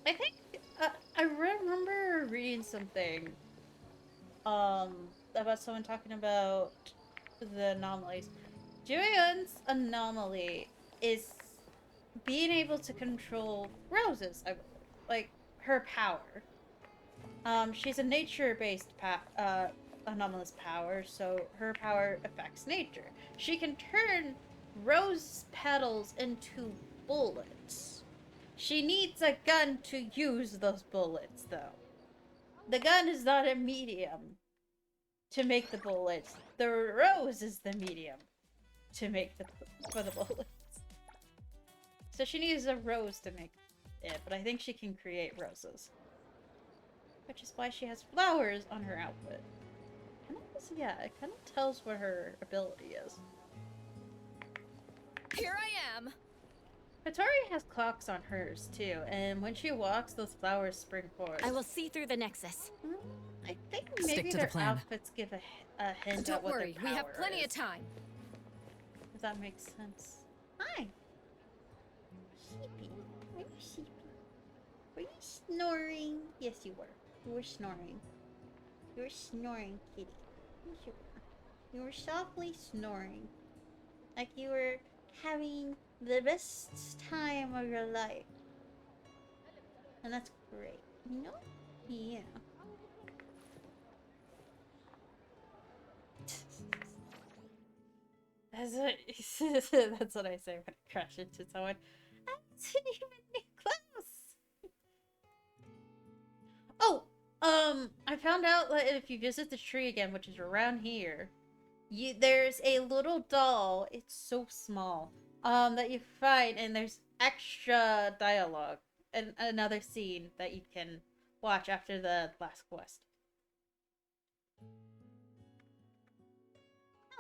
I think I remember reading something about someone talking about the anomalies. Jueyun's anomaly is being able to control roses, I believe. Like her power. She's a nature-based anomalous power, so her power affects nature. She can turn rose petals into bullets. She needs a gun to use those bullets, though. The gun is not a medium to make the bullets. The rose is the medium to make for the bullets. So she needs a rose to make it, but I think she can create roses. Which is why she has flowers on her outfit. Yeah, it kind of tells what her ability is. Here I am! Hattori has clocks on hers, too, and when she walks, those flowers spring forward. I will see through the Nexus. I think Stick maybe to the their plan. outfits give a hint Don't at what worry, their we have power plenty is. of time. If that makes sense. Hi! Sheepy. Are you sheepy? Were you snoring? Yes, you were. You were snoring. You were snoring, kitty. Yes, you were. You were softly snoring. Like you were having the best time of your life. And that's great. You know? Yeah. That's what I say when I crash into someone. I didn't even get close. Oh, I found out that if you visit the tree again, which is around here, there's a little doll. It's so small. That you find, and there's extra dialogue and another scene that you can watch after the last quest.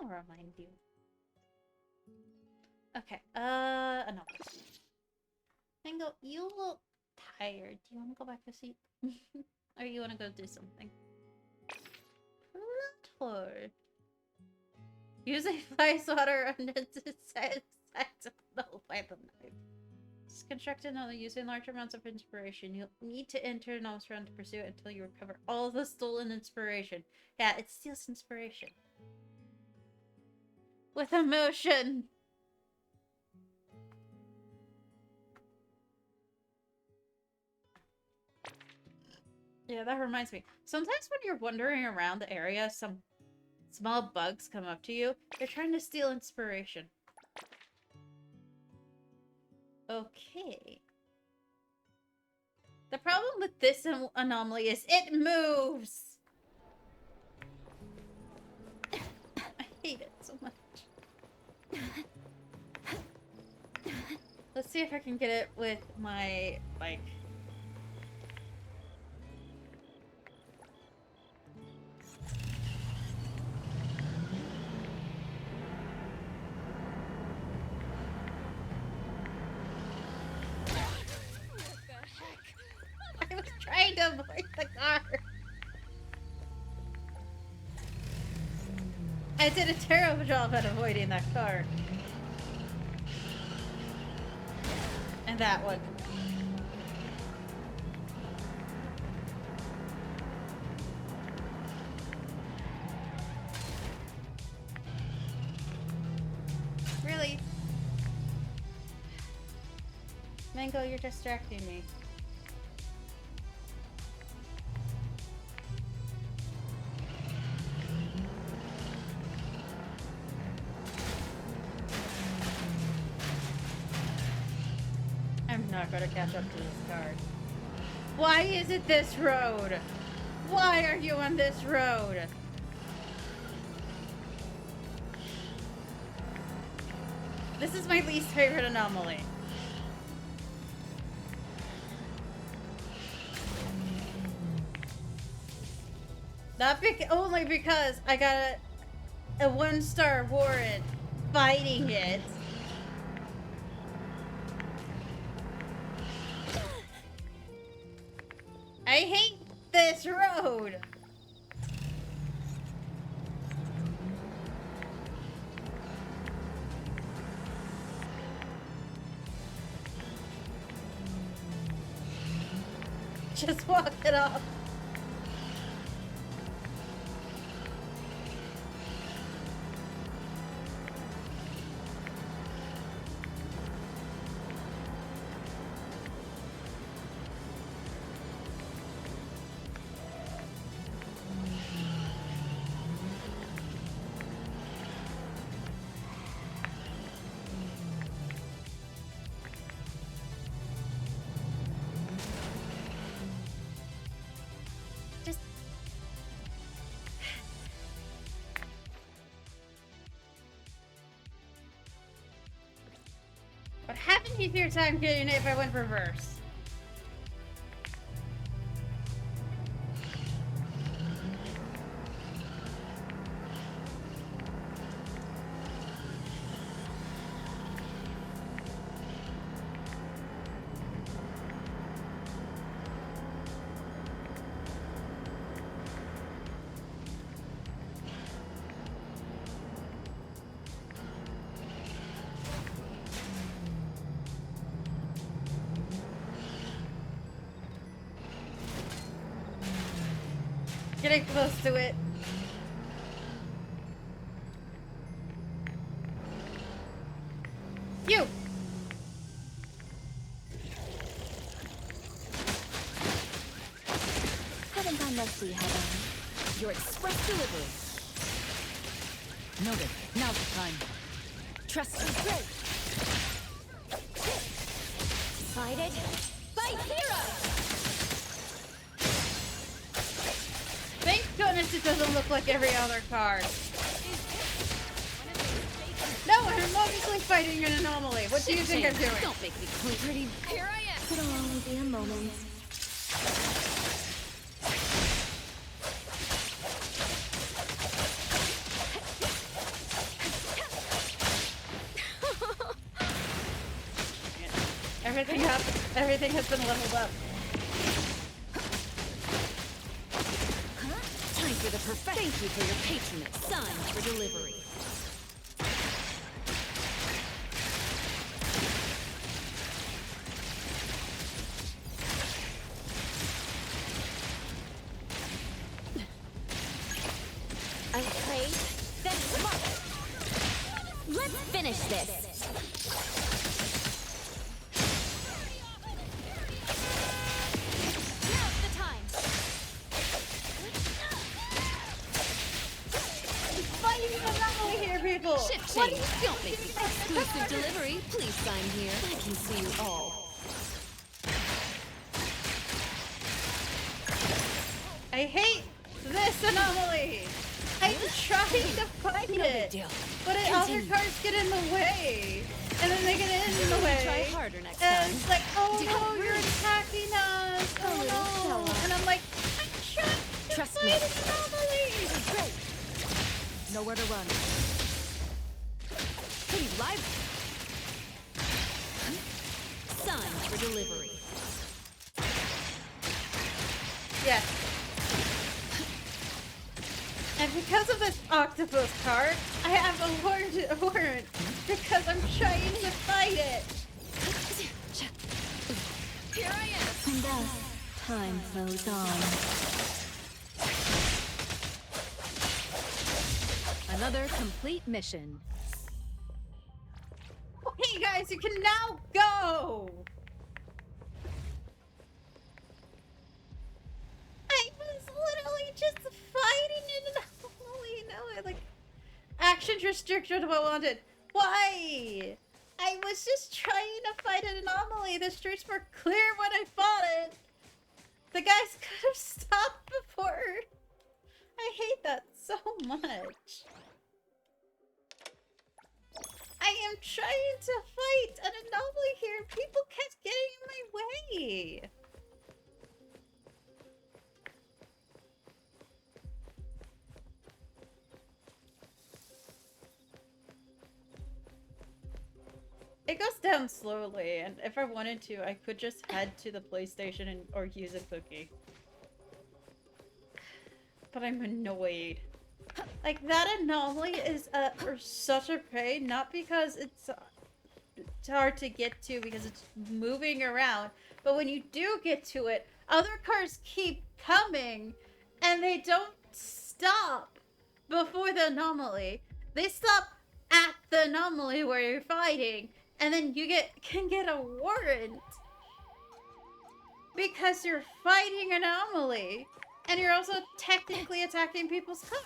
I'll remind you. Okay, anomaly. Mango, you look tired. Do you want to go back to sleep? Or you want to go do something? Bloodhorde. Use a fly swatter under the sides of the by the knife. It's constructed using large amounts of inspiration. You'll need to enter an almost round to pursue it until you recover all the stolen inspiration. Yeah, it steals inspiration. With emotion! Yeah, that reminds me. Sometimes when you're wandering around the area, some small bugs come up to you. They're trying to steal inspiration. Okay. The problem with this anomaly is it moves! I hate it so much. Let's see if I can get it with my bike. I was trying to avoid the car. I did a terrible job at avoiding that car. And that one. Really? Mango, you're distracting me. I'm not gonna catch up to this car. Why is it this road? Why are you on this road? This is my least favorite anomaly. Not only because I got a 1-star warrant fighting it. I hate this road. Just walk it off. But have an easier time getting it if I went reverse. Getting close to it. You! Haven't gone rusty, have I? Your express delivery. Noted. Now's the time. Trust me. Great. Fight it. Fight hero! Thank goodness it doesn't look like every other car. No, I'm obviously fighting an anomaly. What do you think I'm doing? Don't make me clean. Pretty. Here I am. It'll only be a moment. everything up. Everything has been leveled up. Time for the perfect. Thank you for your patronage. Signed for delivery. Okay, then look. Let's finish this. Now's the time. Fighting an anomaly here, people! Shift change. Don't make me. Exclusive delivery. Please sign here. I can see you all. I hate this anomaly! I'm trying to fight No big it! deal. But other cars get in the way! And then they get in the way! Try harder next And time. it's like, oh no, you're attacking us! Oh no! And I'm like, I'm trying to Trust fight me. an anomaly! Great. Nowhere to run. Pretty lively. Signed for delivery. Yes. And because of this octopus card, I have a warrant because I'm trying to fight it. Here I am. And thus, time flows on. Another complete mission. Okay, guys, you can now go. I was literally just fighting an anomaly. Now I like actions restricted what wanted. Why? I was just trying to fight an anomaly. The streets were clear when I fought it. The guys could have stopped before. I hate that so much. I am trying to fight an anomaly here. People kept getting in my way. It goes down slowly, and if I wanted to, I could just head to the PlayStation and or use a cookie. But I'm annoyed. Like, that anomaly is such a pain, not because it's hard to get to because it's moving around, but when you do get to it, other cars keep coming, and they don't stop before the anomaly. They stop at the anomaly where you're fighting, and then you can get a warrant because you're fighting an anomaly, and you're also technically attacking people's cars.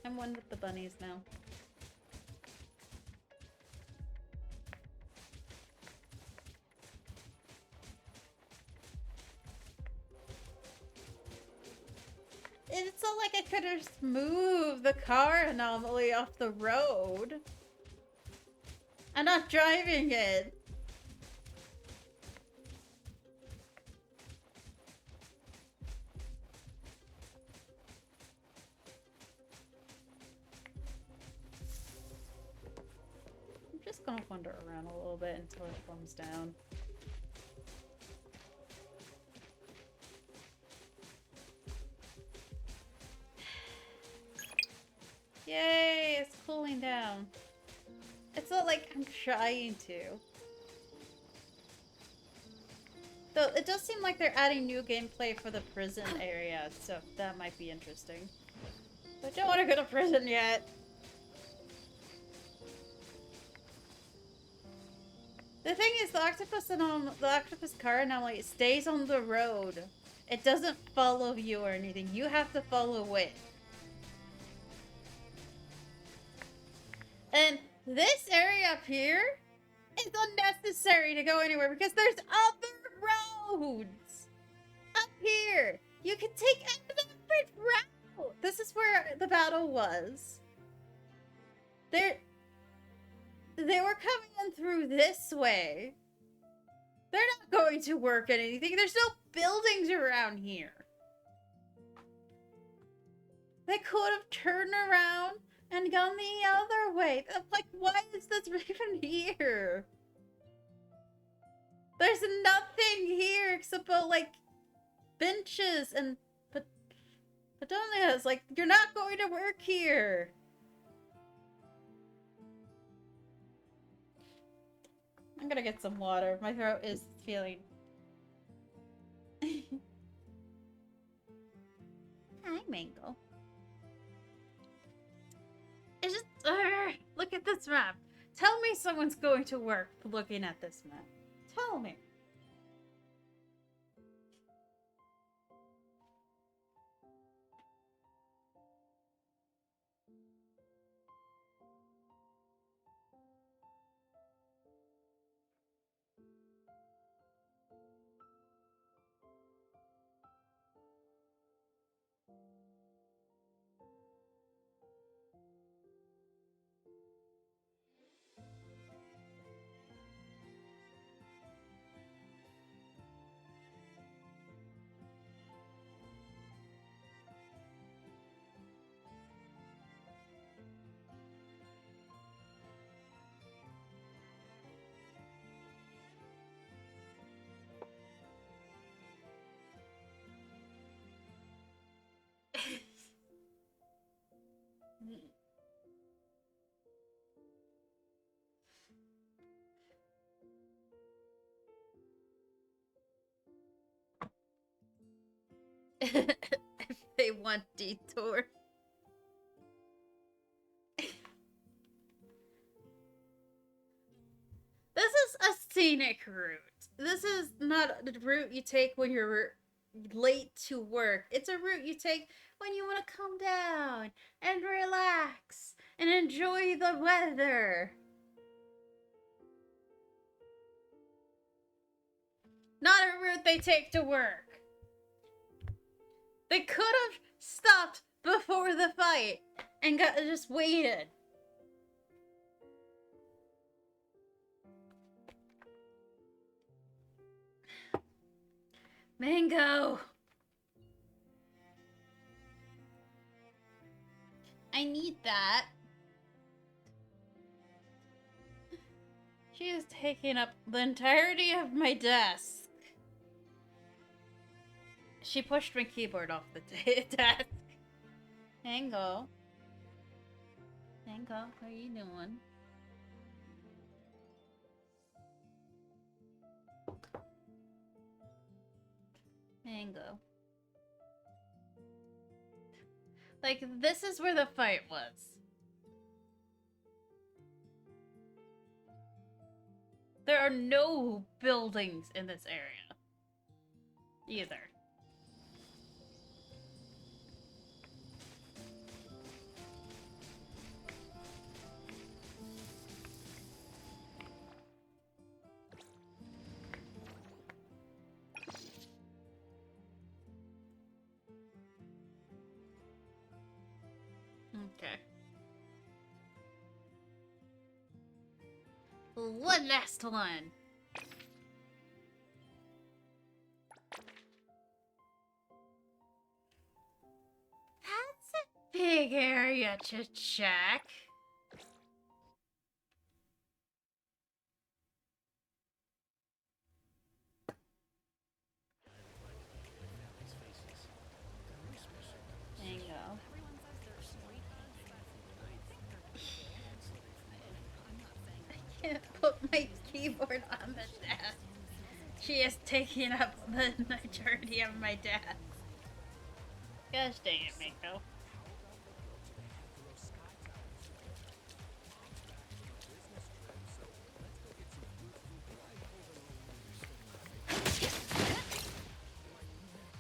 I'm one with the bunnies now. It's not like I could have just moved the car anomaly off the road. I'm not driving it. I'm just gonna wander around a little bit until it comes down. Yay, it's cooling down. It's not like I'm trying to. Though it does seem like they're adding new gameplay for the prison area, so that might be interesting. But I don't want to go to prison yet. The thing is, the octopus car anomaly stays on the road. It doesn't follow you or anything. You have to follow it. And this area up here is unnecessary to go anywhere because there's other roads up here. You can take a different route. This is where the battle was. They were coming in through this way. They're not going to work at anything. There's no buildings around here. They could have turned around and gone the other way. I'm like, why is this even here? There's nothing here except for, like, benches and petunias. Like, you're not going to work here. I'm gonna get some water. My throat is feeling... Hi, Mango. It's just... look at this map. Tell me someone's going to work looking at this map. Tell me. If they want detour. This is a scenic route. This is not the route you take when you're late to work. It's a route you take when you want to come down and relax and enjoy the weather. Not a route they take to work. They could have stopped before the fight and just waited. Mango! I need that. She is taking up the entirety of my desk. She pushed my keyboard off the desk. Mango. Mango, what are you doing? Mango. Like, this is where the fight was. There are no buildings in this area. Either. Okay. One last one. That's a big area to check. Mango. I can't put my keyboard on the desk. She is taking up the majority of my desk. Gosh dang it, Mango.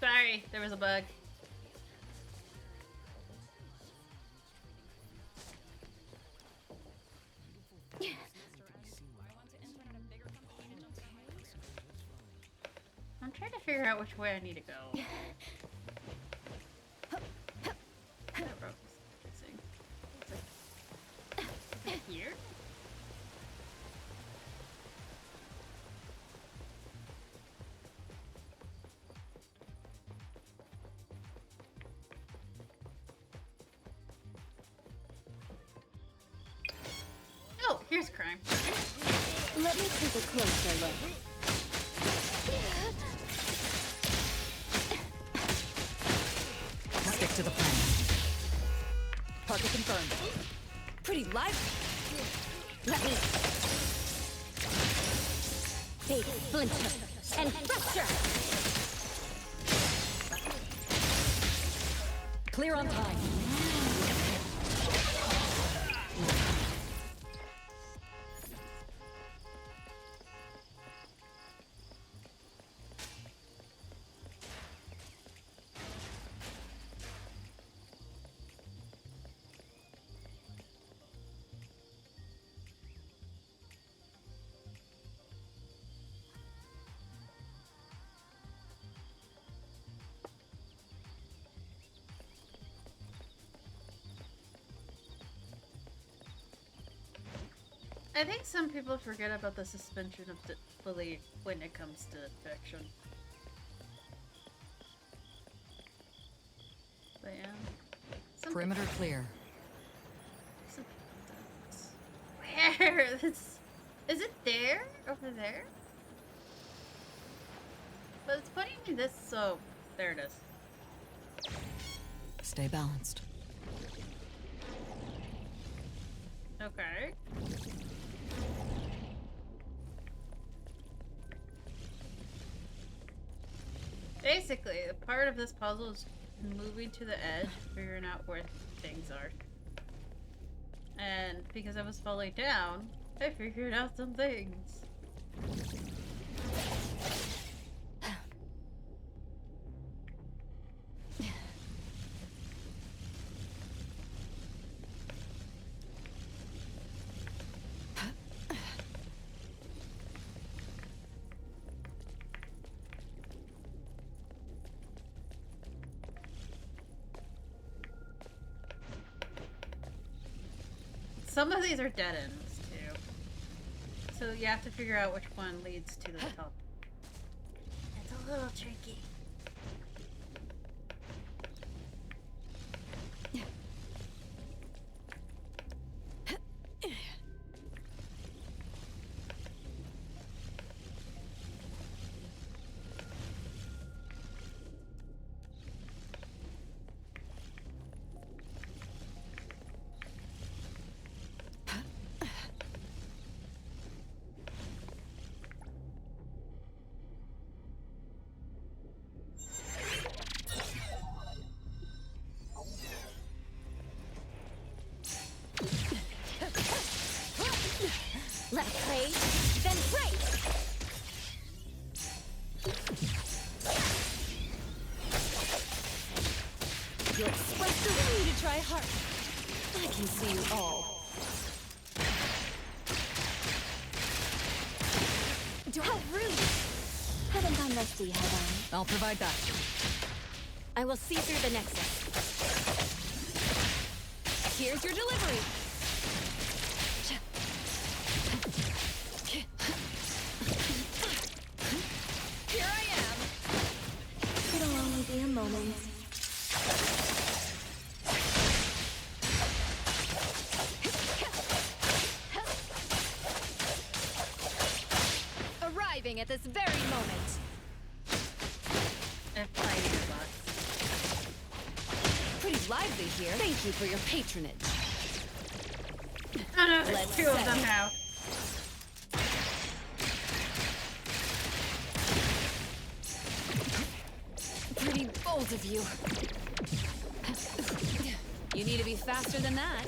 Sorry, there was a bug. I'm trying to figure out which way I need to go. Here? Here's crime. Let me take a closer look. Stick to the plan. Target confirmed. Pretty lively. Let me. Fade, splinter, and fracture. Clear on time. I think some people forget about the suspension of belief when it comes to fiction. But yeah. Perimeter clear. Some people don't. Where? Is it there? Over there? But it's putting me this, so there it is. Stay balanced. Okay. Basically, a part of this puzzle is moving to the edge, figuring out where things are. And because I was falling down, I figured out some things. Some of these are dead ends, too. So you have to figure out which one leads to the top. It's a little tricky. Let's pray, then pray! You're supposed to need to try hard. I can see you all. How rude! Haven't gone rusty, have I? I'll provide that. I will see through the nexus. Here's your delivery. Here I am. It'll only be a moment. Arriving at this very moment. Pretty lively here. Thank you for your patronage. Oh no, there's two of them now. Pretty bold of you. You need to be faster than that.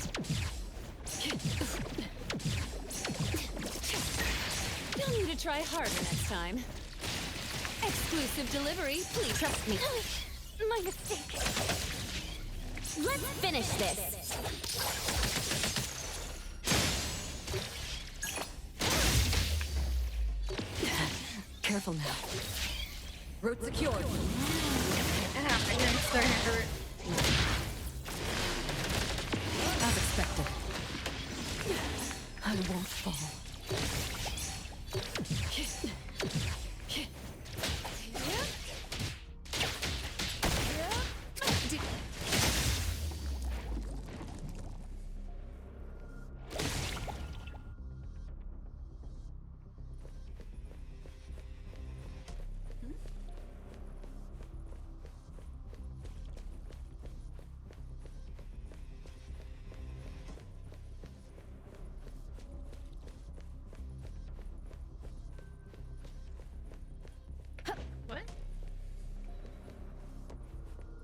You'll need to try harder next time. Exclusive delivery, please trust me. My mistake. Let's finish this. Careful now. Route secured. Ah, my neck's starting to hurt. As expected. I won't fall.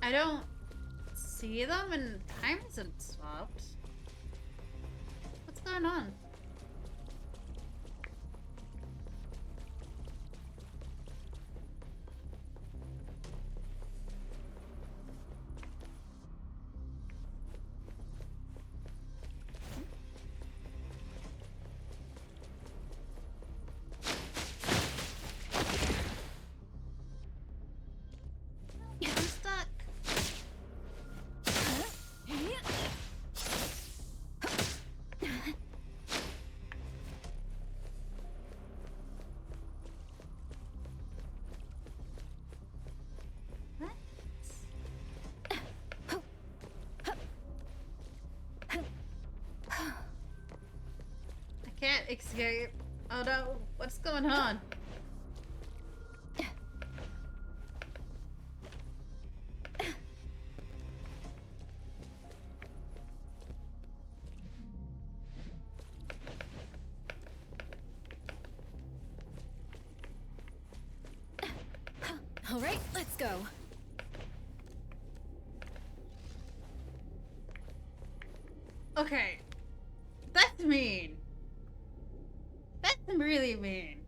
I don't see them and time hasn't stopped. What's going on? I'm stuck. What? I can't escape. Oh no, what's going on? All right, let's go. Okay. That's mean. That's really mean.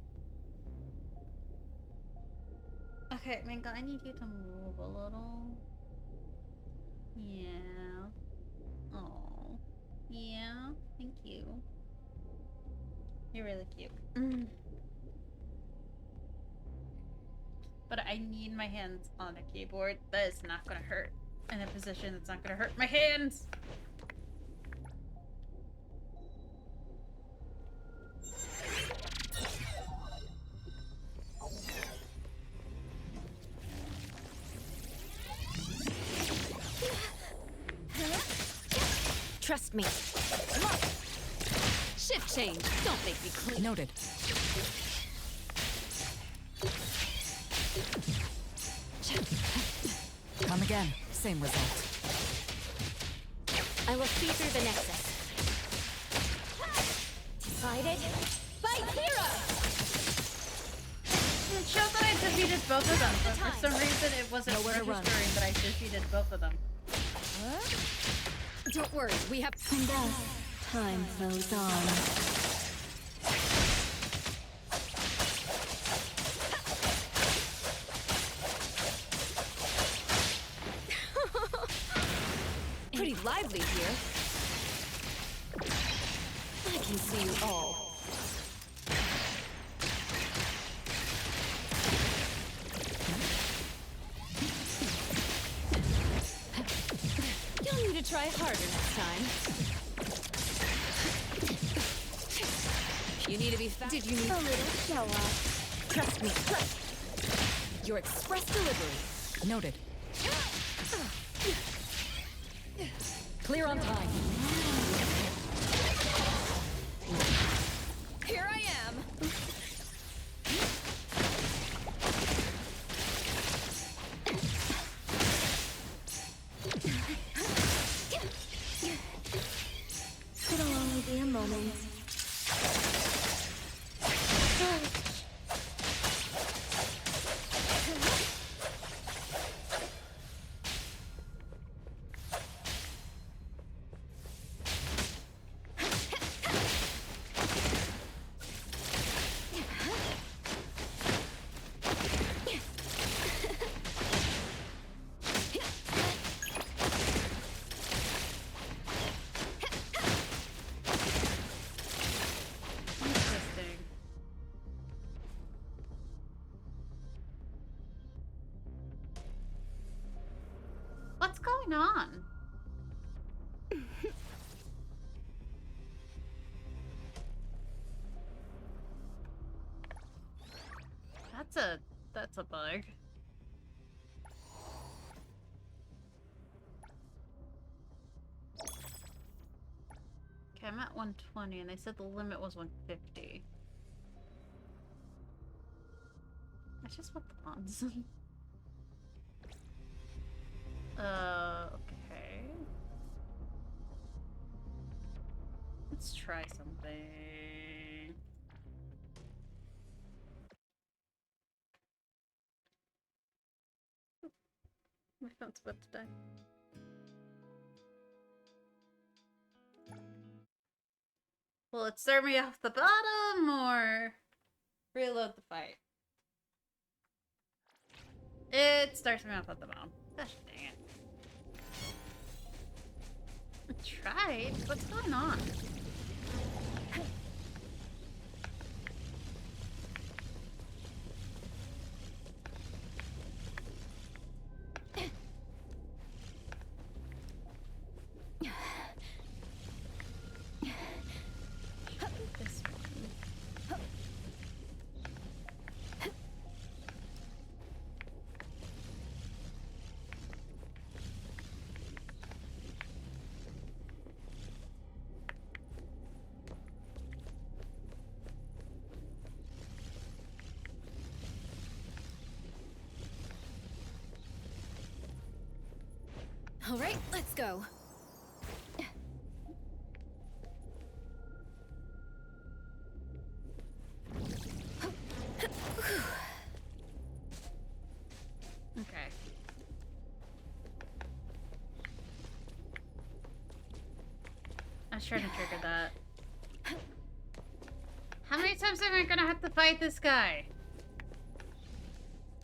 Okay, Minka, I need you to move a little. Yeah. Oh. Yeah. Thank you. You're really cute. But I need my hands on a keyboard. That is not gonna hurt. In a position that's not gonna hurt my hands. Trust me. Shift change. Don't make me clean. Noted. Come again. Same result. I will see through the nexus. Decided? Fight hero! It showed that I defeated both of them, but for some reason it wasn't registering that I defeated both of them. Don't worry, we have. And thus, time flows on. Pretty lively here. I can see you all. You'll need to try harder next time. You need to be fast. Did you need A little show off. Trust me. Your express delivery. Noted. Clear on time. Here I am. It'll only be a moment. Interesting. What's going on? That's a bug. Okay, I'm at 120 and they said the limit was 150. I just want the bonds. Okay. Let's try something. We found What's about to die? Will it start me off the bottom or reload the fight? It starts me off at the bottom. Gosh dang it. I tried. What's going on? This one. All right, let's go. Okay. I was trying to trigger that. How many times am I gonna have to fight this guy?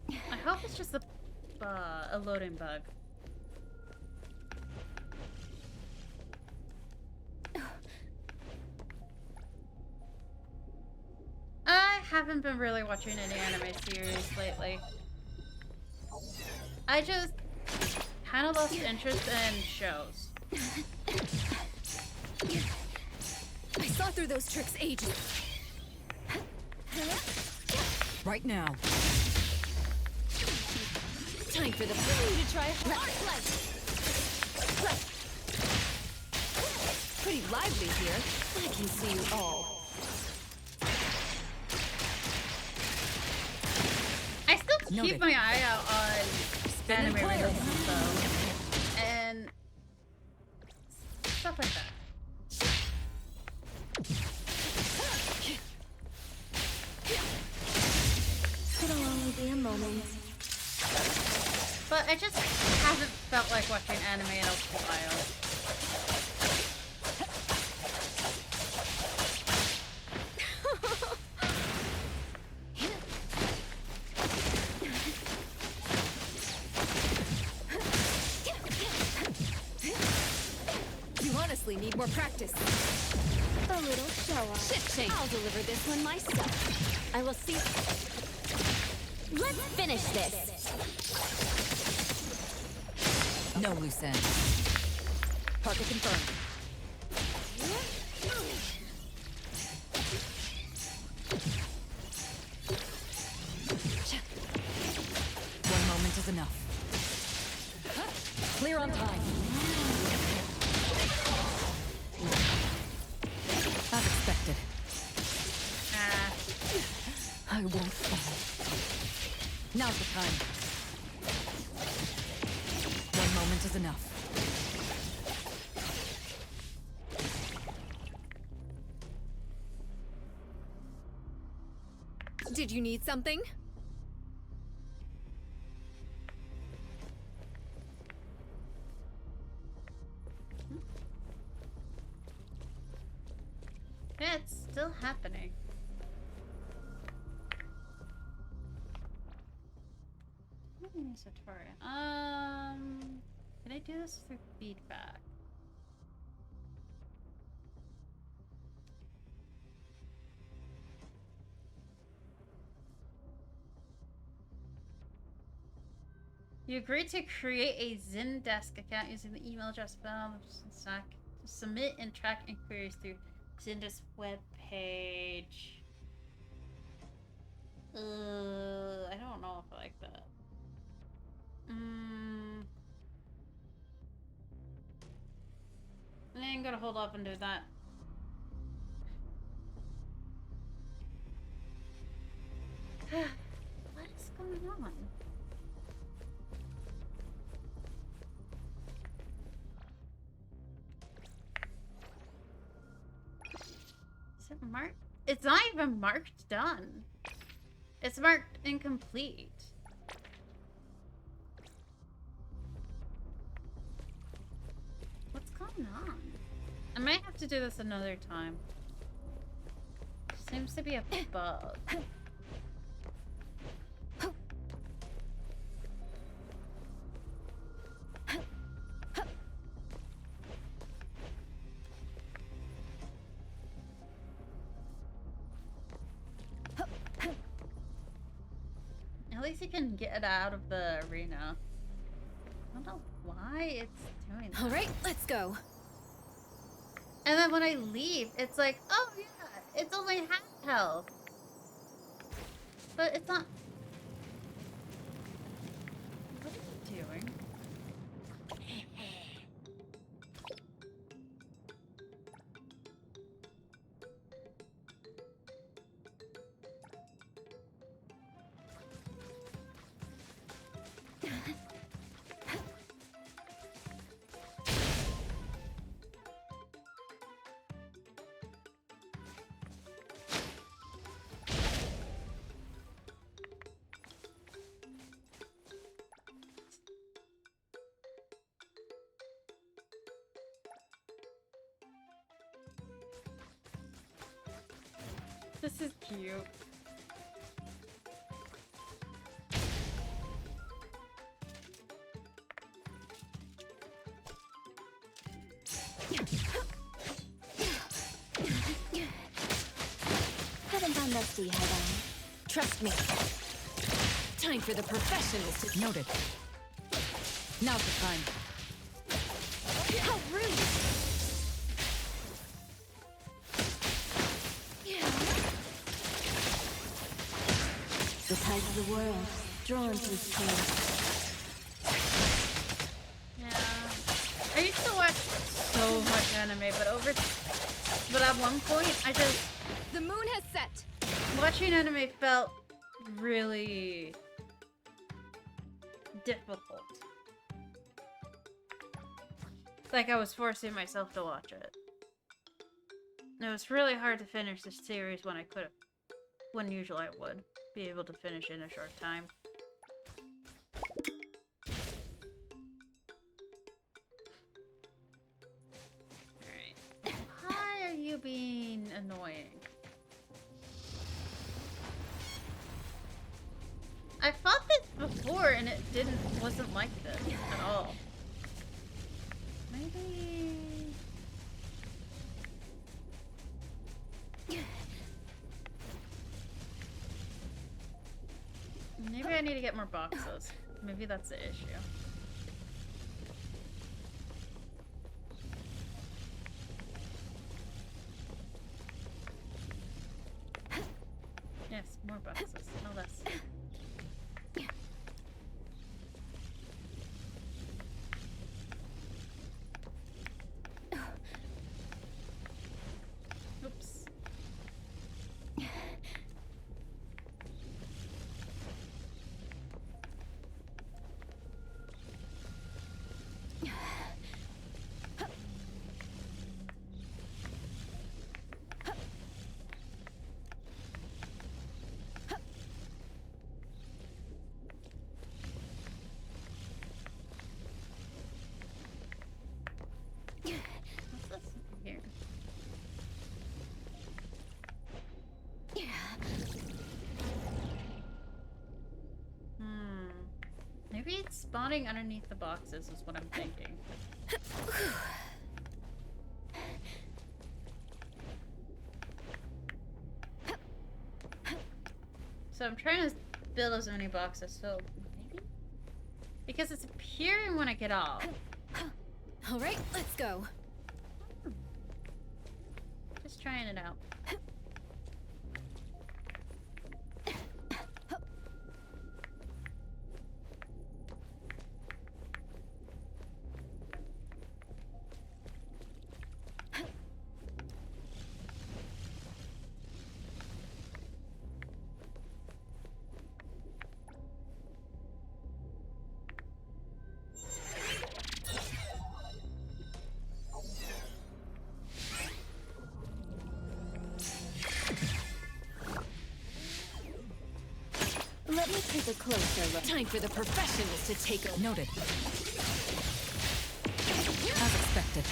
I hope it's just a loading bug. I haven't been really watching any anime series lately. I just kind of lost interest in shows. I saw through those tricks ages. Right now. Time for the You to try hard. Pretty lively here. I can see you all. I still keep my eye out on anime releases though, and stuff like that. It'll only be a moment. But I just haven't felt like watching anime in a while. You honestly need more practice. A little show-off. Shit shape. I'll deliver this one myself. I will see. Let's finish this. No loose ends. Target confirmed. One moment is enough. Clear on time. As expected. I won't fall. Now's the time. One moment is enough. Did you need something? Yeah, it's still happening. Can I do this through feedback? You agreed to create a Zendesk account using the email address found in Slack to submit and track inquiries through Zendesk webpage. I don't know if I like that. I'm gonna hold off and do that. What is going on? Is it marked? It's not even marked done. It's marked incomplete. I might have to do this another time. Seems to be a bug. At least you can get out of the arena. I don't know why it's doing that. All right, let's go. And then when I leave, it's like, oh yeah, it's only half health. But it's not. What are you doing? This is cute. Haven't gone rusty, have I? Trust me. Time for the professionals to... Noted. Now's the time. How rude! The tides of the world, drawn to this place. Yeah. I used to watch so much anime, but at one point, The moon has set. watching anime felt really difficult. Like I was forcing myself to watch it. And it was really hard to finish this series when I could have. When usually I would be able to finish in a short time. Alright. Why are you being annoying? I fought this before and it wasn't like this at all. Maybe... Maybe I need to get more boxes. Maybe that's the issue. Yes, more boxes. No less. Oops. What's this here? Maybe it's spawning underneath the boxes is what I'm thinking. So I'm trying to build as many boxes, so maybe? Because it's appearing when I get off. All right, let's go. Just trying it out. Let me take a closer look. Time for the professionals to take over. Noted. As expected.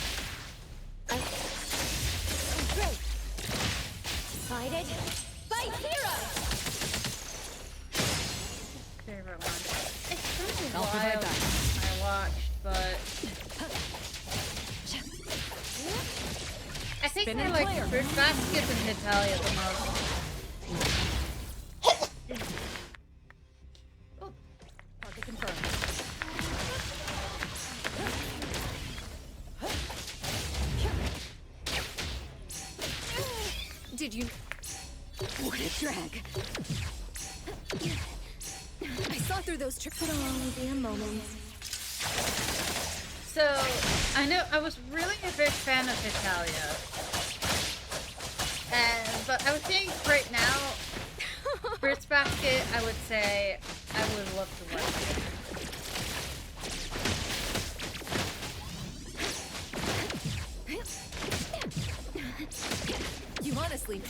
think Spin they're and like clear. Fruit Basket and Hitalia the most. Oh, target confirmed. Did you... What a drag. I saw through those tricks. It'll only be a moment. So, I know I was really a big fan of Hitalia. But I was saying right now, Fruits Basket, I would say I would love to work with. You honestly...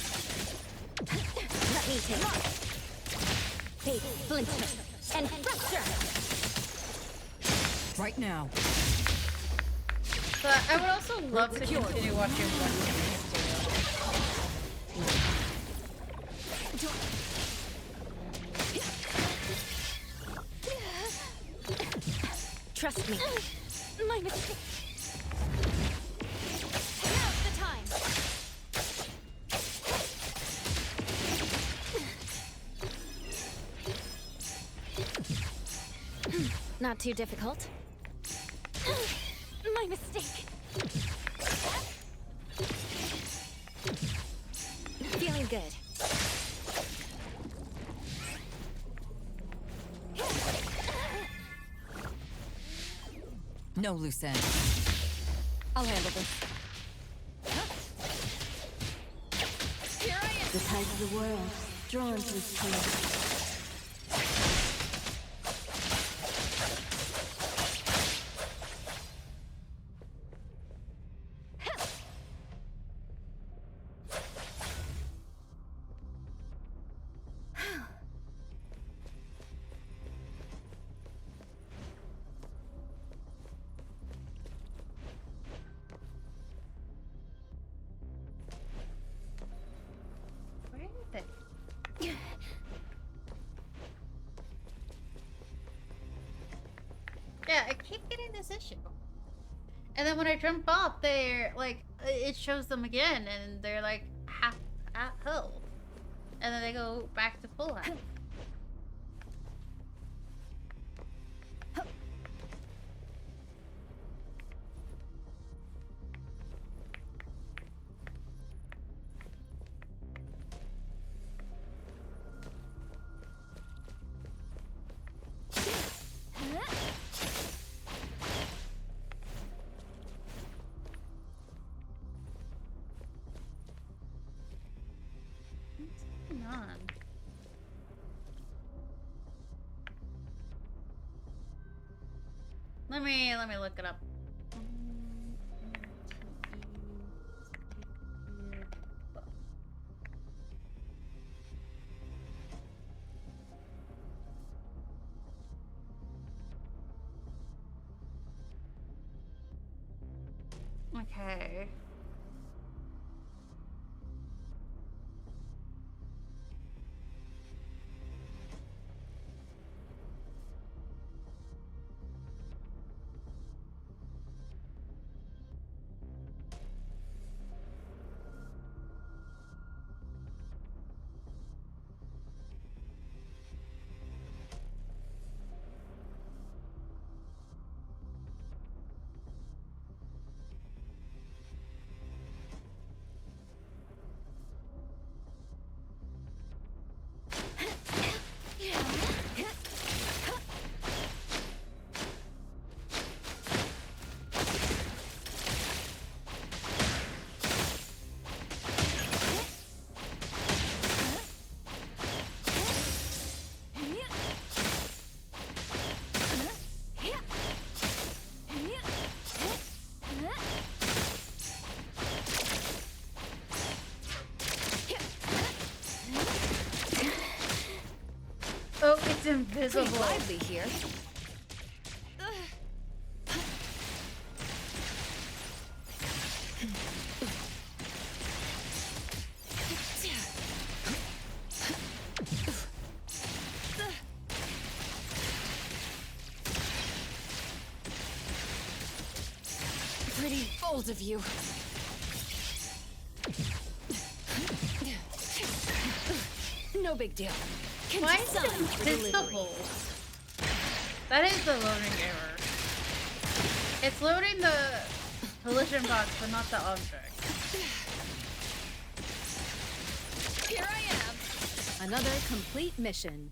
Let me take off. Fate, splinter, and fracture. Right now. But I would also love to continue watching One Piece Trust me. My mistake. Now's the time. Not too difficult. My mistake. Feeling good. No loose end. I'll handle this. Here I am. The tide of the world, drawn to its place. Where is it? Yeah, I keep getting this issue. And then when I jump off, they're like, it shows them again, and they're like half at health. And then they go back to full health. What's going on? Let me look it up. Okay. Oh, it's invisible. Pretty lively here. Pretty bold of you. No big deal. Why is it invisible? That is the loading error. It's loading the collision box, but not the object. Here I am. Another complete mission.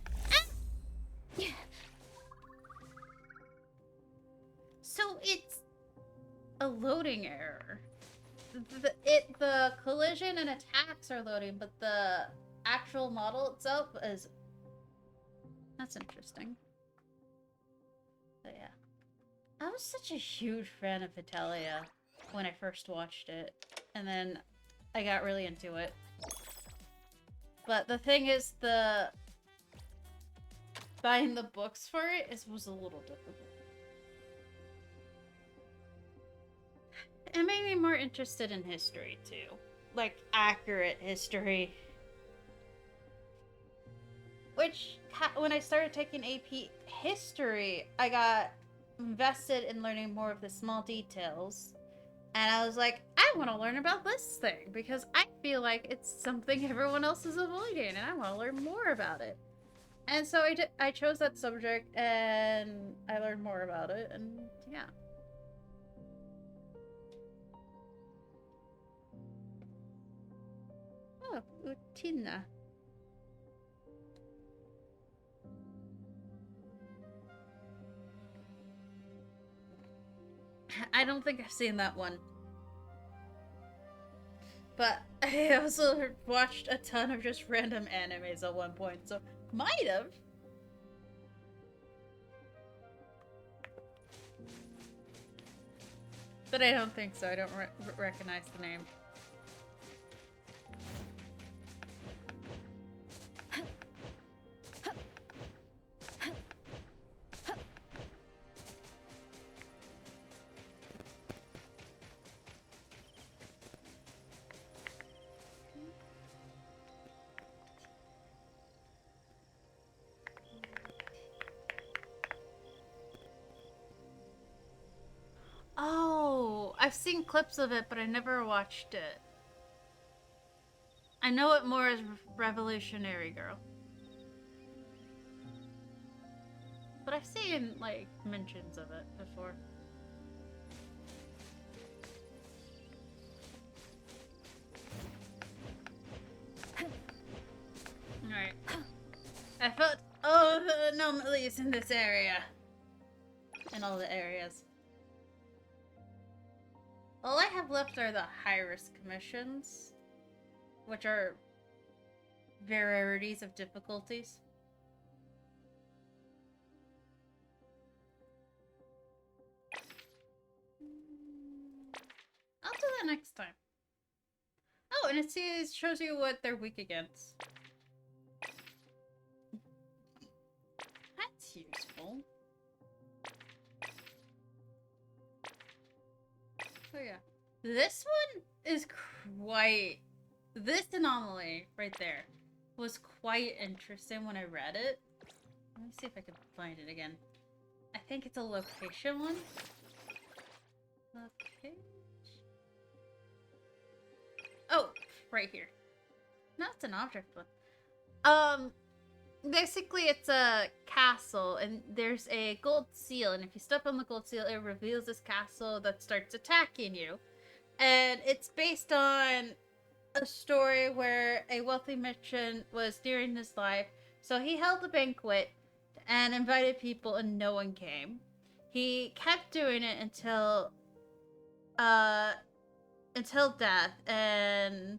So it's a loading error. The collision and attacks are loading, but the actual model itself is... That's interesting. But yeah. I was such a huge fan of Vitalia when I first watched it. And then I got really into it. But the thing is, buying the books for it was a little difficult. It made me more interested in history, too. Like, accurate history. Which, when I started taking AP History, I got invested in learning more of the small details. And I was like, I want to learn about this thing, because I feel like it's something everyone else is avoiding, and I want to learn more about it. And so I chose that subject, and I learned more about it, and yeah. Oh, Utina. I don't think I've seen that one. But I also watched a ton of just random animes at one point, so might have. But I don't think so. I don't recognize the name. Oh, I've seen clips of it, but I never watched it. I know it more as Revolutionary Girl. But I've seen, like, mentions of it before. Alright. I felt all the anomalies in this area. In all the areas. All I have left are the high-risk missions, which are varieties of difficulties. I'll do that next time. Oh, and it shows you what they're weak against. That's useful. Oh yeah. This one is quite... This anomaly right there was quite interesting when I read it. Let me see if I can find it again. I think it's a location one. Okay. Oh, right here. No, it's an object one. Basically it's a castle and there's a gold seal, and if you step on the gold seal it reveals this castle that starts attacking you. And it's based on a story where a wealthy merchant was nearing his life, so he held a banquet and invited people and no one came. He kept doing it until death, and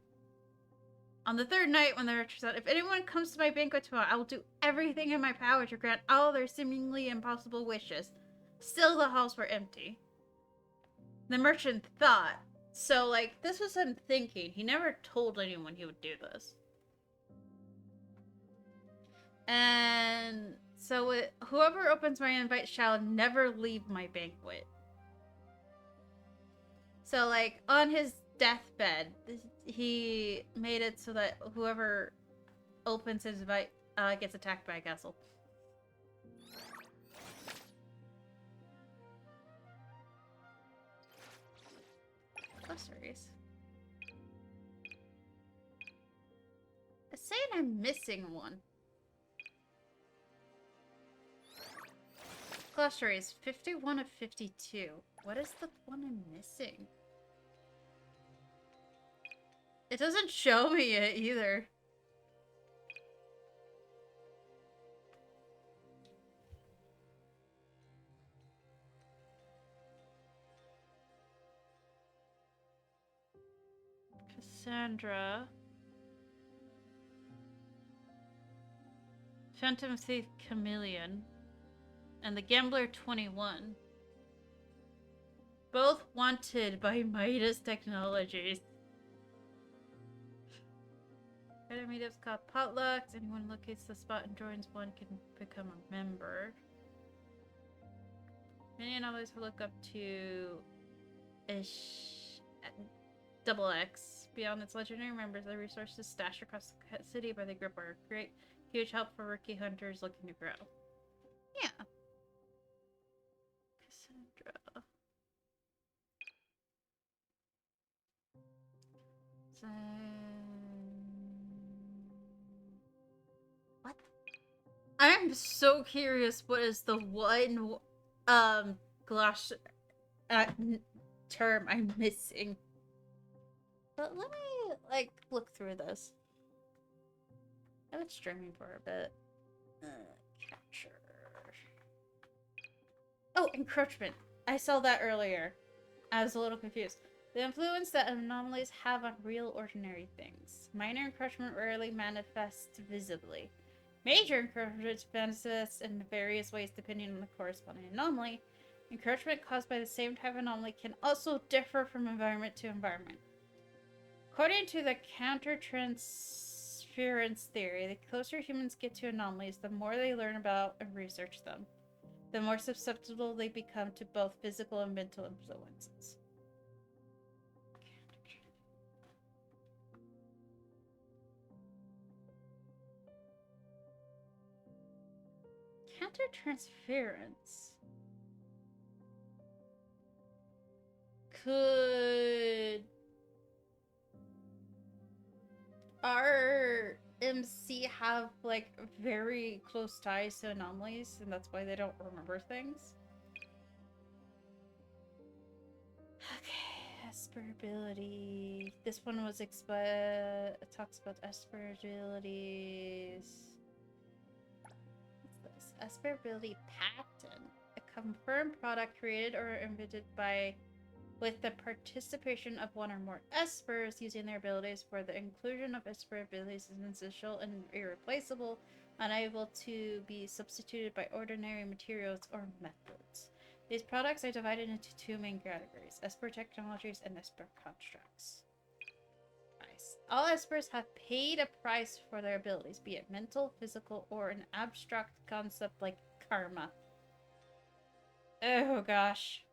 on the third night, when the merchant said, "If anyone comes to my banquet tomorrow, I will do everything in my power to grant all their seemingly impossible wishes." Still, the halls were empty. The merchant thought. So, like, this was him thinking. He never told anyone he would do this. And so, whoever opens my invite shall never leave my banquet. So, like, on his deathbed, he made it so that whoever opens his invite gets attacked by a castle. Groceries. saying I'm missing one. Glossary is 51 of 52. What is the one I'm missing? It doesn't show me it either. Cassandra. Phantom Thief Chameleon. And the Gambler 21. Both wanted by Midas Technologies. Better meetups called potlucks. Anyone locates the spot and joins one can become a member. Many anomalies will look up to Double X. Beyond its legendary members, the resources stashed across the city by the group are a great, huge help for rookie hunters looking to grow. Yeah. Cassandra. What? I'm so curious. What is the one gloss term I'm missing? But let me like look through this. I've been streaming for a bit. Capture. Oh, encroachment. I saw that earlier. I was a little confused. The influence that anomalies have on real ordinary things. Minor encroachment rarely manifests visibly. Major encroachment manifests in various ways depending on the corresponding anomaly. Encroachment caused by the same type of anomaly can also differ from environment to environment. According to the countertransference theory, the closer humans get to anomalies, the more they learn about and research them. The more susceptible they become to both physical and mental influences. Countertransference could our MC have like very close ties to anomalies and that's why they don't remember things? Okay, Esper ability. This one was talks about Esper abilities. Esper ability patent, a confirmed product created or invented with the participation of one or more Espers using their abilities, where the inclusion of Esper abilities is essential and irreplaceable, unable to be substituted by ordinary materials or methods. These products are divided into two main categories: Esper technologies and Esper constructs. All Espers have paid a price for their abilities, be it mental, physical, or an abstract concept like karma. Oh gosh.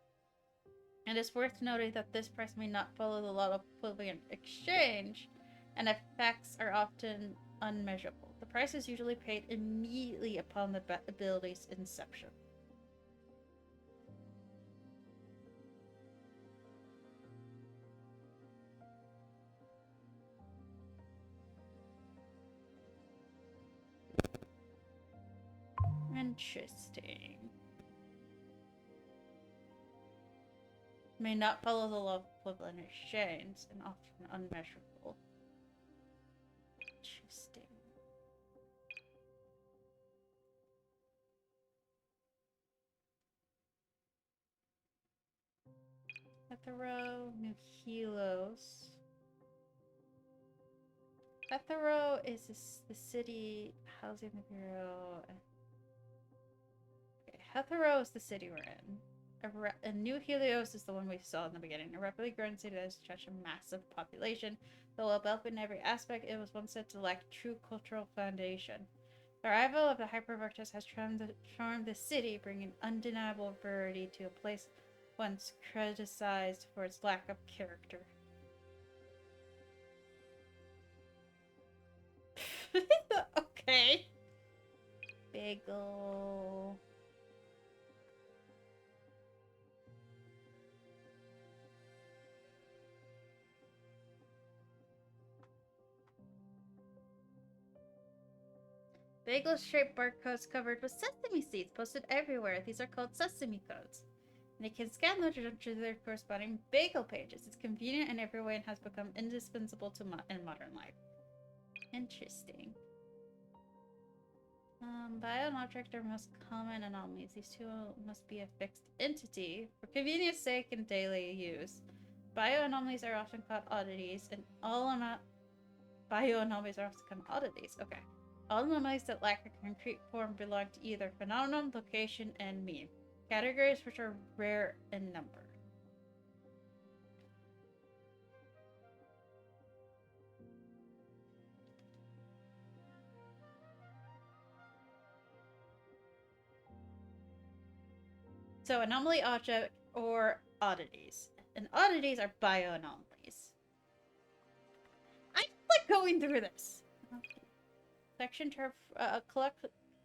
It is worth noting that this price may not follow the law of equivalent exchange, and effects are often unmeasurable. The price is usually paid immediately upon the ability's inception. Interesting. May not follow the law of equivalent exchange and often unmeasurable. Interesting. Hetero, New Helos. Hetero is the city housing the Bureau. Okay, Hetero is the city we're in. A New Helios is the one we saw in the beginning. A rapidly growing city that has such a massive population. Though well built in every aspect, it was once said to lack true cultural foundation. The arrival of the Hypervortex has transformed the city, bringing undeniable variety to a place once criticized for its lack of character. Okay. Bagel. Bagel-shaped barcodes covered with sesame seeds posted everywhere. These are called sesame codes. And you can scan them to jump to their corresponding bagel pages. It's convenient in every way and has become indispensable to in modern life. Interesting. Bio and object are most common anomalies. These two must be a fixed entity. For convenience sake in daily use, bio anomalies are often called oddities, and bio anomalies are often called oddities. Okay. All anomalies that lack a concrete form belong to either phenomenon, location, and mean. Categories which are rare in number. So anomaly object or oddities. And oddities are bioanomalies. I like going through this. Section term,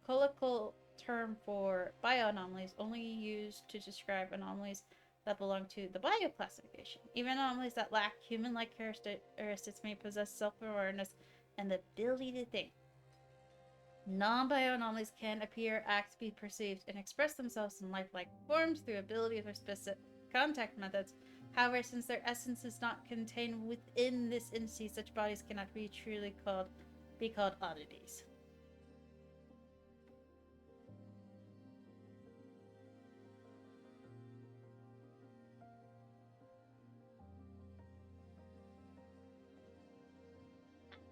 colloquial term for bioanomalies, only used to describe anomalies that belong to the bio classification. Even anomalies that lack human-like characteristics may possess self-awareness and the ability to think. Non-bio anomalies can appear, act, be perceived, and express themselves in lifelike forms through abilities or specific contact methods. However, since their essence is not contained within this entity, such bodies cannot be truly called oddities.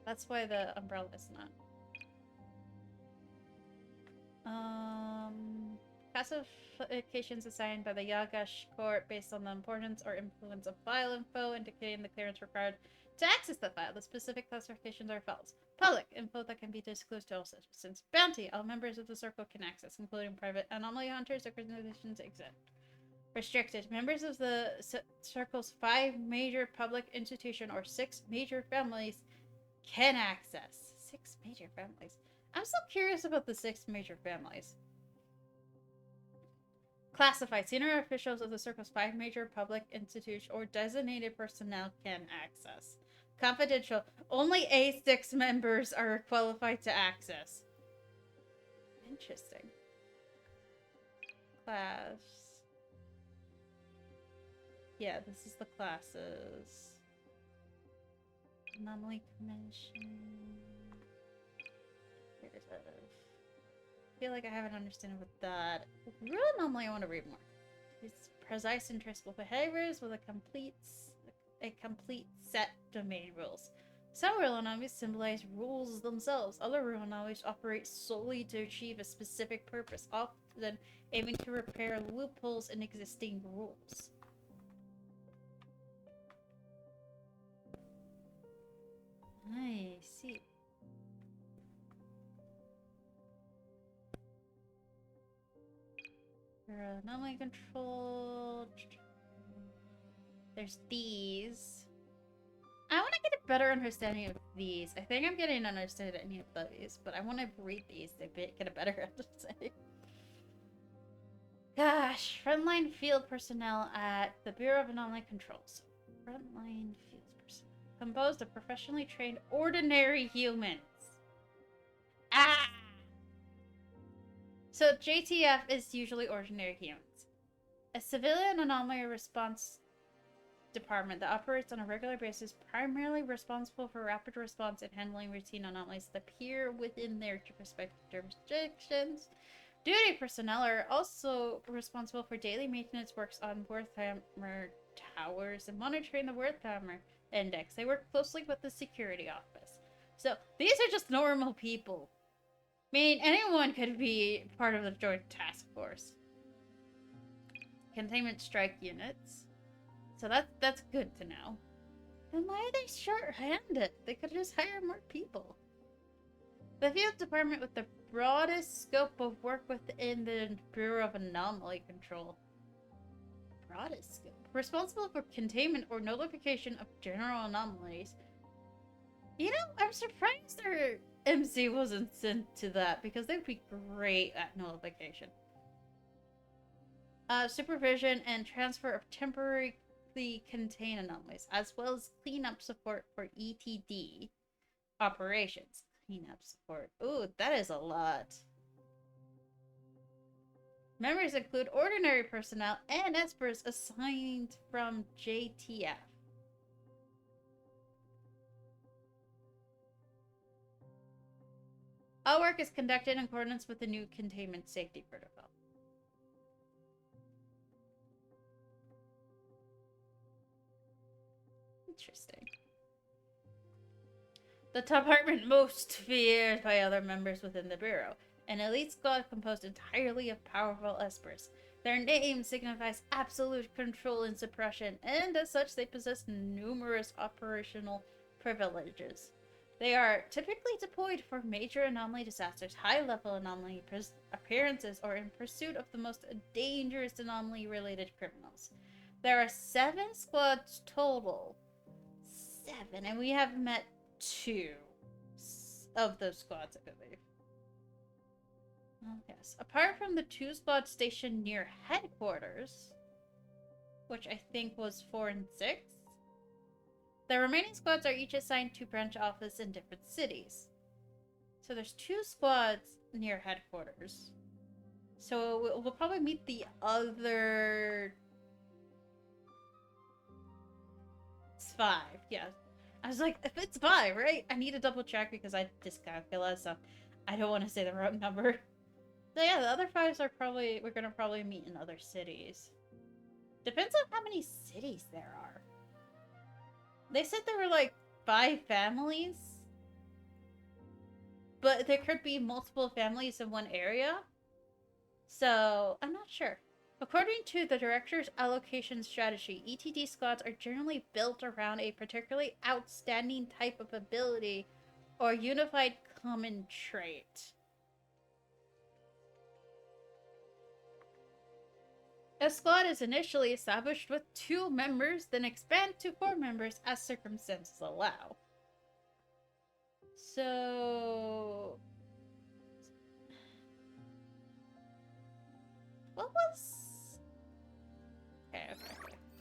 That's why the umbrella is not. Classifications assigned by the Yagash court based on the importance or influence of file info, indicating the clearance required to access the file. The specific classifications are files. Public info that can be disclosed to all citizens. Bounty, all members of the circle can access, including private anomaly hunters, organizations exempt. Restricted, members of the circle's 5 major public institutions or 6 major families can access. 6 major families. I'm so curious about the 6 major families. Classified. Senior officials of the circle's 5 major public institutions or designated personnel can access. Confidential. Only A6 members are qualified to access. Interesting. Class. Yeah, this is the classes. Anomaly Commission. I feel like I have an understanding with that. Real anomaly, I want to read more. It's precise and traceable behaviors with a complete set domain rules. Some real anomalies symbolize rules themselves. Other real anomalies operate solely to achieve a specific purpose, often aiming to repair loopholes in existing rules. I see. Anomaly control. There's these. I want to get a better understanding of these. I think I'm getting an understanding of these, but I want to read these to get a better understanding. Gosh, frontline field personnel at the Bureau of Anomaly Controls. Frontline field personnel. Composed of professionally trained ordinary humans. Ah! So JTF is usually ordinary humans. A civilian anomaly response department that operates on a regular basis, primarily responsible for rapid response and handling routine anomalies that appear within their respective jurisdictions. Duty personnel are also responsible for daily maintenance works on Werthammer towers and monitoring the Werthammer index. They work closely with the security office. So these are just normal people. Meaning anyone could be part of the joint task force. Containment strike units. So that's good to know. Then why are they short-handed? They could just hire more people. The field department with the broadest scope of work within the Bureau of Anomaly Control. Broadest scope. Responsible for containment or nullification of general anomalies. You know, I'm surprised their MC wasn't sent to that, because they'd be great at nullification. Supervision and transfer of temporarily contained anomalies, as well as cleanup support for ETD operations. cleanup support. Ooh, that is a lot. Members include ordinary personnel and espers assigned from JTF. All work is conducted in accordance with the new containment safety protocol. Interesting. The department most feared by other members within the Bureau. An elite squad composed entirely of powerful espers. Their name signifies absolute control and suppression, and as such they possess numerous operational privileges. They are typically deployed for major anomaly disasters, high-level anomaly appearances, or in pursuit of the most dangerous anomaly-related criminals. There are 7 squads total. 7, and we have met 2 of those squads, I believe. Oh, yes. Apart from the 2 squads stationed near headquarters, which I think was 4 and 6, the remaining squads are each assigned to branch office in different cities. So there's 2 squads near headquarters. So we'll probably meet the other 5. Yeah. I was like, if it's 5, right? I need to double check because I dyscalculate, so I don't want to say the wrong number. So yeah, the other 5s are probably, we're gonna probably meet in other cities. Depends on how many cities there are. They said there were like 5 families, but there could be multiple families in one area. So I'm not sure. According to the director's allocation strategy, ETD squads are generally built around a particularly outstanding type of ability or unified common trait. A squad is initially established with 2 members, then expand to 4 members as circumstances allow. So... what was... Okay.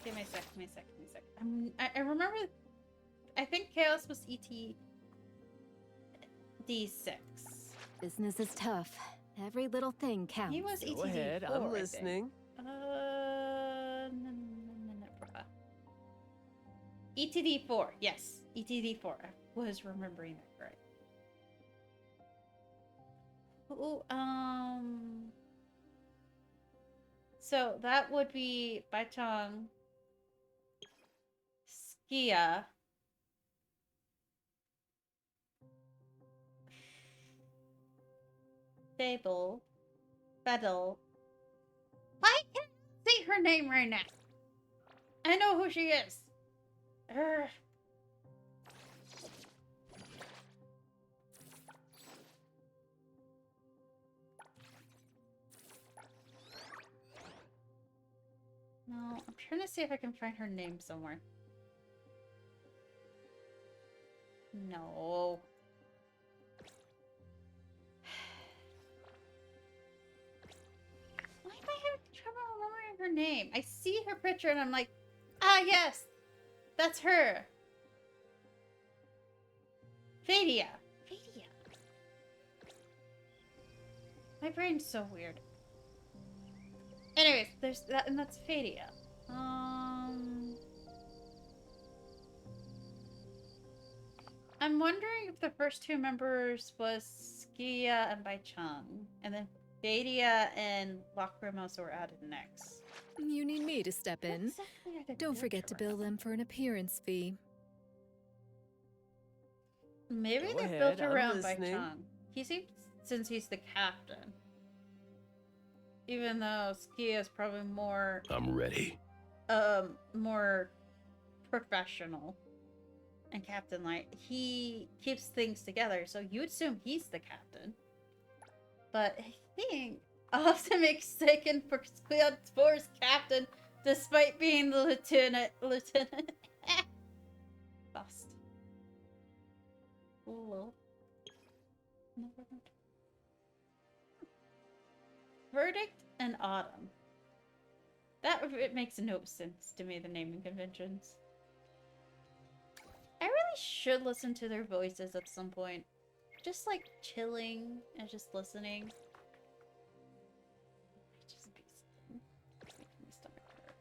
Give me a sec. I remember... I think Chaos was ETD6. Business is tough. Every little thing counts. He was ETD4, Go ahead, I'm listening. ETD4, yes. ETD4. I was remembering that right. Ooh, so that would be Baichang, Skia, Fable, Fedel. I can't say her name right now. I know who she is. No, I'm trying to see if I can find her name somewhere. No. Why am I having trouble remembering her name? I see her picture and I'm like, ah, yes, that's her. Fadia. Fadia. My brain's so weird. Anyways, there's that, and that's Fadia. I'm wondering if the first 2 members was Skia and Baichang, and then Fadia and Lacrimos were added next. You need me to step in. Exactly. Don't forget to bill them for an appearance fee. Maybe Go they're ahead, built I'm around listening. Baichang. He seems, since he's the captain. Even though Skia is probably more... I'm ready. more professional and captain-like. He keeps things together, so you would assume he's the captain. But I think I'll have to make second for Squad 4's captain, despite being the lieutenant. Bust. Lol. Verdict and Autumn. That it makes no sense to me, the naming conventions. I really should listen to their voices at some point. just like chilling and just listening. Just be still. Make my stomach hurt.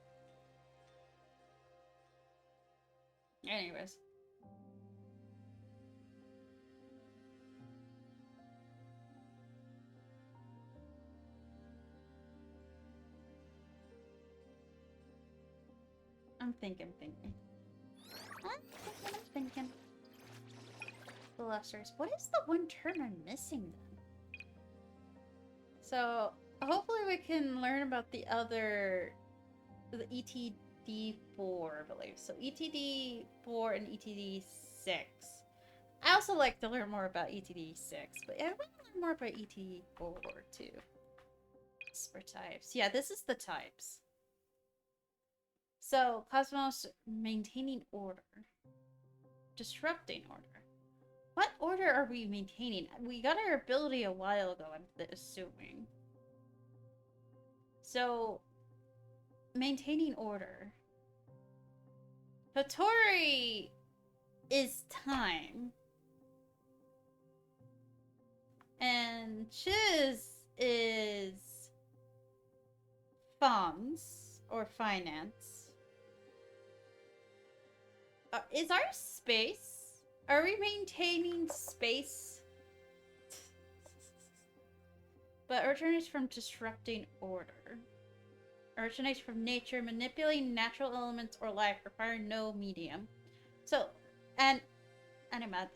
Anyways. I'm thinking. I'm thinking. The lessers. What is the one turn I'm missing then? So hopefully we can learn about the ETD4, I believe. So ETD4 and ETD6. I also like to learn more about ETD6, but I want to learn more about ETD4 too. For types. Yeah, this is the types. So, Cosmos, maintaining order. Disrupting order. What order are we maintaining? We got our ability a while ago, I'm assuming. So, maintaining order. Hattori is time. And Chiz is funds or finance. Is our space? Are we maintaining space? But originates from disrupting order. Originates from nature, manipulating natural elements or life, requiring no medium. So, and anyway,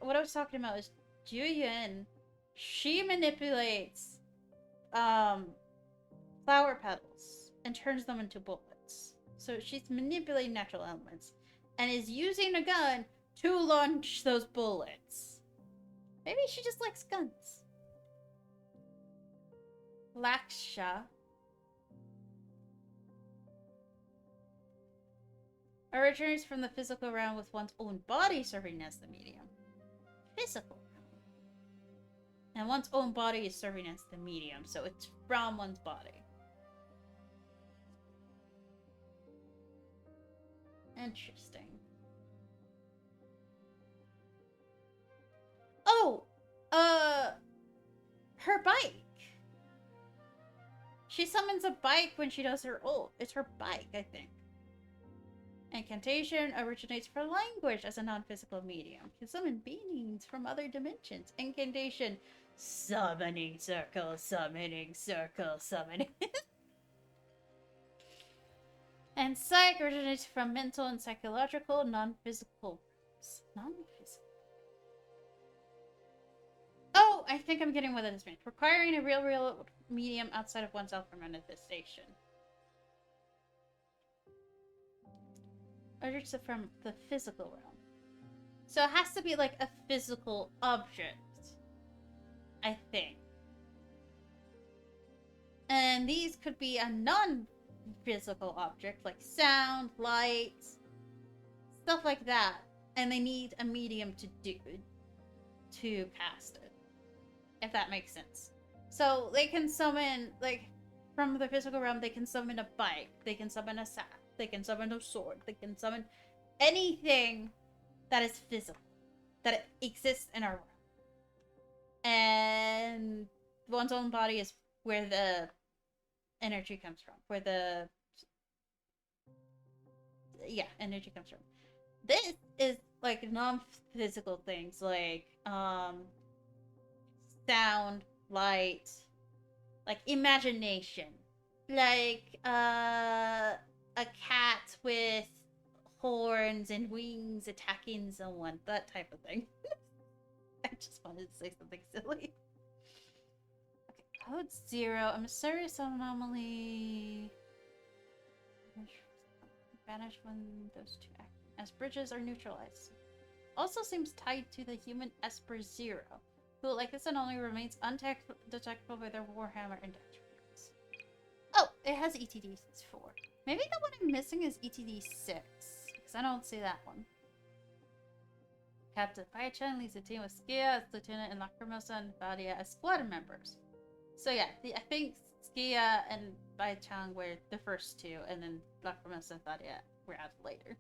what I was talking about is Juyuan. She manipulates flower petals and turns them into bullets. So she's manipulating natural elements and is using a gun to launch those bullets. Maybe she just likes guns. Laksha originates from the physical realm with one's own body serving as the medium. Physical realm. And one's own body is serving as the medium, so it's from one's body. Interesting. Oh! Her bike! She summons a bike when she does her ult. It's her bike, I think. Incantation originates from language as a non-physical medium. Can summon beings from other dimensions. Incantation. Summoning circle, summoning circle, summoning. And psych originates from mental and psychological, non-physical roots. Non-physical. Oh, I think I'm getting what this means. Requiring a real medium outside of oneself for manifestation. Originates from the physical realm. So it has to be like a physical object. I think. And these could be a non-physical object, like sound, light, stuff like that. And they need a medium to cast it. If that makes sense. So they can summon, like, from the physical realm, they can summon a bike, they can summon a sack, they can summon a sword, they can summon anything that is physical, that exists in our world. And one's own body is where the energy comes from. Where the... yeah, energy comes from. This is, like, non-physical things, like, sound, light, like, imagination. Like, a cat with horns and wings attacking someone. That type of thing. I just wanted to say something silly. Okay, code 0. A mysterious anomaly. Vanish when those two act as bridges are neutralized. Also seems tied to the human Esper 0, who, like this anomaly, remains undetectable by their Warhammer and attributes. Oh, it has ETD 4. Maybe the one I'm missing is ETD 6, because I don't see that one. Captain Bai-chan leads a team with Skia as lieutenant and Lacrimosa and Vadia as squad members. So yeah, I think Skia and Bai-chan were the first two, and then Lacrimosa and Vadia were added later.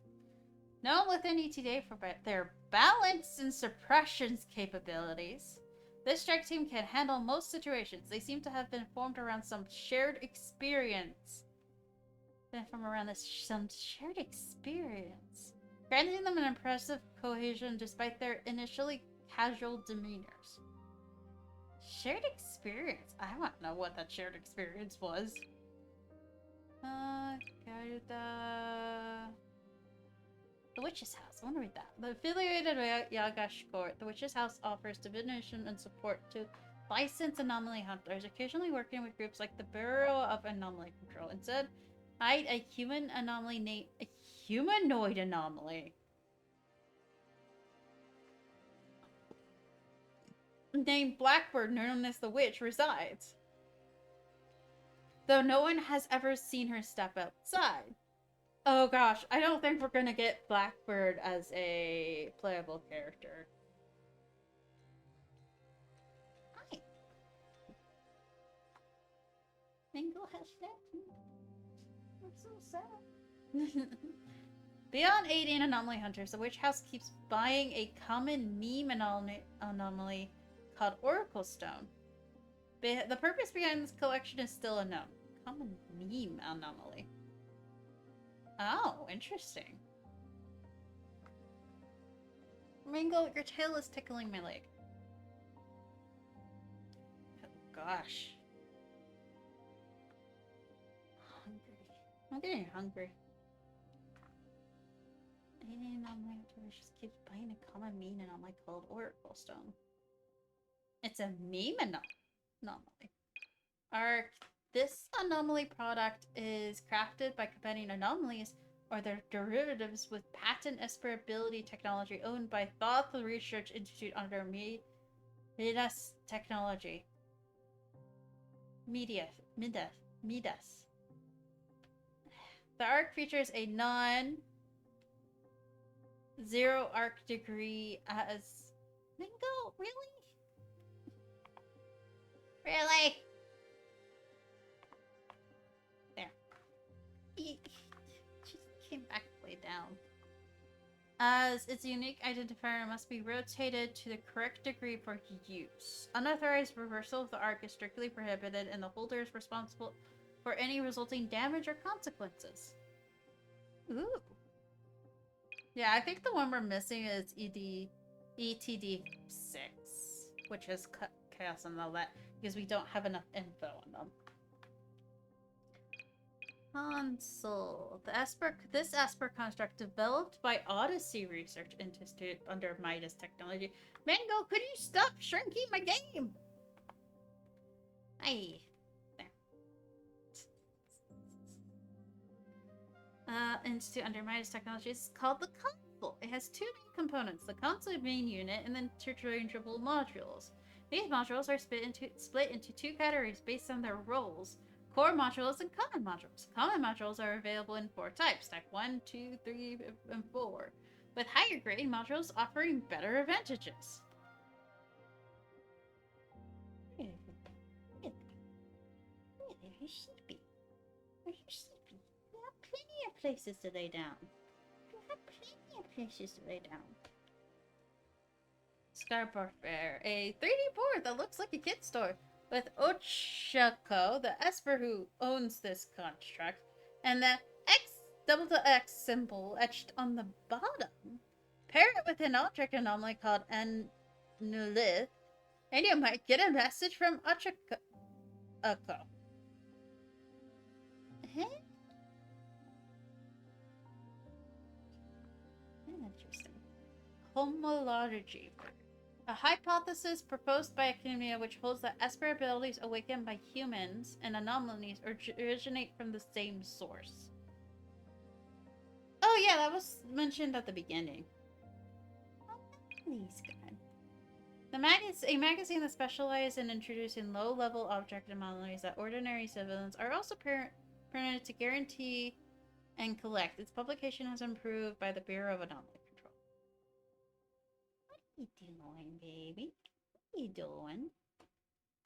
Known within ETD for their balance and suppressions capabilities, this strike team can handle most situations. They seem to have been formed around some shared experience. Some shared experience, granting them an impressive cohesion despite their initially casual demeanors. Shared experience? I don't know what that shared experience was. The Witch's House. I want to read that. The affiliated Yagash Court, the Witch's House offers divination and support to licensed anomaly hunters, occasionally working with groups like the Bureau of Anomaly Control. Instead, hide a human anomaly named a humanoid anomaly named Blackbird, known as the Witch, resides. Though no one has ever seen her step outside. Oh gosh, I don't think we're gonna get Blackbird as a playable character. Hi. Mingle has that. I'm so sad. Beyond aiding anomaly hunters, the Witch House keeps buying a common meme anomaly called Oracle Stone. The purpose behind this collection is still unknown. Common meme anomaly. Oh, interesting. Ringo, your tail is tickling my leg. Oh gosh. Hungry. I'm getting hungry. Alien anomaly just keeps buying a common meme anomaly called Oracle Stone. It's a meme anomaly. This anomaly product is crafted by combining anomalies or their derivatives with patent expirability technology owned by Thoth Research Institute under Midas Technology. Midas. The arc features a non-zero arc degree as... Mingo? Really? Really? There. She came back way down. As its unique identifier must be rotated to the correct degree for use. Unauthorized reversal of the arc is strictly prohibited, and the holder is responsible for any resulting damage or consequences. Ooh. Yeah, I think the one we're missing is ETD6, which is Chaos and all that, because we don't have enough info on them. Console. This Esper construct developed by Odyssey Research Institute under Midas Technology. Mango, could you stop shrinking my game? Hey. There. Institute under Midas Technology is called the console. It has two main components, the console main unit and then interchangeable modules. These modules are split into two categories based on their roles. Core modules and common modules. Common modules are available in 4 types, type 1, 2, 3, and 4, with higher grade modules offering better advantages. Where are you sleepy? Are you sleepy? You have plenty of places to lay down. You have plenty of places to lay down. Scarborough Fair, a 3D board that looks like a kid's toy, with Ochako, the Esper who owns this construct, and the X symbol etched on the bottom. Pair it with an object anomaly called Anulith, and you might get a message from Ochako. Interesting. Homology. A hypothesis proposed by academia which holds that Esper abilities awakened by humans and anomalies originate from the same source. Oh yeah, that was mentioned at the beginning. Oh, please, God. A magazine that specializes in introducing low-level object anomalies that ordinary civilians are also printed to guarantee and collect. Its publication has improved by the Bureau of Anomaly. What are you doing, baby? What are you doing?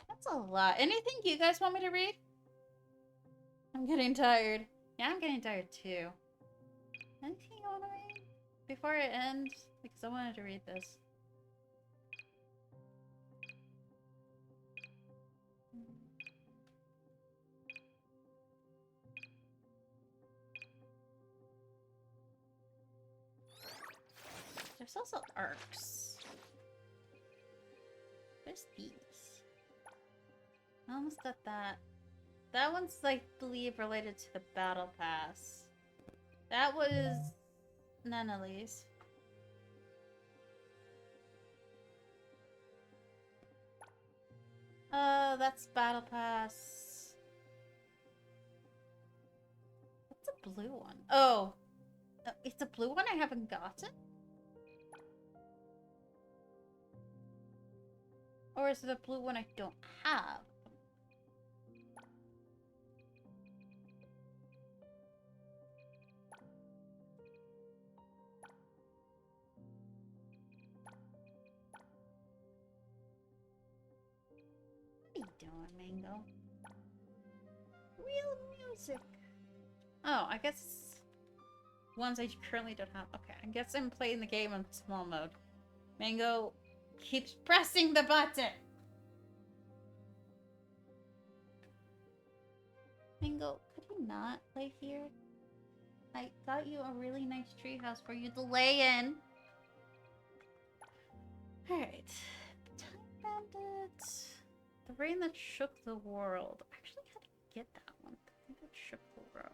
That's a lot. Anything you guys want me to read? I'm getting tired. Yeah, I'm getting tired too. Anything you want to read? before it ends, because I wanted to read this. There's also arcs. There's these. I almost got that. That one's, like, I believe related to the battle pass. That was Nanali's. That's battle pass. What's a blue one? Oh, it's a blue one I haven't gotten? Or is it a blue one I don't have? What are you doing, Mango? Real music. Oh, I guess ones I currently don't have. Okay, I guess I'm playing the game on small mode. Mango keeps pressing the button. Mango, could you not play here? I got you a really nice treehouse for you to lay in. Alright. Time Bandits. The Rain That Shook the World. Actually, how did I get that one? The Rain That Shook the World.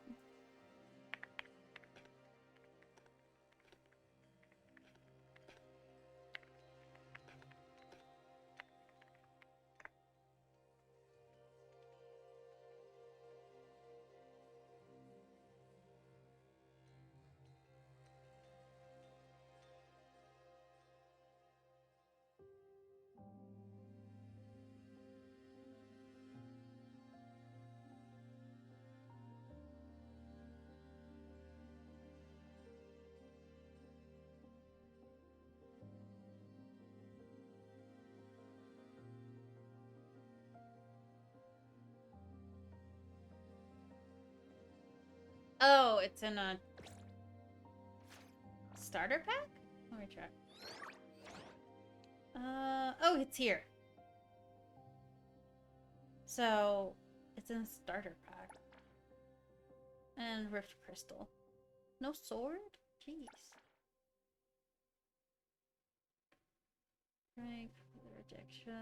Oh, it's in a starter pack? Let me check. Oh, it's here. So, it's in a starter pack. And Rift Crystal. No sword? Jeez. Strength, rejection.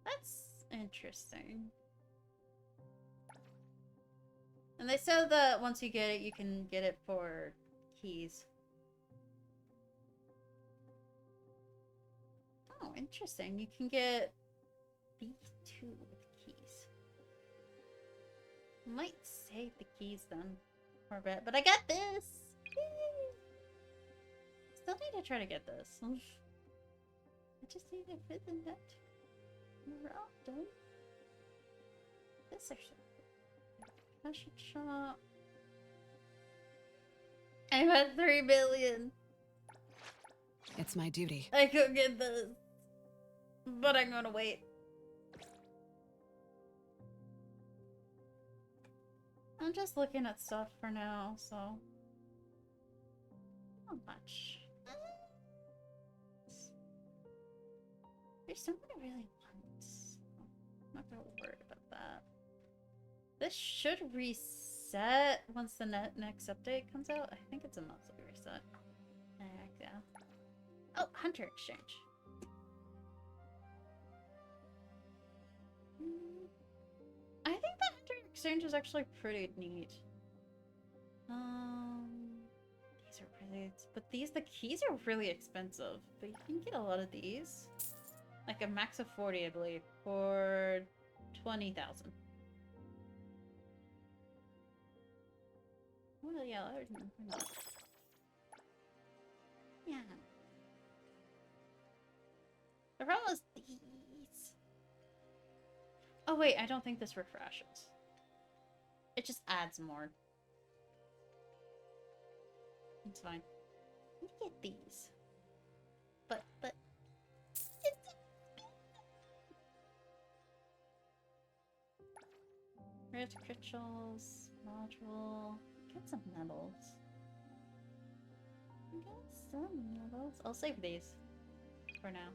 That's interesting. And they said that once you get it, you can get it for keys. Oh, interesting. You can get these two with keys. Might save the keys then for a bit, but I got this! Yay! Still need to try to get this. I just need to fit the net. We're all done. This section. Fashion shop. I'm at 3 billion. It's my duty. I could get this. But I'm gonna wait. I'm just looking at stuff for now, so. Not much. There's something I really want. I'm not gonna worry about that. This should reset once the next update comes out. I think it's a monthly reset. Yeah. Oh, Hunter Exchange. I think the Hunter Exchange is actually pretty neat. These are really, but the keys are really expensive. But you can get a lot of these. Like a max of 40, I believe, for 20,000. Well, yeah, not. Yeah. The problem is these. Oh wait, I don't think this refreshes. It just adds more. It's fine. Let me get these. But Red crystals, module. Get some medals. Get some medals. I'll save these for now.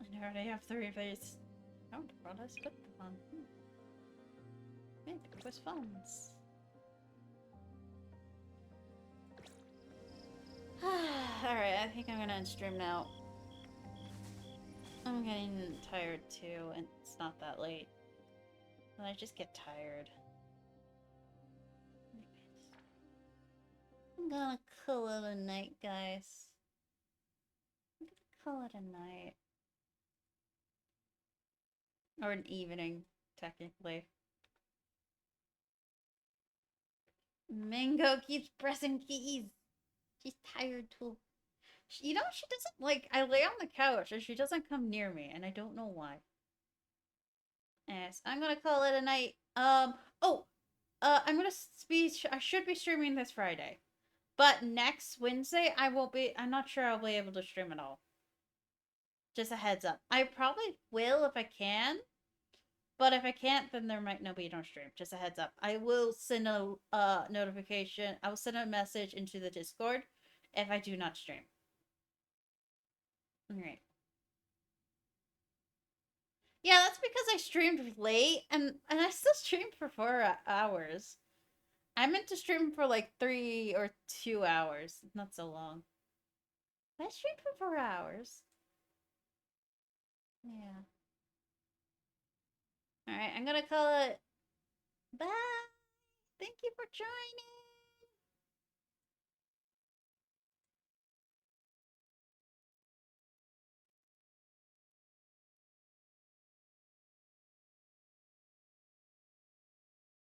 I already have 3 of these. Oh, what did I split them on? Maybe it was funds. Alright, I think I'm gonna end stream now. I'm getting tired too, and it's not that late. But I just get tired. I'm gonna call it a night, guys. I'm gonna call it a night. Or an evening, technically. Mango keeps pressing keys. She's tired too. You know, she doesn't, like, I lay on the couch and she doesn't come near me, and I don't know why. Yes, I'm gonna call it a night. I'm gonna I should be streaming this Friday. But next Wednesday, I'm not sure I'll be able to stream at all. Just a heads up. I probably will if I can. But if I can't, then there might not be no stream. Just a heads up. I will send a notification. I will send a message into the Discord if I do not stream. Alright. Yeah, that's because I streamed late, and I still streamed for 4 hours. I meant to stream for like 3 or 2 hours. Not so long. I streamed for 4 hours. Yeah. Alright, I'm gonna call it bye. Thank you for joining.